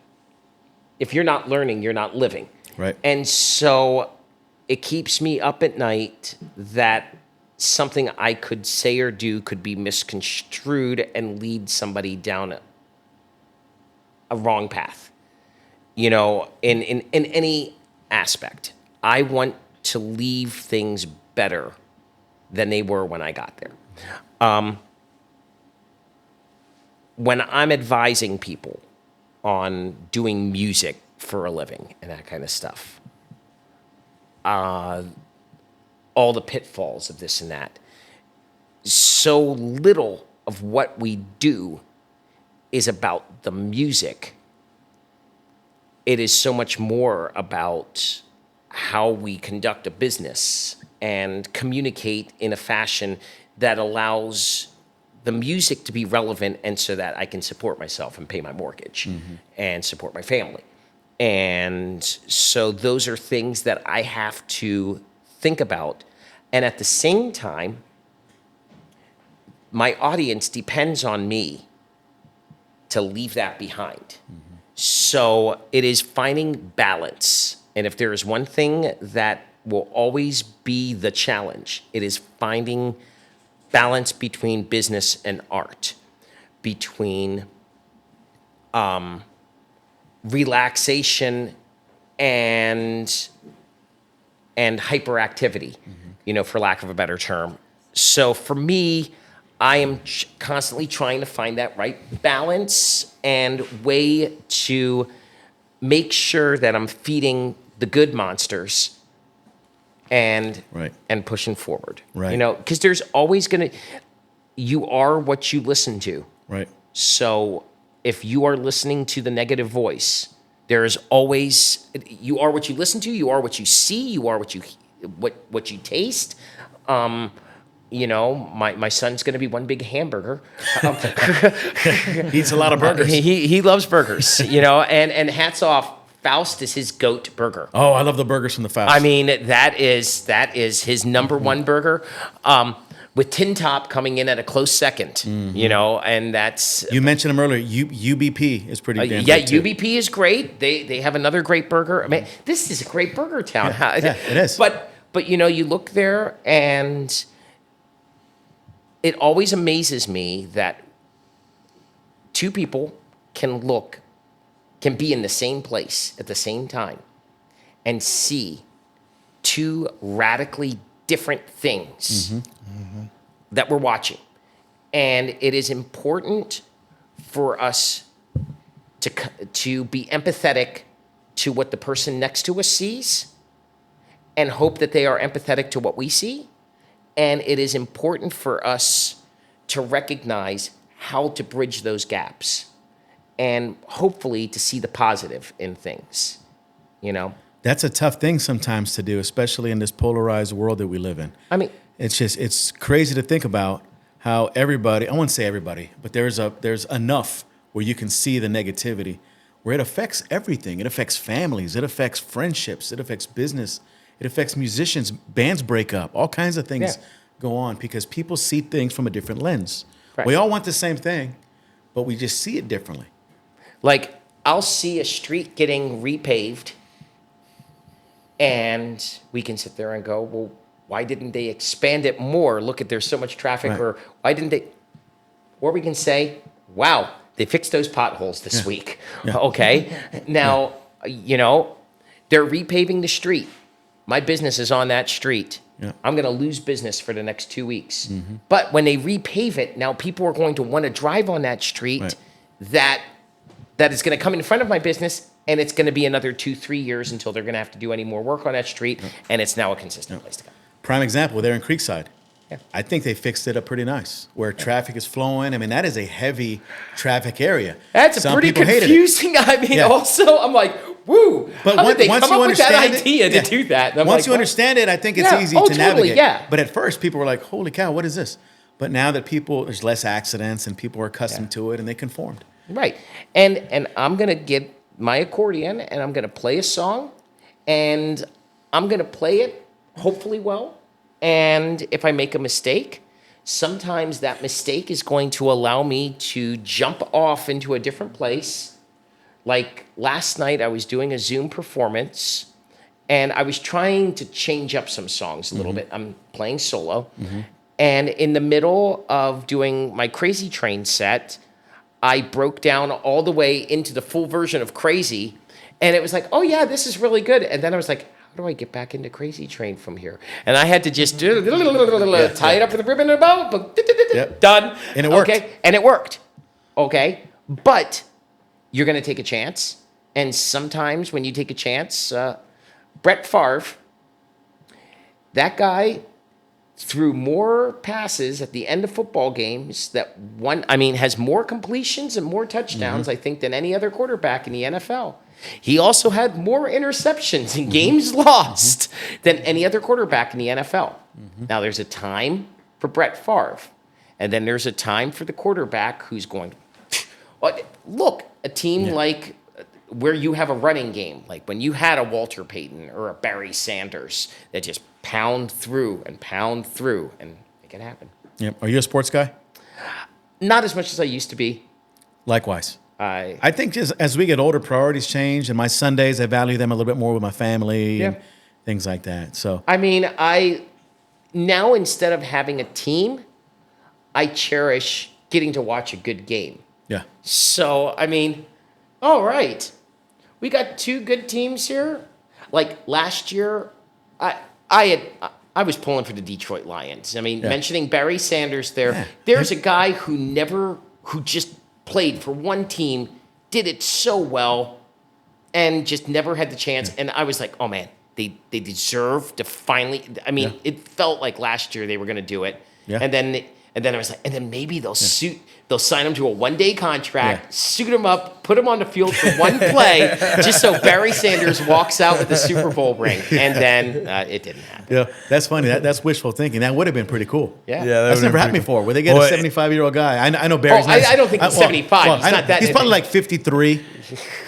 if you're not learning, you're not living. Right. And so it keeps me up at night that something I could say or do could be misconstrued and lead somebody down a wrong path. In any aspect. I want to leave things better than they were when I got there. When I'm advising people on doing music for a living and that kind of stuff, all the pitfalls of this and that, so little of what we do is about the music. It is so much more about how we conduct a business and communicate in a fashion that allows the music to be relevant, and so that I can support myself and pay my mortgage and support my family. And so those are things that I have to think about. And at the same time, my audience depends on me to leave that behind. So it is finding balance. And if there is one thing that will always be the challenge, it is finding balance between business and art, between relaxation and hyperactivity, for lack of a better term. So for me, I am constantly trying to find that right balance and way to make sure that I'm feeding the good monsters and pushing forward. Right. Because there's always you are what you listen to. Right. So if you are listening to the negative voice, there is always, you are what you listen to, you are what you see, you are what you taste. My son's going to be one big hamburger. He eats a lot of burgers. He loves burgers, and hats off. Faust is his GOAT burger. Oh, I love the burgers from the Faust. I mean, that is his number one burger, with Tin Top coming in at a close second, and that's... You mentioned him earlier. UBP is pretty damn good too. UBP is great. They have another great burger. I mean, this is a great burger town. Yeah, it is. But you look there, and it always amazes me that two people can be in the same place at the same time and see two radically different things that we're watching. And it is important for us to be empathetic to what the person next to us sees and hope that they are empathetic to what we see. And it is important for us to recognize how to bridge those gaps and hopefully to see the positive in things, you know? That's a tough thing sometimes to do, especially in this polarized world that we live in. I mean, It's crazy to think about how everybody, I won't say everybody, but there's enough where you can see the negativity, where it affects everything. It affects families, it affects friendships, it affects business, it affects musicians, bands break up, all kinds of things go on because people see things from a different lens. Right. We all want the same thing, but we just see it differently. like, I'll see a street getting repaved, and we can sit there and go, well, why didn't they expand it more? Look at, there's so much traffic, Right. or why didn't they? Or we can say, wow, they fixed those potholes this week. Okay. Now, you know, they're repaving the street. My business is on that street. Yeah. I'm going to lose business for the next 2 weeks. But when they repave it, now people are going to want to drive on that street Right. that is going to come in front of my business, and it's going to be another 2-3 years until they're going to have to do any more work on that street, and it's now a consistent place to go. Prime example, they're in Creekside. Yeah. I think they fixed it up pretty nice, where traffic is flowing. I mean, that is a heavy traffic area. That's Some pretty people hated it. confusing. I mean, Yeah. also, I'm like, woo, But how did they once come you up with that understand it- idea yeah. to do that? And I'm Once like, you what? understand it, I think it's Yeah. easy Oh, to totally, navigate. yeah. But at first, people were like, "Holy cow, what is this?" But now that there's less accidents and people are accustomed to it, and they conformed. Right. And I'm going to get my accordion, and I'm going to play a song, and I'm going to play it hopefully well. And if I make a mistake, sometimes that mistake is going to allow me to jump off into a different place. Like last night, I was doing a Zoom performance, and I was trying to change up some songs a little bit. I'm playing solo. And in the middle of doing my Crazy Train set, I broke down all the way into the full version of Crazy. And it was like, oh, yeah, this is really good. And then I was like, how do I get back into Crazy Train from here? And I had to just tie it up with a ribbon and a bow. Yep. Done. And it worked. Okay. And it worked. Okay. But you're going to take a chance. And sometimes when you take a chance, Brett Favre, that guy threw more passes at the end of football games has more completions and more touchdowns, I think, than any other quarterback in the NFL. He also had more interceptions and games lost than any other quarterback in the NFL. Now, there's a time for Brett Favre, and then there's a time for the quarterback who's going, look, a team like where you have a running game, like when you had a Walter Payton or a Barry Sanders that just pound through and make it happen. Yep. Are you a sports guy? Not as much as I used to be. Likewise. I think just as we get older, priorities change, and my Sundays, I value them a little bit more with my family and things like that. So I mean, now instead of having a team, I cherish getting to watch a good game. yeah. So, I mean, all right. We got 2 good teams here. Like last year, I was pulling for the Detroit Lions. I mean, mentioning Barry Sanders there, there's a guy who just played for one team, did it so well, and just never had the chance. And I was like, oh man, they deserve to finally. I mean, it felt like last year they were going to do it, and then I was like, and then maybe they'll sign him to a 1-day contract, suit him up, put him on the field for one play, just so Barry Sanders walks out with the Super Bowl ring, and then it didn't happen. Yeah, that's funny. That's wishful thinking. That would have been pretty cool. Yeah. That's never happened before. Where they get a 75-year-old guy. I know Barry's. I don't think he's 75. He's not that. He's probably like 53.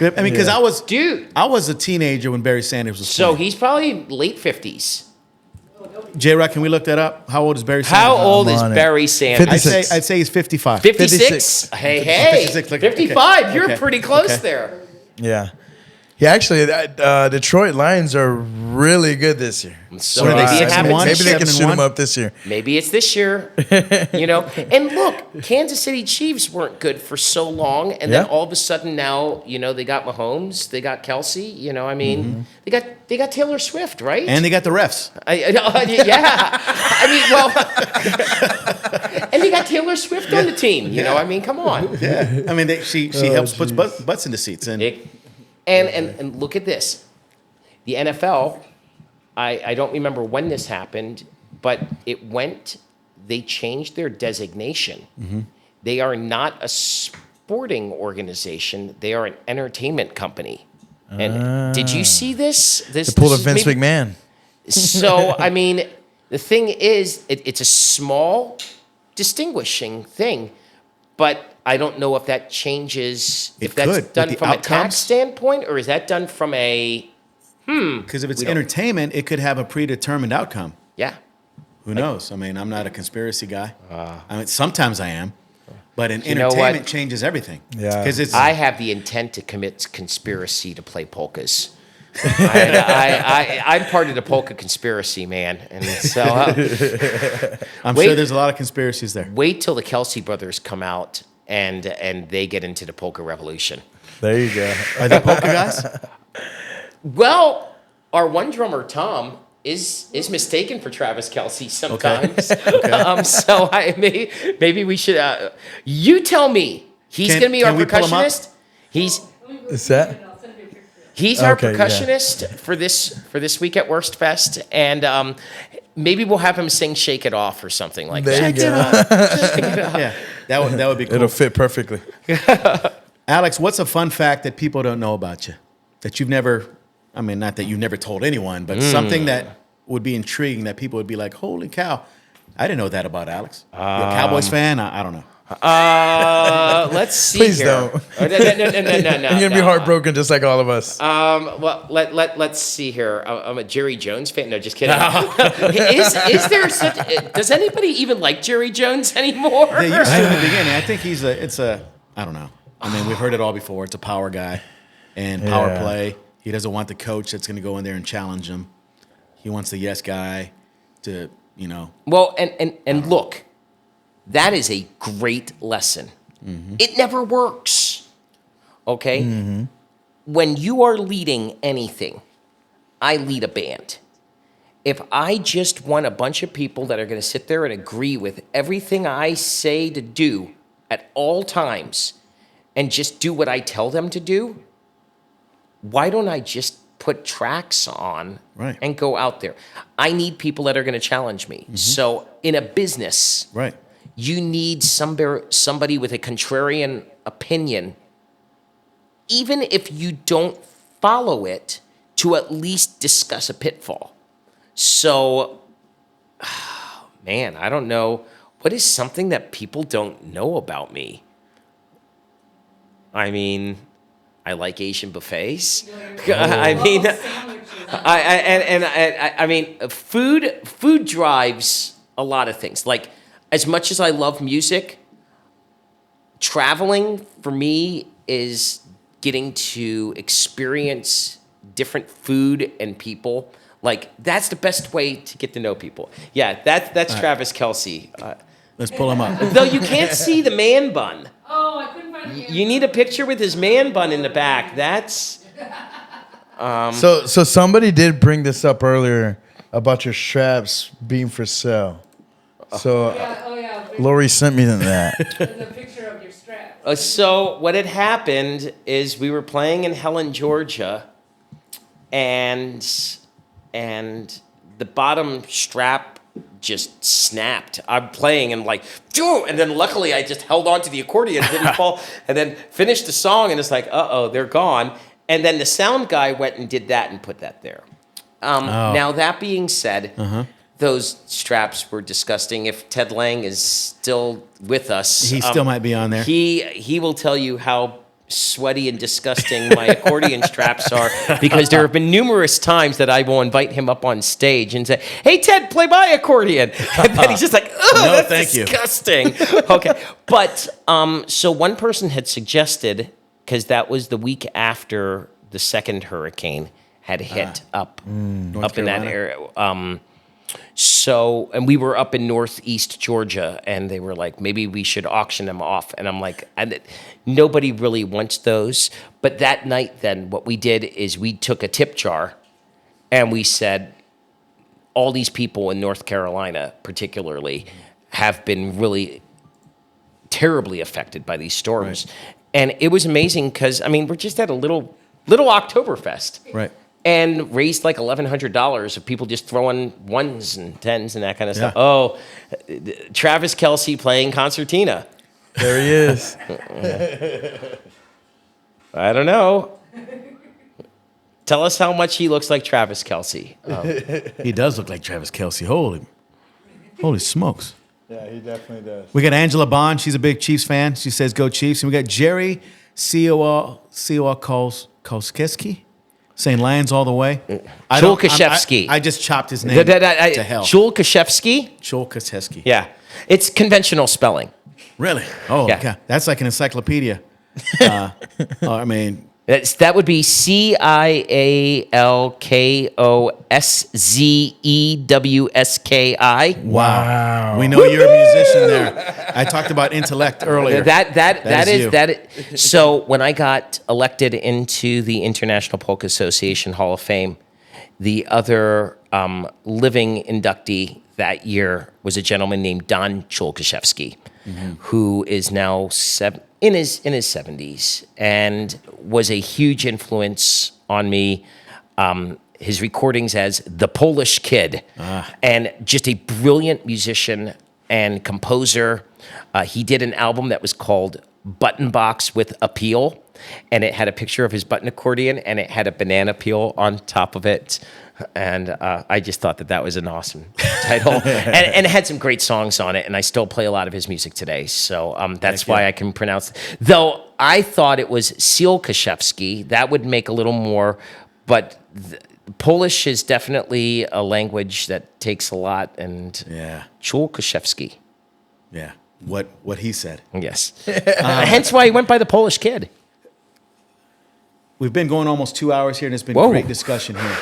I mean, because I was a teenager when Barry Sanders was. So playing. he's probably late 50s. JRock, can we look that up? How old is Barry Sanders? How old I'm is on it. Barry Sanders? 56. I'd say he's 55. 56? Hey, 56, like, 55. okay. You're Okay. pretty close Okay. there. Yeah. Yeah, actually, Detroit Lions are really good this year. So What are they, maybe it 7-1? happens. Maybe they can 7-1? shoot them up this year. Maybe it's this year, And look, Kansas City Chiefs weren't good for so long, and then Yeah. all of a sudden now, they got Mahomes, they got Kelsey. They got Taylor Swift, right? And they got the refs. Yeah. And they got Taylor Swift on the team. Come on. Yeah. I mean, she helps put butts into seats. And look at this. The NFL, I don't remember when this happened, but they changed their designation. Mm-hmm. They are not a sporting organization. They are an entertainment company. And did you see this? They pulled a Vince maybe- McMahon. So, the thing is, it's a small, distinguishing thing, but I don't know if that changes, It if that's could, with done the from a outcomes. tax standpoint, or is that done from Because if it's entertainment, it could have a predetermined outcome. yeah. Who knows? I mean, I'm not a conspiracy guy. Sometimes I am. But You know what? entertainment changes everything. Yeah. Because I have the intent to commit conspiracy to play polkas. I'm part of the polka conspiracy, man. And so I'm wait. sure there's a lot of conspiracies there. wait till the Kelsey brothers come out and they get into the polka revolution. There you go. Are they polka guys? Well, our one drummer, Tom, is mistaken for Travis Kelsey sometimes. So maybe we should. You tell me. He's Can- going to be our can we pull him up? percussionist. He's Is that? I'll send you a picture. He's our Okay, yeah. percussionist for this week at Wurstfest, and maybe we'll have him sing "Shake It Off" or something like There that. you go. Yeah, that would be cool. It'll fit perfectly. Alex, what's a fun fact that people don't know about you? That you've never, not that you've never told anyone, but something that would be intriguing that people would be like, holy cow, I didn't know that about Alex. You're a Cowboys fan? I don't know. Let's see. Please here. don't. Oh, no. You're gonna be heartbroken just like all of us. Well, let's see here. I'm a Jerry Jones fan. No, just kidding. Is there such? Does anybody even like Jerry Jones anymore? They used to in the beginning. I think I don't know. We've heard it all before. It's a power guy and power Yeah. play. He doesn't want the coach that's going to go in there and challenge him. He wants the yes guy to, Well, and look, that is a great lesson. It never works. Okay? When you are leading anything, I lead a band. If I just want a bunch of people that are going to sit there and agree with everything I say to do at all times and just do what I tell them to do, why don't I just put tracks on Right. and go out there? I need people that are going to challenge me. So in a business, right. you need somebody with a contrarian opinion, even if you don't follow it, to at least discuss a pitfall. So, man, I don't know. What is something that people don't know about me? I like Asian buffets. Food drives a lot of things. Like, as much as I love music, traveling for me is getting to experience different food and people. Like, that's the best way to get to know people. Yeah, that's Travis Kelsey. Let's pull him up. Though you can't see the man bun. Oh, I couldn't find the You need a picture with his man bun in the back. That's So somebody did bring this up earlier about your straps being for sale. So yeah. Lori sent me that. There's a picture of your strap. so what had happened is we were playing in Helen, Georgia, and the bottom strap just snapped. I'm playing and and then luckily I just held on to the accordion, didn't fall, and then finished the song, and it's like, they're gone. And then the sound guy went and did that and put that there. Now that being said, those straps were disgusting. If Ted Lang is still with us, He still might be on there. He will tell you how sweaty and disgusting my accordion straps are, because there have been numerous times that I will invite him up on stage and say, "Hey Ted, play my accordion," and then he's just like, "Oh, No, that's thank you." disgusting." Okay, but so one person had suggested, because that was the week after the second hurricane had hit up in that Carolina. area. So, and we were up in northeast Georgia, and they were like, maybe we should auction them off. And I'm like, nobody really wants those. But that night, then, what we did is we took a tip jar, and we said, all these people in North Carolina, particularly, have been really terribly affected by these storms. Right. And it was amazing because, I mean, we're just at a little Oktoberfest. Right. And raised like $1,100 of people just throwing ones and tens and that kind of stuff. Yeah. Oh, Travis Kelce playing concertina. There he is. I don't know. Tell us how much he looks like Travis Kelce. He does look like Travis Kelce. Holy smokes. Yeah, he definitely does. We got Angela Bond. She's a big Chiefs fan. She says, go Chiefs. And we got Jerry Kolskeski saying Lions all the way. Joel Kashevsky. I just chopped his name to hell. Joel Kashevsky? Joel Kashevsky. Yeah. It's conventional spelling. Really? Oh, Yeah. God. That's like an encyclopedia. I mean, That would be CialkoszeWski. wow. We know you're a musician there. I talked about intellect earlier. That is is you. that. So when I got elected into the International Polka Association Hall of Fame, the other living inductee that year was a gentleman named Don Cholkashevsky, who is now in his 70s and was a huge influence on me. His recordings as the Polish Kid, and just a brilliant musician and composer. He did an album that was called Button Box with Appeal, and it had a picture of his button accordion, and it had a banana peel on top of it. And I just thought that was an awesome title. And it had some great songs on it, and I still play a lot of his music today. So that's why I can pronounce it. Though I thought it was Cialkashevsky. That would make a little more, but Polish is definitely a language that takes a lot. And Yeah. Cholkashevsky. Yeah. What he said. Yes. Hence why he went by the Polish Kid. We've been going almost 2 hours here, and it's been Whoa. great discussion here.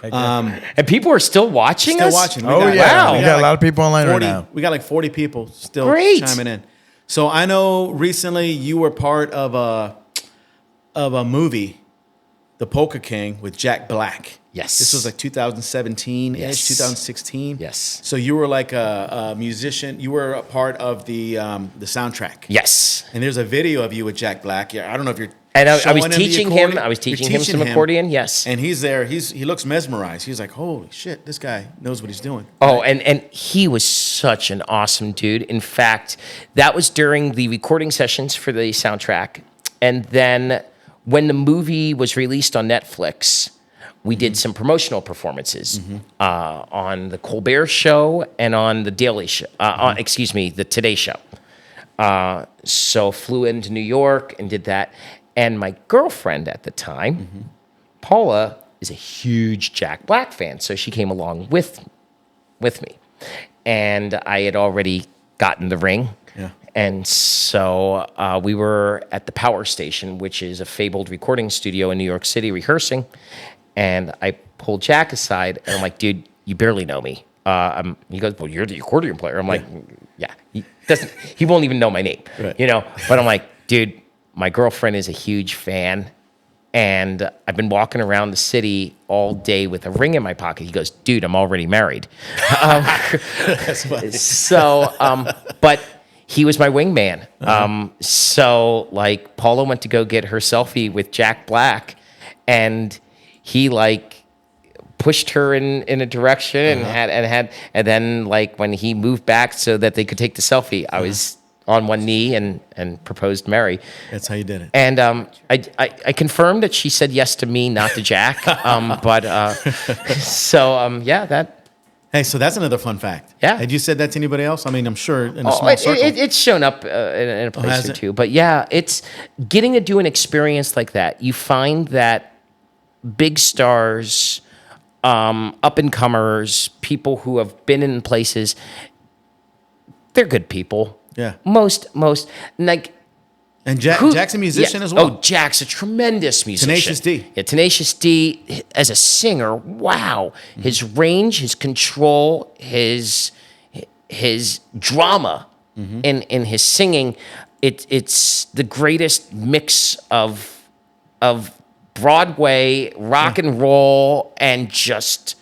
And people are still watching Still us? watching. Oh, yeah. Wow. We got a lot of people online 40, right now. We got like 40 people still Great. chiming in. So I know recently you were part of a movie, The Polka King, with Jack Black. Yes. This was like 2017-ish, Yes. 2016. Yes. So you were like a musician. You were a part of the soundtrack. Yes. And there's a video of you with Jack Black. Yeah, I don't know if you're. And I showing was him the teaching him. accordion. I was You're teaching him some accordion. Yes. And he's there. He looks mesmerized. He's like, holy shit, this guy knows what he's doing. Oh, and he was such an awesome dude. In fact, that was during the recording sessions for the soundtrack. And then when the movie was released on Netflix, we did some promotional performances on the Colbert Show and on the Daily Show. The Today Show. So flew into New York and did that. And my girlfriend at the time, Paula, is a huge Jack Black fan. So she came along with me. And I had already gotten the ring. Yeah. And so we were at the Power Station, which is a fabled recording studio in New York City, rehearsing. And I pulled Jack aside, and I'm like, dude, you barely know me. He goes, well, you're the accordion player. I'm like, yeah. He won't even know my name, Right. But I'm like, dude, my girlfriend is a huge fan, and I've been walking around the city all day with a ring in my pocket. He goes, dude, I'm already married. That's funny. So, but he was my wingman. So like Paula went to go get her selfie with Jack Black, and he like pushed her in a direction and then like when he moved back so that they could take the selfie, I was on one knee and proposed Mary. That's how you did it. And I confirmed that she said yes to me, not to Jack. Hey, so that's another fun fact. Yeah. Had you said that to anybody else? I mean, I'm sure in a small circle. It's shown up in a place has or it? two. But yeah, it's getting to do an experience like that. You find that big stars, up and comers, people who have been in places, they're good people. Yeah. Most like And Jack's a musician as well. Oh, Jack's a tremendous musician. Tenacious D. Yeah, Tenacious D as a singer, wow. His range, his control, his drama in his singing, it's the greatest mix of Broadway, rock and roll, and just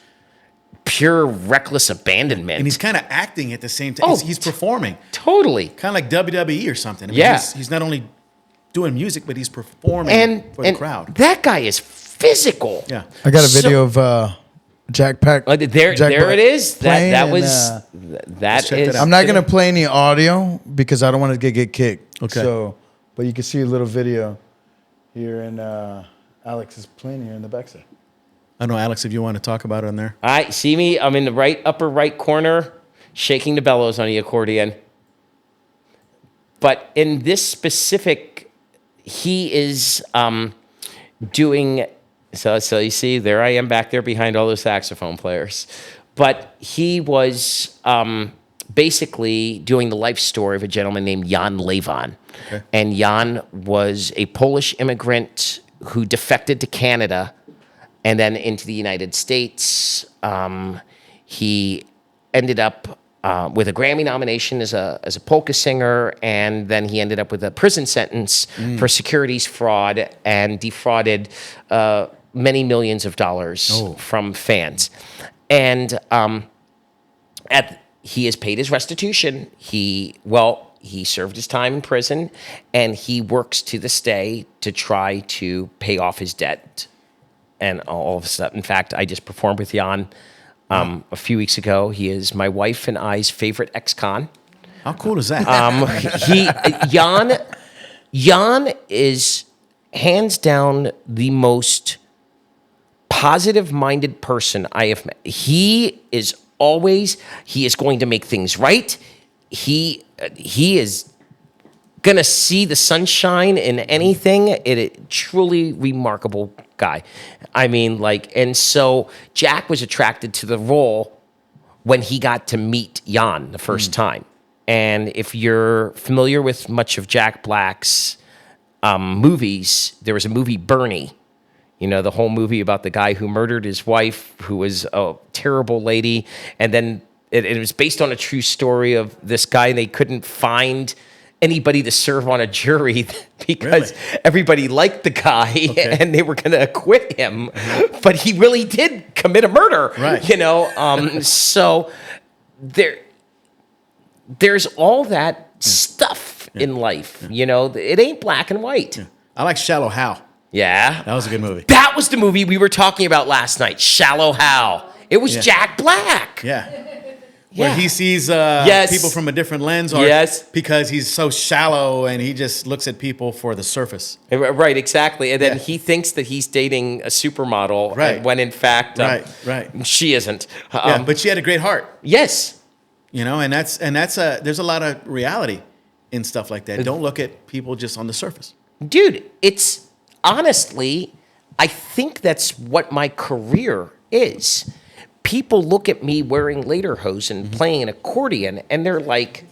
pure reckless abandonment. And he's kind of acting at the same time. Oh, He's performing. Totally. Kind of like WWE or something. I mean, Yeah. He's not only doing music, but he's performing for the crowd. That guy is physical. Yeah. I got a video of Jack Pack. There it is. That was that check is. that out. I'm not gonna play any audio because I don't want to get kicked. Okay. So, but you can see a little video here, and Alex is playing here in the backside. I don't know, Alex, if you want to talk about it on there. All right, see me? I'm in the upper right corner, shaking the bellows on the accordion. But in this specific, he is doing. So you see, there I am back there behind all those saxophone players. But he was basically doing the life story of a gentleman named Jan Levon. Okay. And Jan was a Polish immigrant who defected to Canada and then into the United States. He ended up with a Grammy nomination as a polka singer, and then he ended up with a prison sentence for securities fraud and defrauded many millions of dollars from fans. And he has paid his restitution. He served his time in prison, and he works to this day to try to pay off his debt. And all of a sudden, in fact, I just performed with Jan a few weeks ago. He is my wife and I's favorite ex-con. How cool is that? Jan is hands down the most positive-minded person I have met. He is going to make things right. He is going to see the sunshine in anything. It truly remarkable guy. I mean, and so Jack was attracted to the role when he got to meet Jan the first time. And if you're familiar with much of Jack Black's movies, there was a movie, Bernie. You know, the whole movie about the guy who murdered his wife, who was a terrible lady. And then it was based on a true story of this guy, and they couldn't find anybody to serve on a jury because everybody liked the guy and they were going to acquit him. But he really did commit a murder, you know? So there's all that stuff in life, you know? It ain't black and white. Yeah. I like Shallow Hal. Yeah. That was a good movie. That was the movie we were talking about last night, Shallow Hal. It was Jack Black. Yeah. Where he sees people from a different lens, or because he's so shallow and he just looks at people for the surface. Right, exactly. And then he thinks that he's dating a supermodel, when in fact, she isn't. But she had a great heart. Yes. You know, and there's a lot of reality in stuff like that. Don't look at people just on the surface. Dude, it's honestly, I think that's what my career is. People look at me wearing lederhosen, playing an accordion, and they're like,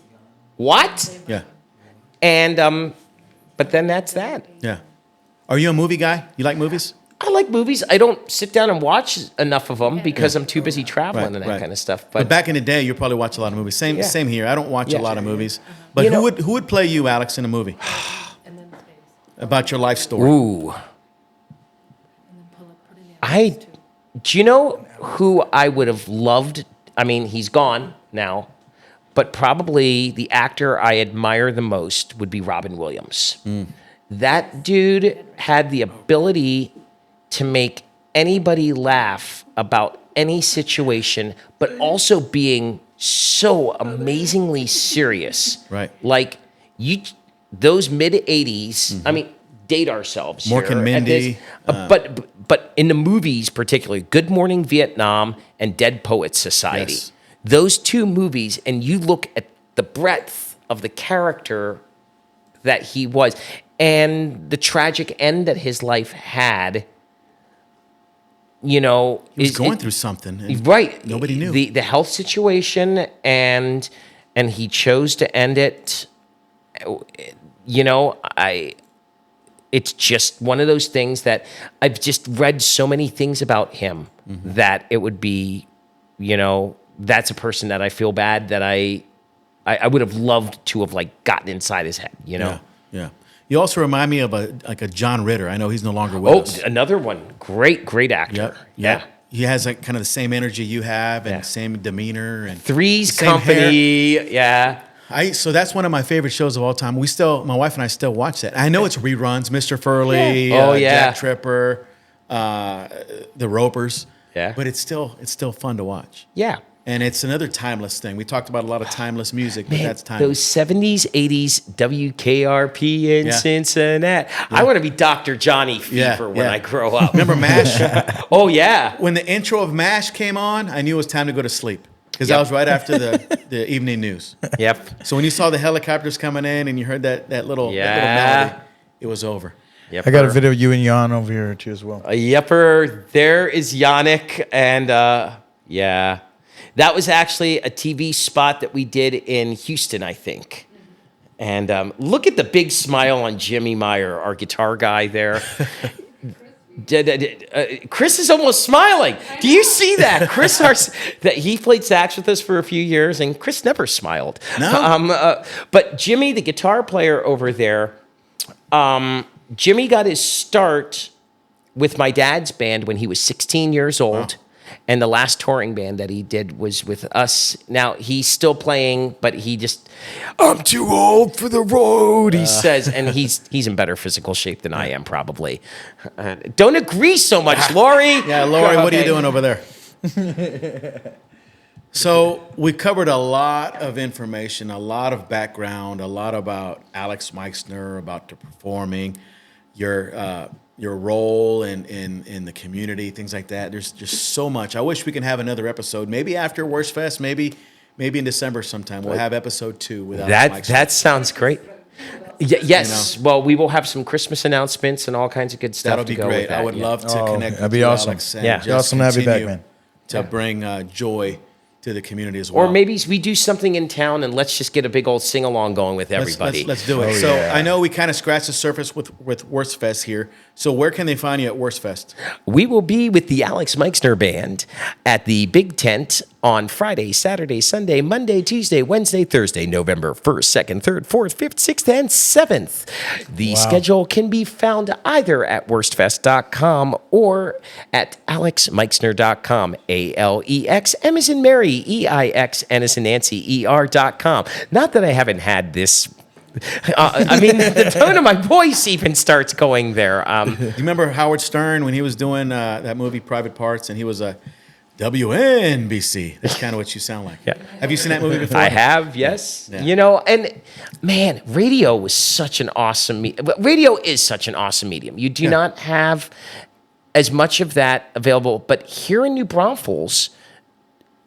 "What?" Yeah. And but then that's that. Yeah. Are you a movie guy? You like movies? I like movies. I don't sit down and watch enough of them because I'm too busy traveling and that kind of stuff. But back in the day, you probably watch a lot of movies. Same here. I don't watch a lot of movies. But who would play you, Alex, in a movie? About your life story. Ooh. Do you know who I would have loved? I mean, he's gone now, but probably the actor I admire the most would be Robin Williams. That dude had the ability to make anybody laugh about any situation, but also being so amazingly serious. Right. Like those mid 80s, I mean, date ourselves Mork here and Mindy. But in the movies, particularly Good Morning Vietnam and Dead Poets Society, those two movies, and you look at the breadth of the character that he was and the tragic end that his life had, you know. He was going through something. Right. Nobody knew. The health situation, and he chose to end it. it's just one of those things that I've just read so many things about him that it would be, that's a person that I feel bad that I would have loved to have like gotten inside his head, Yeah. You also remind me of a John Ritter. I know he's no longer with us. Another one. Great actor. Yep. Yeah. He has like kind of the same energy you have and same demeanor and Three's same Company. hair. Yeah. So that's one of my favorite shows of all time. My wife and I still watch that. I know it's reruns, Mr. Furley, Jack Tripper, the Ropers. Yeah. But it's still fun to watch. Yeah. And it's another timeless thing. We talked about a lot of timeless music, but that's timeless. Those 70s, 80s WKRP in Cincinnati. I want to be Dr. Johnny Fever when I grow up. Remember MASH? Oh, yeah. When the intro of MASH came on, I knew it was time to go to sleep because that was right after the evening news. Yep. So when you saw the helicopters coming in and you heard that little melody, it was over. Yep. I got a video of you and Jan over here too as well. Yepper. There is Yannick. And that was actually a TV spot that we did in Houston, I think. And look at the big smile on Jimmy Meyer, our guitar guy there. Chris is almost smiling. Do you see that? Chris, that he played sax with us for a few years, and Chris never smiled. No. But Jimmy, the guitar player over there, Jimmy got his start with my dad's band when he was 16 years old. Wow. And the last touring band that he did was with us. Now, he's still playing, but I'm too old for the road, he says. And he's in better physical shape than I am, probably. Don't agree so much, Lori. Yeah, Lori, what are you doing over there? So we covered a lot of information, a lot of background, a lot about Alex Meixner, about the performing, your role in the community, things like that. There's just so much. I wish we can have another episode, maybe after Wurstfest, maybe in December sometime. We'll have episode 2 with Alex Meixner. That sounds great. Yes. Well, we will have some Christmas announcements and all kinds of good stuff. That'll be to go great. with that. I would love to connect that'd with be you, awesome. Alex, and Yeah. just Awesome to have you back, continue man. to bring joy to the community as well. Or maybe we do something in town and let's just get a big old sing-along going with everybody. Let's do it. I know we kind of scratched the surface with Wurstfest here. So where can they find you at Wurstfest? We will be with the Alex Meixner Band at the Big Tent on Friday, Saturday, Sunday, Monday, Tuesday, Wednesday, Thursday, November 1st, 2nd, 3rd, 4th, 5th, 6th, and 7th. The schedule can be found either at wurstfest.com or at alexmeixner.com. ALEX, M as in Mary, EIX, N as in Nancy, ER.com. Not that I haven't had this. The tone of my voice even starts going there. You remember Howard Stern when he was doing that movie Private Parts, and he was a WNBC. That's kind of what you sound like. Yeah. Have you seen that movie before? I have, yes. Yeah. And man, radio was such an awesome radio is such an awesome medium. You do not have as much of that available, but here in New Braunfels,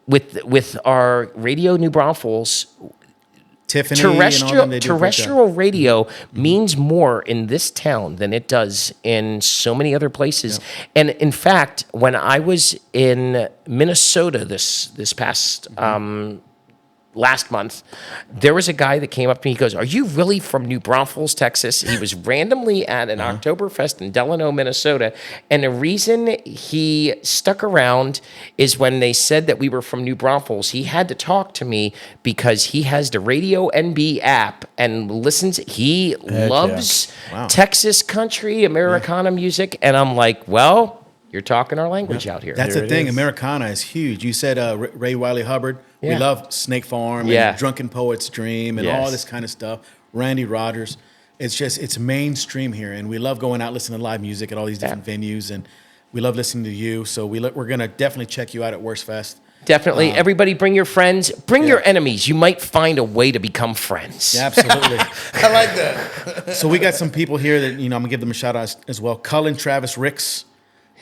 with our radio New Braunfels, Tiffany and all them, they do a great terrestrial job. radio means more in this town than it does in so many other places. Yeah. And in fact, when I was in Minnesota this past last month, there was a guy that came up to me. He goes, "Are you really from New Braunfels, Texas?" He was randomly at an Oktoberfest in Delano, Minnesota. And the reason he stuck around is when they said that we were from New Braunfels, he had to talk to me because he has the Radio NB app and listens. He loves Texas country, Americana music. And I'm like, well, you're talking our language out here. That's the thing. Americana is huge. You said Ray Wiley Hubbard. We Yeah. love Snake Farm and Drunken Poet's Dream and all this kind of stuff. Randy Rogers. It's mainstream here, and we love going out listening to live music at all these different venues, and we love listening to you. So we're going to definitely check you out at Wurstfest. Definitely. Everybody bring your friends. Bring your enemies. You might find a way to become friends. Yeah, absolutely. I like that. So we got some people here that, I'm going to give them a shout out as well. Cullen Travis Ricks.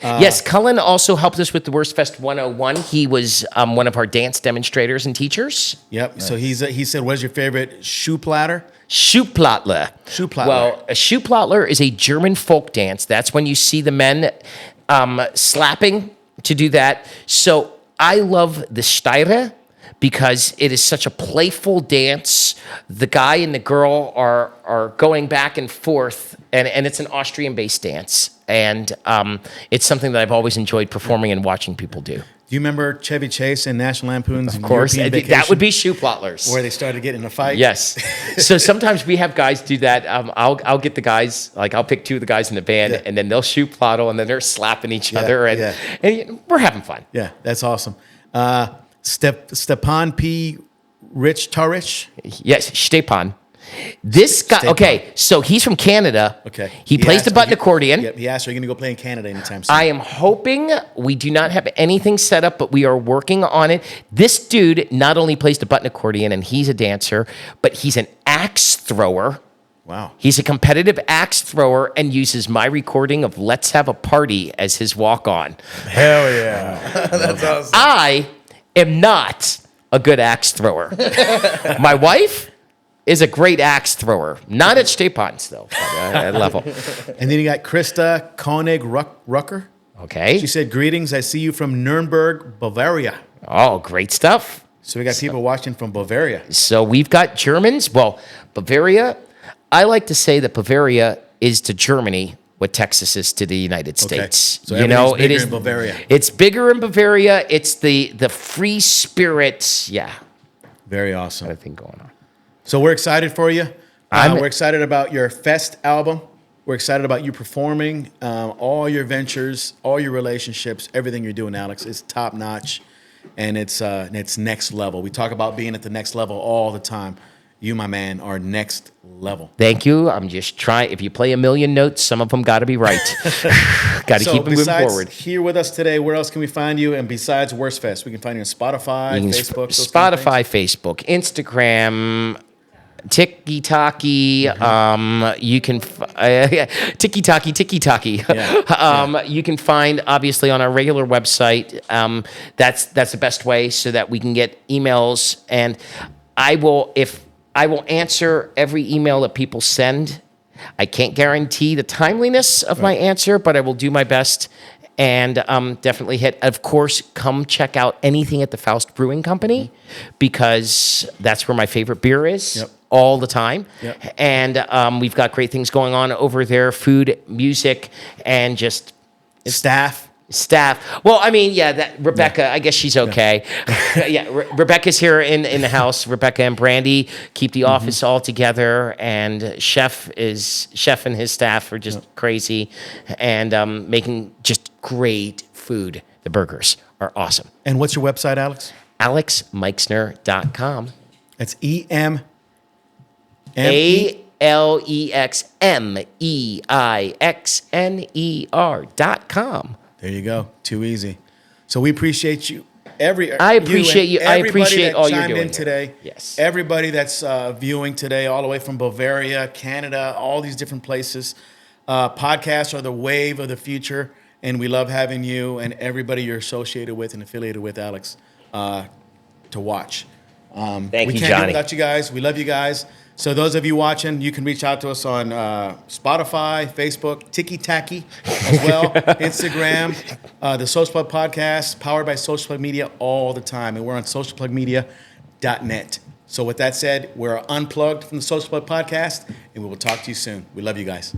Yes, Cullen also helped us with the Wurstfest 101. He was one of our dance demonstrators and teachers. Yep. So he said, "What's your favorite shoe platter?" Schuhplattler. Schuhplattler. Well, a Schuhplattler is a German folk dance. That's when you see the men slapping to do that. So I love the Steire. because it is such a playful dance. The guy and the girl are going back and forth, and it's an Austrian-based dance. And it's something that I've always enjoyed performing and watching people do. Do you remember Chevy Chase and National Lampoon's Of course, European that Vacation, would be shoe plotlers. where they started getting in a fight? Yes. So sometimes we have guys do that. I'll get the guys, like I'll pick two of the guys in the band, Yeah. and then they'll shoe plottle, and then they're slapping each other, and, yeah. and we're having fun. Yeah, that's awesome. Stepan P. Rich Tarich. Yes, Stepan. This guy, Stepan. okay, so he's from Canada. Okay. He plays asked the me- button accordion. Yep, he asked, are you going to go play in Canada anytime soon? I am hoping. We do not have anything set up, but we are working on it. This dude not only plays the button accordion and he's a dancer, but he's an axe thrower. Wow. He's a competitive axe thrower and uses my recording of Let's Have a Party as his walk-on. Hell yeah. That's awesome. I am not a good axe thrower. My wife is a great axe thrower. Not at Stepan's, though, at level. And then you got Krista Koenig Rucker. Okay. She said, greetings. I see you from Nuremberg, Bavaria. Oh, great stuff. So we got people watching from Bavaria. So we've got Germans. Well, Bavaria, I like to say that Bavaria is to Germany what Texas is to the United States. So You know, everything's it bigger is in Bavaria. It's bigger in Bavaria. It's the free spirit, Very awesome. kind of thing going on. So we're excited for you. I'm- We're excited about your Fest album. We're excited about you performing, all your ventures, all your relationships, everything you're doing, Alex. It's top notch, and it's next level. We talk about being at the next level all the time. You, my man, are next level. Thank you. I'm just trying. If you play a million notes, some of them got to be right. Got to So keep it moving besides forward. here with us today, where else can we find you? And besides Wurstfest, we can find you on Spotify, You can Facebook, those kind of Spotify, Facebook, Instagram, TikTok. You can TikTok. You can find obviously on our regular website. That's the best way so that we can get emails, and I will answer every email that people send. I can't guarantee the timeliness of my answer, but I will do my best. And definitely hit. Of course, come check out anything at the Faust Brewing Company because that's where my favorite beer is. Yep. All the time. Yep. And we've got great things going on over there, food, music, and just staff. Well, I mean, that Rebecca, I guess she's okay. Rebecca's here in the house. Rebecca and Brandy keep the office all together, and Chef and his staff are just crazy and making just great food. The burgers are awesome. And what's your website, Alex? AlexMeixner.com. That's EM. AlexMeixner.com. There you go. Too easy. So we appreciate you. I appreciate you. I Everybody appreciate that all you're chimed doing in here. today. Yes. Everybody that's viewing today, all the way from Bavaria, Canada, all these different places. Podcasts are the wave of the future, and we love having you and everybody you're associated with and affiliated with, Alex, to watch. Thank we you, can't do it Johnny. without you guys. We love you guys. So those of you watching, you can reach out to us on Spotify, Facebook, Tiki Tacky as well, Instagram, the Social Plug Podcast, powered by Social Plug Media all the time. And we're on socialplugmedia.net. So with that said, we're unplugged from the Social Plug Podcast, and we will talk to you soon. We love you guys.